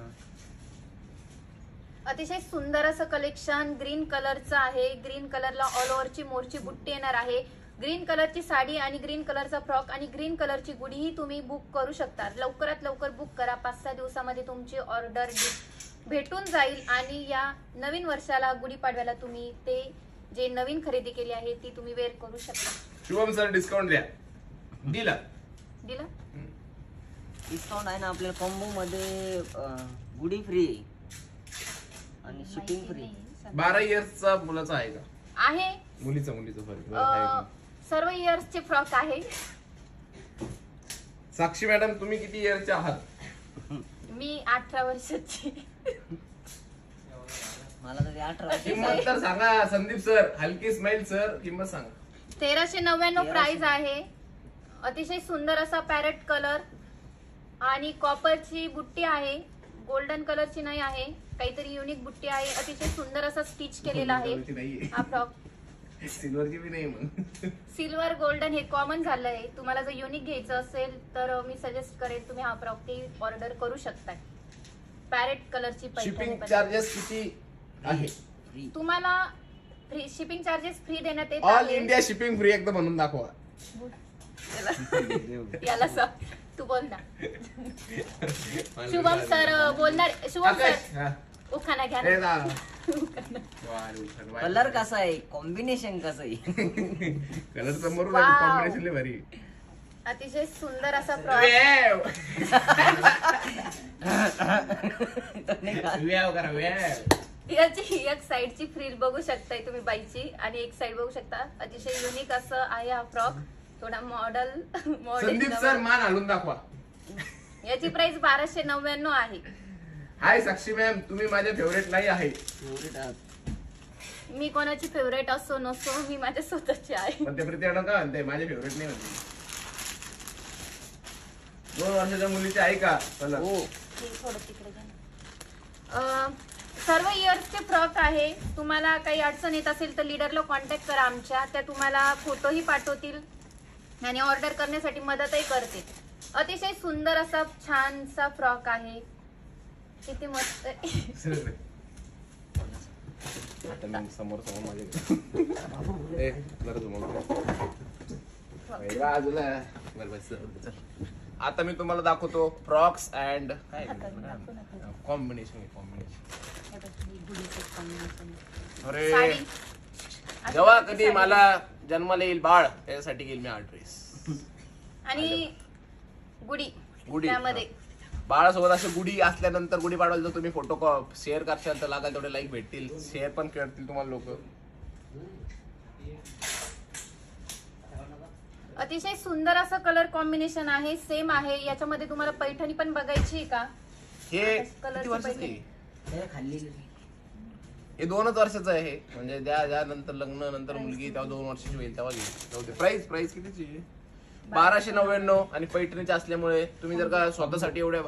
अतिशय सुंदर असं कलेक्शन ग्रीन कलरचं आहे. ग्रीन कलरला ऑल ओव्हरची मोरची बुट्टी येणार आहे. ग्रीन कलरची साडी आणि ग्रीन कलरचा फ्रॉक आणि ग्रीन कलरची गुढीही तुम्ही बुक करू शकता. लवकरात लवकर बुक करा. 5-6 दिवसामध्ये तुमची ऑर्डर भेटून जाईल आणि या नवीन वर्षाला गुढीपाडव्याला तुम्ही ते जे नवीन खरेदी केली आहे ती तुम्ही वेअर करू शकता. शुभम सर डिस्काउंट द्या. दिला डिस्काउंट आहे ना आपल्याला. कॉम्बो मध्ये गुढी फ्री आणि शिपिंग फ्री. 12 इयर्सचा मुलाचा आहे का? आहे. मुलीचा सॉरी. सर्व इयर्सचे फ्रॉक आहे. साक्षी मॅडम तुम्ही किती इयरचे आहात? मी 18 वर्षाची. मला तर 18 किंमत तर सांगा संदीप सर. हलकी स्माइल सर, किंमत सांगा. 1399 प्राइस आहे. अतिशय सुंदर असा पॅरेट कलर आणि कॉपरची बुट्टी आहे. गोल्डन कलरची नाही आहे, काहीतरी युनिक बुट्टी आहे. अतिशय सुंदर असा स्टिच केलेला आहे हा फ्रॉक. सिल्वरची बी नाही मग. सिल्वर गोल्डन हे कॉमन झालं आहे. तुम्हाला जर युनिक घ्यायचं असेल तर मी सजेस्ट करेन तुम्ही हा फ्रॉक ते ऑर्डर करू शकता. पॅरेट कलरची शिपिंग चार्जेस किती आहे? फ्री. तुम्हाला शिपिंग चार्जेस फ्री देण्यात येत ऑल आहे. इंडिया शिपिंग फ्री एकदा म्हणून दाखवा. याला तू बोल ना. शुभम सर बोलणार. शुभम सर उखाणा घ्या ना. कलर कसा आहे, कॉम्बिनेशन कसं आहे. कलर समोर Wow. कॉम्बिनेशन लय भारी. अतिशय सुंदर असा फ्रॉक. याची एक साईडची फ्रिल बघू शकताय तुम्ही बाईची आणि एक साईड बघू शकता. अतिशय युनिक असं आहे हा फ्रॉक. थोडा मॉडेल संदीप सर मान हलून दाखवा. याची प्राइस 1299 आहे. हाय साक्षी मॅम, तुम्ही माझे फेवरेट नाही आहे. मी कोणाची फेवरेट असो नसो, मी माझ्या स्वतःची आहे. पण ते प्रतिष्ठा का म्हणते माझे फेवरेट नाही म्हणते. 2 वर्षाच्या मुलीचे आहे का कलर? हो. थोडं तिकडे घ्या. सर्व इयर्सचे फ्रॉक आहे. तुम्हाला काही अडचण येत असेल तर लीडरला कॉन्टॅक्ट करा आमच्या. त्या तुम्हाला फोटोही पाठवतील आणि ऑर्डर करण्यासाठी मदतही करतील. अतिशय सुंदर असा छानसा फ्रॉक आहे. किती मस्त. आता मी समोर माझे आता मी तुम्हाला दाखवतो फ्रॉक्स अँड काय कॉम्बिनेशन. अरे साडी. जेव्हा कधी मला जन्माला येईल बाळ त्यासाठी घेईल मी हा ड्रेस. आणि गुढी गुढी त्यामध्ये बाळासोबत अशी गुढी असल्यानंतर गुढी पाडवायला जर तुम्ही फोटो शेअर करशाल तर लागाल तेवढे लाईक भेटतील. शेअर पण करतील तुम्हाला लोक. अतिशय सुंदर असं कलर कॉम्बिनेशन आहे. सेम आहे. याच्यामध्ये तुम्हाला पैठणी पण बघायची आहे का? हे कलरची किती वर्षाचं पैठणी. आहे? खाल्ली हे 2च वर्षाचं आहे हे. म्हणजे ज्या नंतर लग्न नंतर मुलगी तेव्हा 2 वर्षाची होईल तेव्हा घेईल. प्राइस कितीची? 1299 आणि पैठणीच्या असल्यामुळे तुम्ही जर का स्वतःसाठी एवढ्या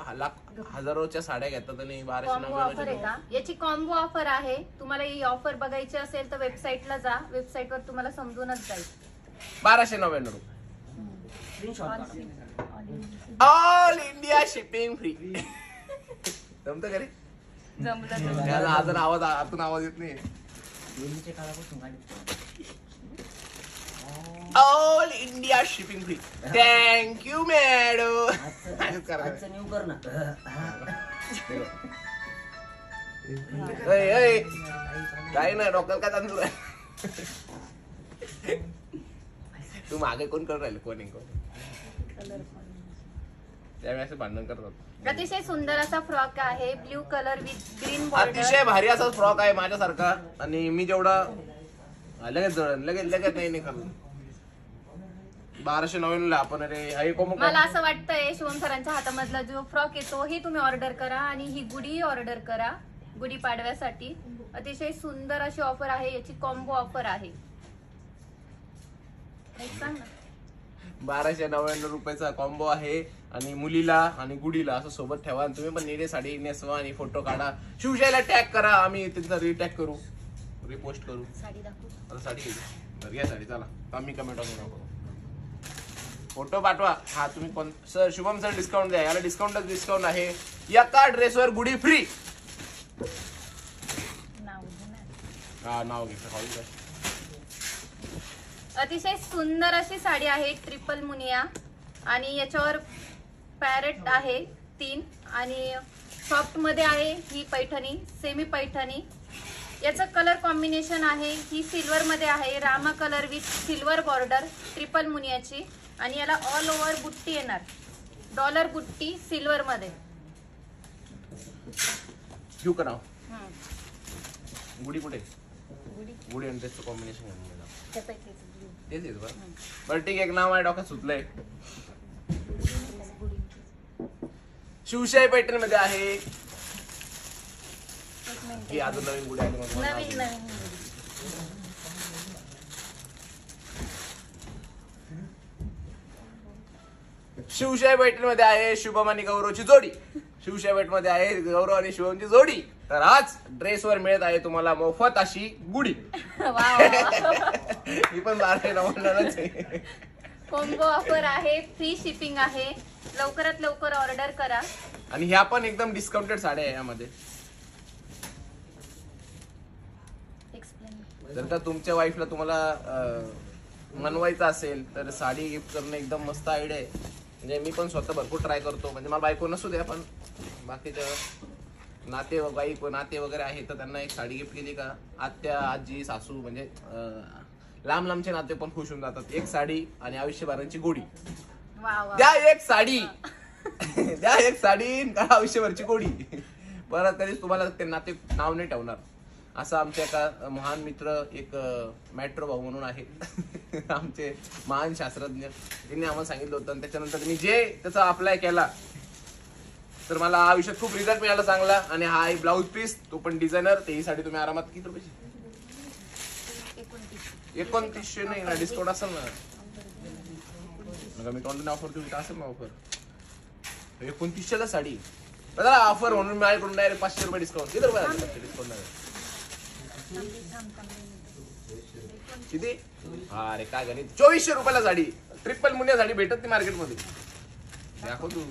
हजारोच्या साड्या घेतात आणि कॉम्बो ऑफर आहे 1299 का? याची कॉम्बो ऑफर आहे. तुम्हाला ही ऑफर बघायची असेल तर वेबसाईटला जा. वेबसाईटवर तुम्हाला समजूनच जाईल. 1299 रुपये. Screenshot all India shipping free. जमतं का रे? जमलं याला अजून आवाज आतून आवाज येत नाही. नेहमीच्या काळापासून गाडी all India shipping free. Thank you madam. आजचं न्यू कर ना. काय नाही डॉक्टर काय तांदूळ आहे. तू मागे कोण करून राहिलं कोणी त्यावेळेस भांडण करतात. अतिशय सुंदर असा फ्रॉक आहे blue colour with green border. अतिशय भारी असा फ्रॉक आहे माझ्यासारखा. आणि मी जेवढा लगेच जळण लगेच नाही निघाल. 1299 ला आपण अरे मला असं वाटतंय शिवम सरांच्या हातामधला जो फ्रॉक आहे तोही तुम्ही ऑर्डर करा आणि ही गुढी ऑर्डर करा गुढी पाडव्यासाठी. अतिशय सुंदर अशी ऑफर आहे. याची कॉम्बो ऑफर आहे. सांग ना. 1299 रुपयाचा कॉम्बो आहे. आणि मुलीला आणि गुडीला असं सोबत ठेवा. आणि तुम्ही पण नेले साडी नेसवा आणि फोटो काढा. शिवशाहीला टॅग करा. आम्ही त्यांचा रिटॅग करू रिपोस्ट करू. साडी दाखव. आता साडी घ्या साडी. चला आम्ही कमेंट करू. फोटो पाठवा. हा तुम्ही कोण सर शुभम सर डिस्काउंट द्या. याला डिस्काउंट आहे. एका ड्रेसवर गुढी फ्री. हा नाव घे. अतिशय सुंदर अशी साडी आहे ट्रिपल मुनिया आणि याच्यावर पॅरेट आहे 3 आणि सॉफ्ट मध्ये आहे ही पैठणी सेमी पैठणी. याचं कलर कॉम्बिनेशन आहे. ही सिल्वर मध्ये आहे रामा colour with silver border triple मुनियाची. आणि याला ऑल ओव्हर बुट्टी येणार. डॉलर बुट्टी सिल्वर मध्ये. घेऊ का नाव. गुढी कुठे गुढी आणि ड्रेसचं कॉम्बिनेशन तेच आहे बरं ठीक आहे. एक नाव आहे डोक्यात सुचलंय. शिवशाही पैठण मध्ये आहे की अजून नवीन गुढी आली. नवीन शिवशाही पैठण मध्ये आहे शुभम आणि गौरवची जोडी. शिवशाही पैठण मध्ये आहे गौरव आणि शुभमची जोडी. तर आज ड्रेसवर मिळत आहे तुम्हाला मोफत अशी गुढी. ही पण 1299 आहे. कॉम्बो ऑफर आहे. फ्री शिपिंग आहे. लवकरात लवकर ऑर्डर करा. आणि ह्या पण एकदम डिस्काउंटेड साड्या आहे यामध्ये. जर का तुमच्या वाईफला तुम्हाला मनवायचं असेल तर साडी गिफ्ट करणं एकदम मस्त आयडिया आहे. म्हणजे मी पण स्वतः भरपूर ट्राय करतो. म्हणजे मला बायको नसू द्या पण बाकीच्या नाते वगैरे आहेत तर त्यांना एक साडी गिफ्ट केली का आत्या आजी सासू म्हणजे लांब लांबचे नाते पण खुश होऊन जातात. एक साडी आणि आयुष्यभराची गोडी. द्या एक साडी द्या एक साडी आयुष्यभरची गोडी. परत कधीच तुम्हाला ते नाते नाव नाही ठेवणार. असं आमचे एका महान मित्र एक मॅट्रो भाऊ म्हणून आहेत आमचे महान शास्त्रज्ञ. त्यांनी आम्हाला सांगितलं होतं. त्याच्यानंतर मी जे त्याचा अप्लाय केला तर मला आयुष्यात खूप रिझल्ट मिळाला चांगला. आणि हा एक ब्लाऊज पीस तो पण डिझायनर. ते ही साडी तुम्ही आरामात किती रुपये 2900 नाही ना डिस्काउंट असेल ना. मी ऑनलाईन ऑफर देऊ असेल ना ऑफर 2900 साडी ऑफर म्हणून माझ्याकडून डायरेक्ट 500 रुपये डिस्काउंट. किती रुपये डिस्काउंट किती. अरे काय गणित. 2400 रुपयाला साडी. ट्रिपल मुनिया साडी भेटत नाही मार्केटमध्ये. दाखव तू.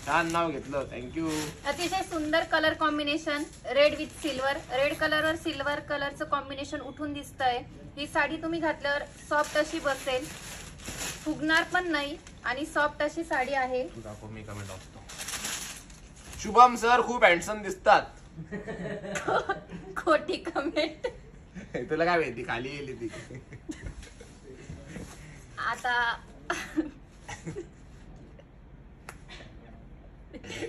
छान नाव घेतलं. थँक्यू. अतिशय सुंदर colour combination red with silver. Red कलरवर सिल्वर कलरचं कॉम्बिनेशन उठून दिसतंय. ही साडी तुम्ही घातल्यावर सॉफ्ट अशी बसेल. फुगणार पण नाही आणि सॉफ्ट अशी साडी आहे. दाखव मी कमेंट असतो. शुभम सर खूप हँडसम दिसतात. खोटी कमेंट. तुला काय माहिती खाली गेली ती. आता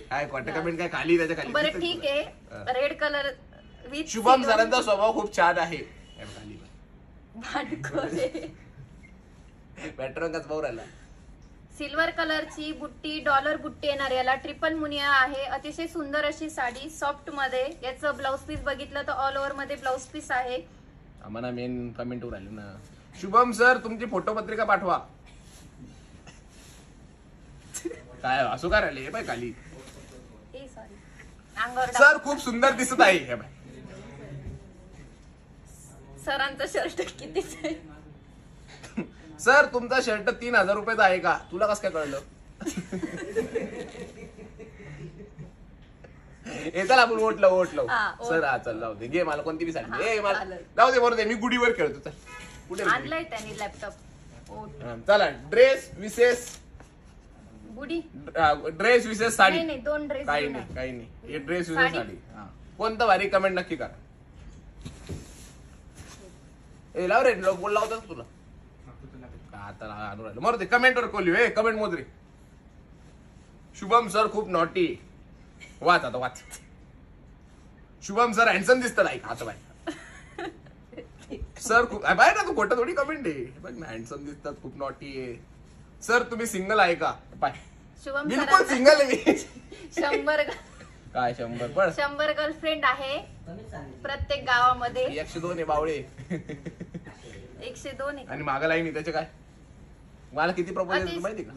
काय खोटे कमेंट काय खाली त्याच्या खाली. बरं ठीक आहे. रेड कलर विथ शुभम सरांचा स्वभाव खूप छान आहे. पॅटर्नच भाऊ राहिला. सिल्वर कलरची बुट्टी डॉलर बुट्टी येणार. याला ट्रिपल मुनिया आहे. अतिशय सुंदर अशी साडी सॉफ्ट मध्ये. याचं ब्लाउज पीस बघितलं तर ऑल ओव्हर मध्ये ब्लाउज पीस आहे. आम्हाला मेन कमेंट वर आले ना. शुभम सर तुमची फोटो पत्रिका पाठवा. काय असू काय राहिले. हे बाय खाली. सर खूप सुंदर दिसत आहे. हे बाय सरांचा शर्ट कितीच आहे. सर तुमचा शर्ट 3000 रुपयाचा आहे का. तुला कसं काय कळलं. हे चल आपण ओट लावू हा, ओट. सर हा चल जाऊ दे घे मला कोणती बी हा, साडी ए मला चालेल. जाऊ दे बरोबर मी गुडीवर खेळतो चल कुठे गुढी? आणलंय त्यांनी लॅपटॉप ओट हा, चला ड्रेस विशेष बुडी ड्रेस विशेष साडी नाही नाही 2 ड्रेस काही नाही काही नाही हे ड्रेस विशेष साडी? साडी हा. कोणतं भारी कमेंट नक्की करा ए लाव रे लोक बोल लावतात तुला आता आणून राहिलं मरू दे कमेंट वर कोली ए कमेंट मोजरे शुभम सर खूप नॉटी वाच आता वाच शुभम सर हँडसम दिसतं लाईक आता बाय सर खूप बाय ना तू खोटं थोडी कमेंट आहे बघ ना हँडसम दिसतात खूप नॉटी आहे सर तुम्ही सिंगल आहे का बाय शुभम बिलकुल सरांना सिंगल आहे मी 100 काय 100 गर्लफ्रेंड आहे प्रत्येक गावामध्ये 102 आहे बावळे 102 आहे आणि मागा लाईन त्याचे काय मला किती प्रपोजल अतिश. माहिती का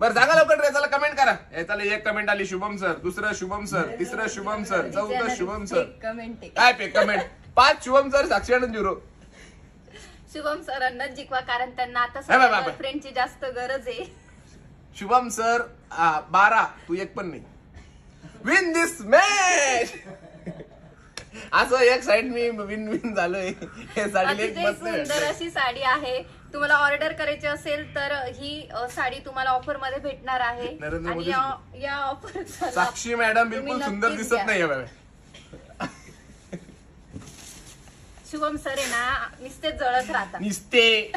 बरं जागा लवकर रे चला कमेंट करा त्याला एक कमेंट आली शुभम सर दुसरं शुभम सर तिसरं शुभम सर चौथं शुभम सर कमेंट आहे काय पे कमेंट 5 शुभम सर 700 शुभम सरांना जिंकवा कारण त्यांना आता बाय, बाय, बाय. गर्लफ्रेंडची जास्त गरज आहे शुभम सर 12 तू एक पण नाही विन दिस मॅच असं एक साइड मी विन विन झालोय हे साडीला एक अतिशय मत नाही सुंदर भेटलं. अशी साडी आहे तुम्हाला ऑर्डर करायची असेल तर ही साडी तुम्हाला ऑफर मध्ये भेटणार आहे नरेंद्र आणि मोदी या ऑफर साक्षी मॅडम बिलकुल सुंदर दिसत नाही शुभम सर आहे ना नुसते जळत राहतात निसते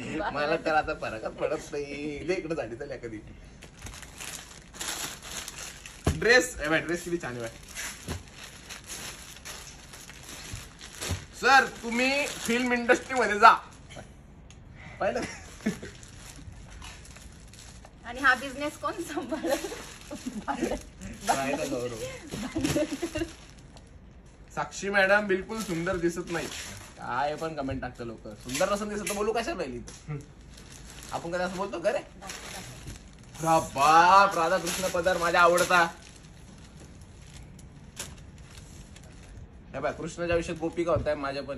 मला तर आता फरकच पडत नाही इकडे झाली तर कधी ड्रेस ड्रेस किती छान आहे सर तुम्ही फिल्म इंडस्ट्री मध्ये जा पाहिलं आणि हा बिझनेस कोण सांभाळत पाहिलं गौरव साक्षी मॅडम बिलकुल सुंदर दिसत नाही काय पण कमेंट टाकतं लोक सुंदर नसून दिसत तर बोलू कशाला राहिली आपण कधी असं बोलतो का रे बाप राधाकृष्ण पदार माझ्या आवडता हे बाय कृष्णाच्या आयुष्यात गोपिका होत्या माझ्या पण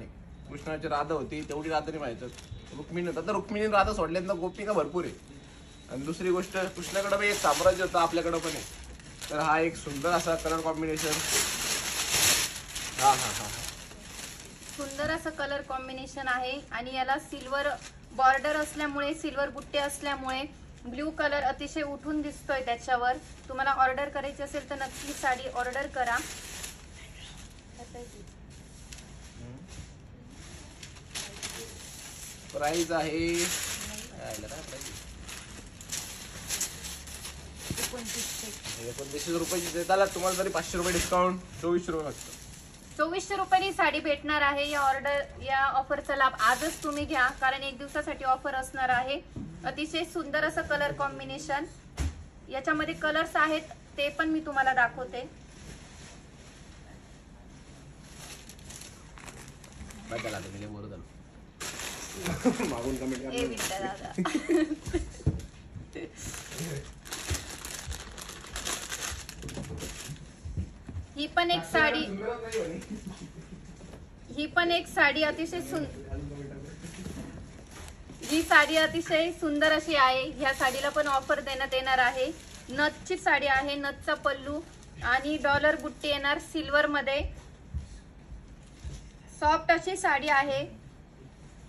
कृष्णाची राधा होती तेवढी राधा नाही माहिती रुक्मिणी होता तर रुक्मिणी राधा सोडल्यानंतर गोपिका भरपूर आहे आणि दुसरी गोष्ट कृष्णाकडे पण एक साम्राज्य होतं आपल्याकडे पण आहे तर हा एक सुंदर असा कलर कॉम्बिनेशन हा हा हा सुंदर असं कलर कॉम्बिनेशन आहे आणि याला सिल्वर बॉर्डर असल्यामुळे सिल्वर बुट्टे असल्यामुळे ब्ल्यू कलर अतिशय उठून दिसतोय त्याच्यावर तुम्हाला ऑर्डर करायची असेल तर नक्की साडी ऑर्डर करा प्राइस आहे 2900 रुपयाची देताला तुम्हाला तरी 500 रुपये डिस्काउंट 2400 रुपये फक्त 2400 रुपयांनी साडी भेटणार आहे या ऑफरचा लाभ आजच तुम्ही घ्या कारण एक दिवसासाठी ऑफर असणार आहे अतिशय सुंदर असं कलर कॉम्बिनेशन याच्यामध्ये कलर्स आहेत ते पण मी तुम्हाला दाखवते बदला तुम्ही बोर झालो मागून कमेंट ए विद्या दादा ही पण एक साडी अतिशय ही साडी अतिशय सुंदर अशी आहे ह्या साडीला पण ऑफर देण्यात येणार आहे नथची साडी आहे नथचा पल्लू आणि डॉलर बुट्टी येणार सिल्वर मध्ये सॉफ्ट अशी साडी आहे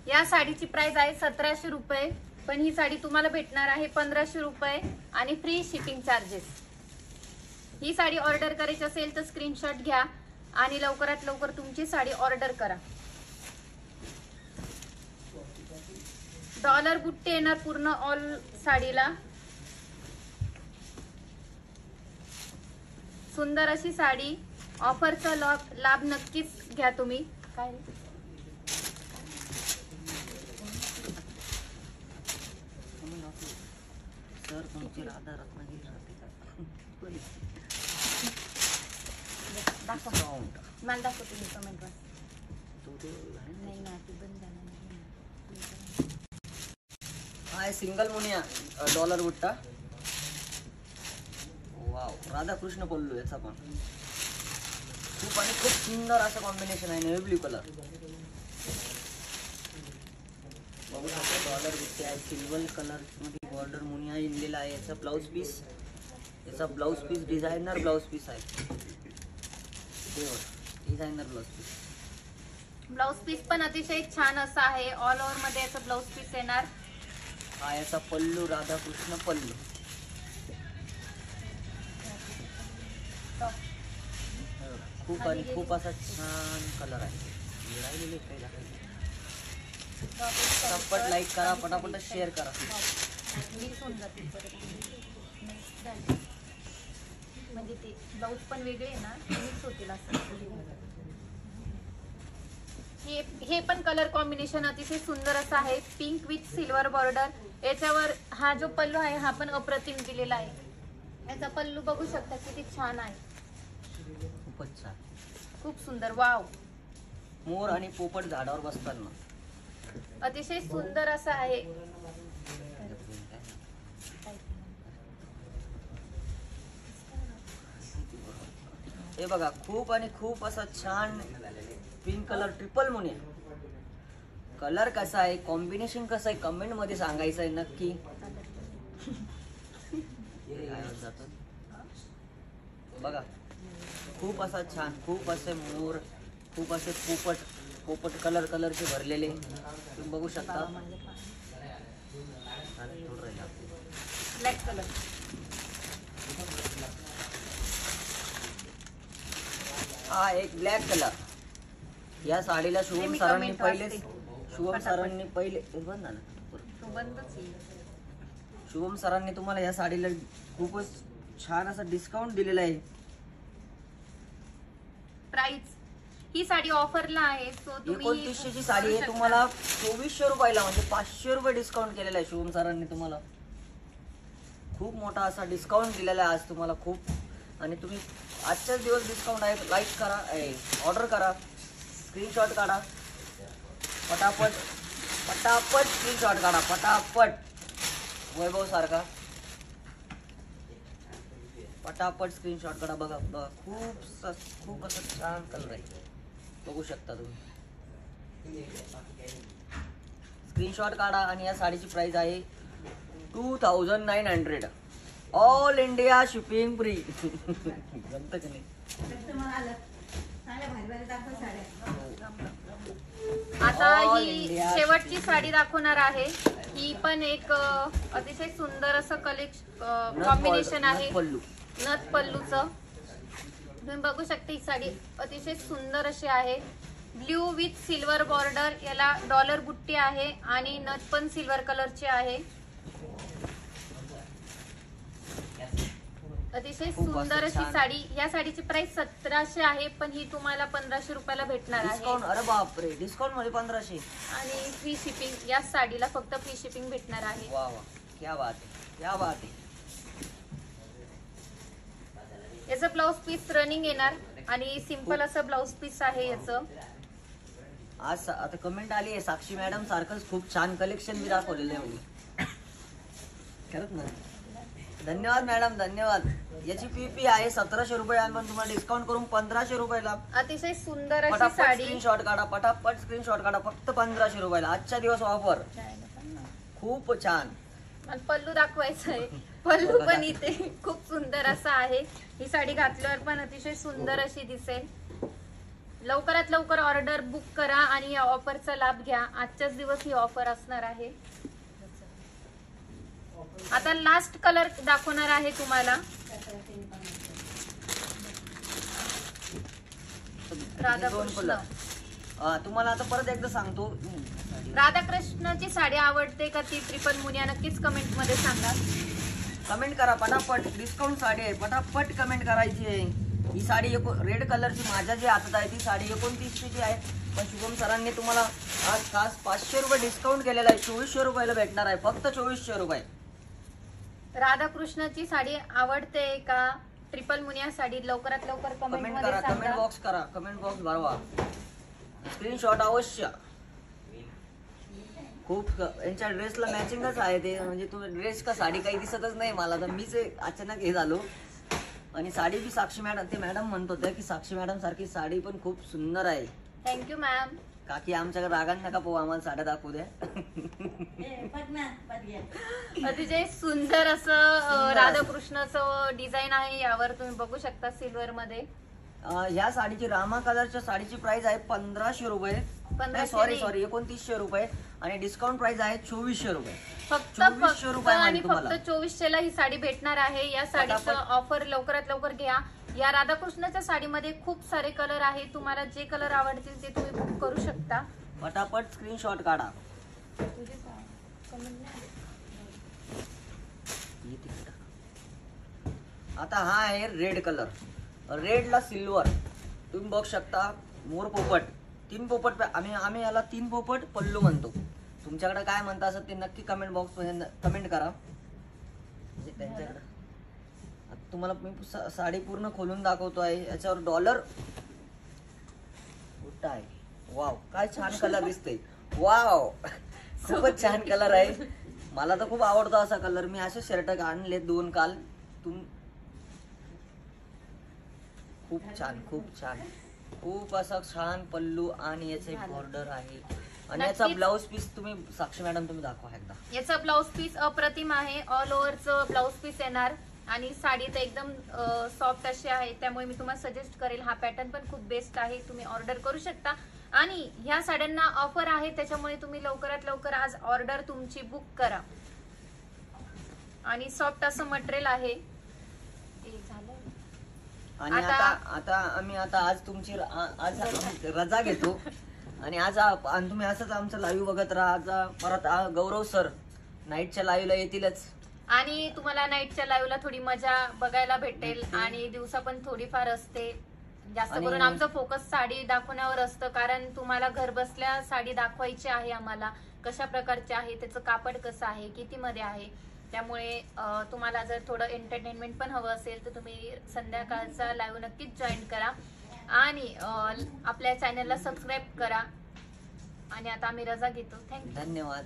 या साडीची प्राइस आहे 1700 रुपये पण ही साडी तुम्हाला भेटणार आहे 1500 रुपये आणि फ्री शिपिंग चार्जेस ही साडी ऑर्डर करायची असेल तर स्क्रीनशॉट घ्या आणि लवकरात लवकर तुमची साडी ऑर्डर करा डॉलर बुट्टे येणार पूर्ण ऑल साडीला सुंदर अशी साडी ऑफरचा लाभ नक्कीच घ्या तुम्ही काय सर तुमची राधा रत्नागिरी राहते का दाखव मला दाखवते मी कमेंट नाही ना ती बंद झालं हाय सिंगल मुनिया डॉलर बुट्टा वाव राधाकृष्ण पल्लू याचा पण खूप आणि खूप सुंदर असं कॉम्बिनेशन आहे नेव्ही ब्ल्यू कलर बघू शकतो डॉलर बुट्टे आहे सिल्वर कलर मध्ये बॉर्डर मुनिया लिहिलेला आहे याचा ब्लाउज पीस याचा blouse piece designer blouse piece आहे, designer blouse piece. Blouse piece पण अतिशय छान असं आहे. ऑल ओव्हर मध्ये याचं ब्लाऊज पीस येणार. हा याचा पल्लू, राधाकृष्ण पल्लू. खूप आणि खूप असा छान कलर आहे. राहिलेले काही दाखवायचे. पटापट लाईक करा, पटापट शेअर करा. मिक्स होऊन जाते परत. म्हणजे ते ब्लाऊज पण वेगळे आहे ना, मिक्स होतील असं. हे पण कलर कॉम्बिनेशन अतिशय सुंदर असं आहे. Pink with silver border. याच्यावर हा जो पल्लू आहे हा पण अप्रतिम दिलेला आहे. याचा पल्लू बघू शकता किती छान आहे. खूपच छान. खूप सुंदर. वाव. मोर आणि पोपट झाडावर बसताना. अतिशय सुंदर असं आहे. हे बघा खूप आणि खूप असं छान pink colour, triple Muniya. Colour कसा आहे, कॉम्बिनेशन कसं आहे, कमेंट मध्ये सांगायचं आहे नक्की. बघा खूप असा छान, खूप असे मोर, खूप असे पोपट कलरचे भरलेले तुम्ही बघू शकता. Black colour. हा एक ब्लॅक कलर. या साडीला शुभम सरांनी पहिले बंद झालं. शुभम सरांनी तुम्हाला या साडीला खूपच छान असा डिस्काउंट दिलेला आहे. प्राइस ही साडी ऑफरला आहे. सो तुम्ही 2900 ची साडी आहे, तुम्हाला 2400 रुपयाला, म्हणजे 500 रुपये डिस्काउंट केलेला आहे शुभम सरांनी तुम्हाला. खूप मोठा असा डिस्काउंट दिलेला आहे आज तुम्हाला खूप. आणि तुम्ही आजच्याच दिवस डिस्काउंट आहे. लाईक करा, ऑर्डर करा, स्क्रीनशॉट काढा, पटापट स्क्रीनशॉट काढा, पटापट. वैभव सारखा पटापट स्क्रीनशॉट काढा. बघा बघा खूप असं छान कलर आहे, बघू शकता तुम्ही. स्क्रीनशॉट काढा. आणि या साडीची प्राइस आहे 2900. All India shipping free. जमतं की नाही. आता All ही India शेवटची साडी दाखवणार आहे. ही पण एक अतिशय सुंदर असं कॉम्बिनेशन आहे. पल्लू नथ पल्लूचं तुम्ही बघू शकता. ही साडी अतिशय सुंदर अशी आहे. Blue with silver border. याला डॉलर बुट्टी आहे आणि नथ पण सिल्वर कलरची आहे. अतिशय सुंदर अशी साडी. या साडीची प्राइस 1700 आहे, पण ही तुम्हाला 1500 रुपयाला भेटणार आहे. डिस्काउंट. अरे बापरे, डिस्काउंट मध्ये 1500. आणि फ्री शिपिंग. या साडीला फक्त फ्री शिपिंग भेटणार आहे. वा वा, क्या बात आहे, क्या बात आहे. याचं ब्लाऊज पीस रनिंग येणार आणि सिंपल असं ब्लाऊज पीस आहे याचं. आज आता कमेंट आली आहे, साक्षी मॅडम सारखंच खूप छान कलेक्शन मी दाखवलेलं आहे. खरंच ना. धन्यवाद मॅडम, धन्यवाद. याची पीपी आहे 1700 रुपये, पण तुम्हाला डिस्काउंट करून 1500 रुपयाला. अतिशय सुंदर अशी पटापट साडी. स्क्रीनशॉट काढा, पटापट स्क्रीनशॉट काढा. फक्त 1500 रुपयाला आजच्या दिवस ऑफर. खूप छान. मला पल्लू दाखवायचं आहे. पल्लू पण इथे खूप सुंदर असा आहे. ही साडी घातल्यावर पण अतिशय सुंदर अशी दिसेल. लवकरात लवकर ऑर्डर बुक करा आणि या ऑफरचा लाभ घ्या. आजच्याच दिवस ही ऑफर असणार आहे. आता लास्ट कलर दाखवणार आहे तुम्हाला. राधाकृष्ण. तुम्हाला आता परत एकदा सांगतो, राधाकृष्णाची साडी आवडते का ती ट्रिपल मुनिया? नक्कीच कमेंट मध्ये सांगा. कमेंट करा पटापट. डिस्काउंट साडी आहे, पटापट कमेंट करायची आहे. ही साडी रेड कलरची माझ्या जी हातात आहे ती साडी 2900 आहे, पण शुभम सरांनी तुम्हाला आज खास 500 रुपये डिस्काउंट केलेला आहे. 2400 रुपयाला भेटणार आहे, फक्त 2400 रुपये. राधाकृष्णाची साडी आवडते का ट्रिपल मुनिया साडी? लवकरात लवकर कमेंट कमेंट मध्ये करा, कमेंट सांगा. बॉक्स करा, कमेंट बॉक्स भरवा, स्क्रीनशॉट अवश्य. खूप यांच्या ड्रेसला मॅचिंगच आहे ते, म्हणजे तुम्ही ड्रेस का साडी काही दिसतच नाही मला. तर मीच अचानक हे झालो. आणि साडी बी साक्षी मॅडम, ते मॅडम म्हणत होत्या की साक्षी मॅडम सारखी साडी पण खूप सुंदर आहे. Thank you ma'am. काकी आमच्याकडे रागान नका पाहू, आम्हाला साड्या दाखवू द्या. अतिशय सुंदर असं राधाकृष्णाचं डिझाईन आहे. यावर तुम्ही बघू शकता सिल्वर मध्ये. ह्या साडीची रामा कलरच्या साडीची प्राइस आहे 1500 रुपये. 1500 सॉरी नाही. 2900 रुपये आणि डिस्काउंट प्राइस आहे 2400 रुपये. फक्त 2400 रुपये आणि तुम्हाला. फक्त 2400 ला ही साडी भेटणार आहे. या साडीचं ऑफर लवकरात लवकर घ्या. या राधाकृष्णाच्या साडीमध्ये खूप सारे कलर आहे. तुम्हाला जे कलर आवडतील ते तुम्ही बुक करू शकता. पटापट स्क्रीनशॉट काढा. आता हा आहे रेड कलर. रेडला सिल्वर तुम्ही बघू शकता. मोर पोपट, 3 पोपट. आम्ही याला 3 पोपट पल्लू म्हणतो. तुमच्याकडे काय म्हणता असं ते नक्की कमेंट बॉक्स मध्ये कमेंट करा. म्हणजे त्यांच्याकडे आता तुम्हाला मी साडी पूर्ण खोलून दाखवतो आहे. याच्यावर डॉलर कुठं आहे. वाव, काय छान कलर दिसते. वाव, खूपच छान कलर आहे. मला तर खूप आवडतो असा कलर. मी असे शर्ट आणले 2 काल. खूप छान, खूप छान, खूप असा छान पल्लू आणि याचे बॉर्डर आहे. आणि याचा नक्कीच. ब्लाऊज पीस तुम्ही साक्षी मॅडम तुम्ही दाखवा एकदा. याचा ब्लाऊज पीस अप्रतिम आहे. ऑल ओव्हरचं ब्लाऊज पीस येणार आणि साडी तर एकदम सॉफ्ट अशी आहे. त्यामुळे मी तुम्हाला सजेस्ट करेल. हा पॅटर्न पण खूप बेस्ट आहे. तुम्ही ऑर्डर करू शकता. आणि ह्या साड्यांना ऑफर आहे, त्याच्यामुळे तुम्ही लवकरात लवकर आज ऑर्डर तुमची बुक करा. आणि सॉफ्ट असं मटेरियल आहे. आणि आता आम्ही आज तुमची आज रजा घेतो. आणि आणि तुम्ही असंच आमचं लाईव्ह बघत राहा. आज परत गौरव सर नाईटच्या लाईव्हला येतीलच. आणि तुम्हाला नाईटच्या लाईव्हला थोडी मजा बघायला भेटेल. आणि दिवसा पण थोडीफार असते. जास्त करून आमचं फोकस साडी दाखवण्यावर असतं. कारण तुम्हाला घर बसल्या साडी दाखवायची आहे आम्हाला. कशा प्रकारची आहे, त्याचं कापड कसं आहे, किती मध्ये आहे. त्यामुळे तुम्हाला जर थोडं एंटरटेनमेंट पण हवं असेल तर तुम्ही संध्याकाळचा लाईव्ह नक्कीच जॉईन करा. आणि आपल्या चॅनलला सबस्क्राईब करा. आणि आता आम्ही रजा घेतो. थँक्यू. धन्यवाद.